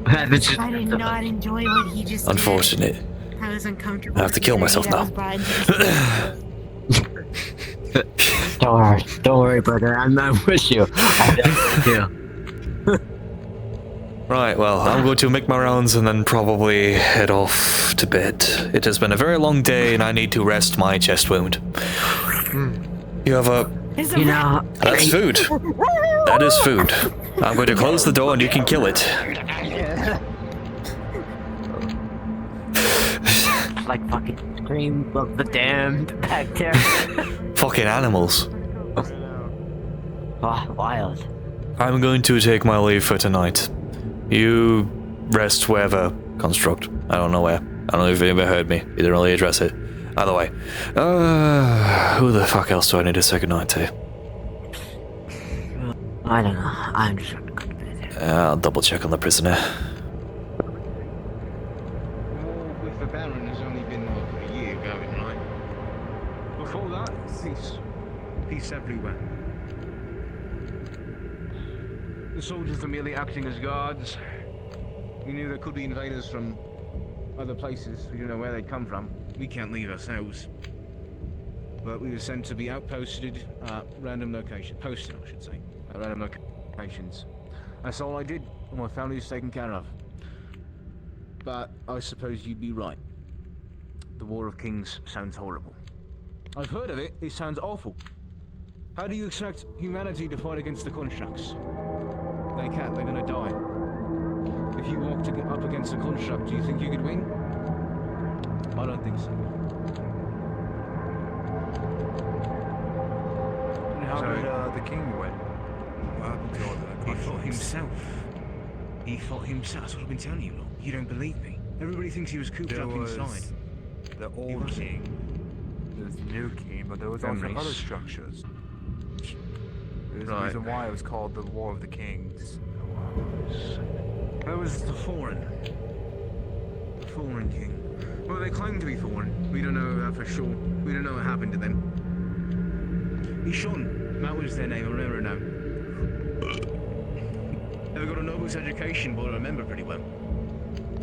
I did not enjoy what he just Unfortunate. did. I was uncomfortable. I have to kill myself now. Don't worry, brother. I'm with you. I do. Right, well, I'm going to make my rounds and then probably head off to bed. It has been a very long day and I need to rest my chest wound. You have a... You know... That's food. That is food. I'm going to close the door and you can kill it. Like fucking Scream of the Damned back there. Fucking animals. Oh, wild. I'm going to take my leave for tonight. You rest wherever, Construct. I don't know where. I don't know if anybody heard me. You didn't really address it. Either way. Who the fuck else do I need to say goodnight to? I don't know. I'm just gonna go to bed. I'll double check on the prisoner. With the Baron has only been a year going, right? Before that, peace everywhere. The soldiers were merely acting as guards. We knew there could be invaders from other places. We didn't know where they'd come from. We can't leave ourselves. But we were sent to be outposted at random locations. Posted, I should say. At random locations. That's all I did, and my family was taken care of. But I suppose you'd be right. The War of Kings sounds horrible. I've heard of it. It sounds awful. How do you expect humanity to fight against the constructs? They can't. They're gonna die. If you walked up against a construct, do you think you could win? I don't think so. And how did the king win? What happened to all the He fought himself. He fought himself. That's what I've been telling you, lot. You don't believe me. Everybody thinks he was cooped up inside. The old king. There's the new king, but there was also other structures. There's a reason why it was called the War of the Kings. There was the foreign king. Well, they claim to be foreign. We don't know that for sure. We don't know what happened to them. Ishun, that was their name. I remember it now. Never got a noble's education, but I remember pretty well.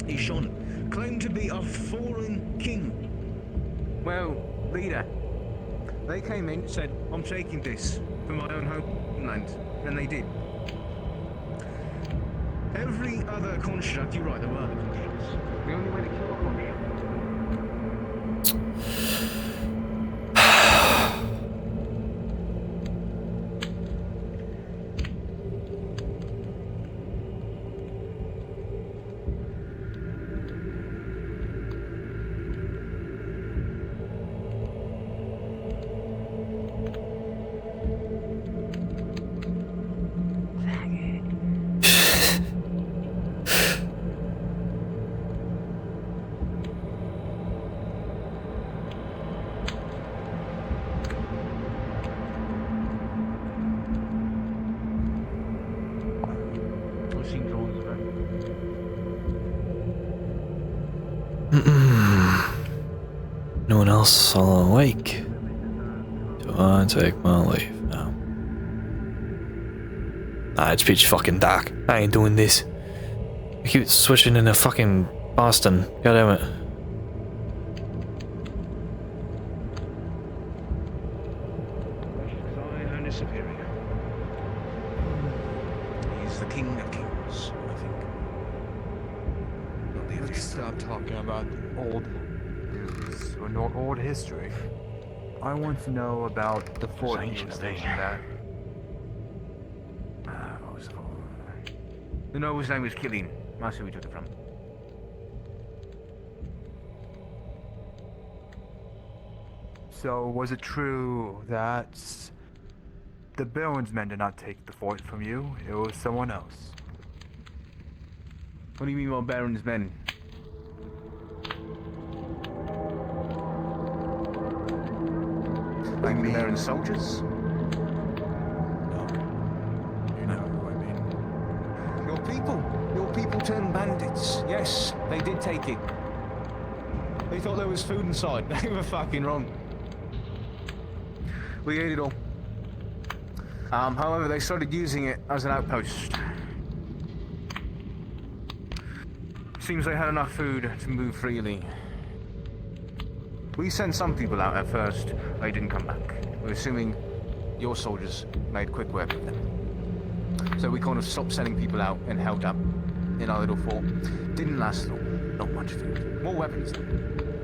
Ishun claimed to be a foreign king. Well, leader, they came in and said, I'm taking this for my own homeland, and they did. Every other construct, you're right, there were other constructs. The only way to kill a construct. No one else all awake. Do I take my leave now? Nah, it's pitch fucking dark. I ain't doing this. I keep switching into fucking Boston. God damn it. Fine and superior. He's the king of kings, I think. Not the other. Let's stop talking about old news or no old history. I want to know about the fort ancient station that. What was the fort? The noble's name was Killian. That's who we took it from. So, was it true that the Baron's men did not take the fort from you? It was someone else. What do you mean by Baron's men? Like the Baron's soldiers? No. You know who I mean. Your people turned bandits. Yes, they did take it. They thought there was food inside. They were fucking wrong. We ate it all. However, they started using it as an outpost. Seems they had enough food to move freely. We sent some people out at first. They didn't come back. We're assuming your soldiers made quick work of them. So we kind of stopped sending people out and held up in our little fort. Didn't last long. Not much food. More weapons though.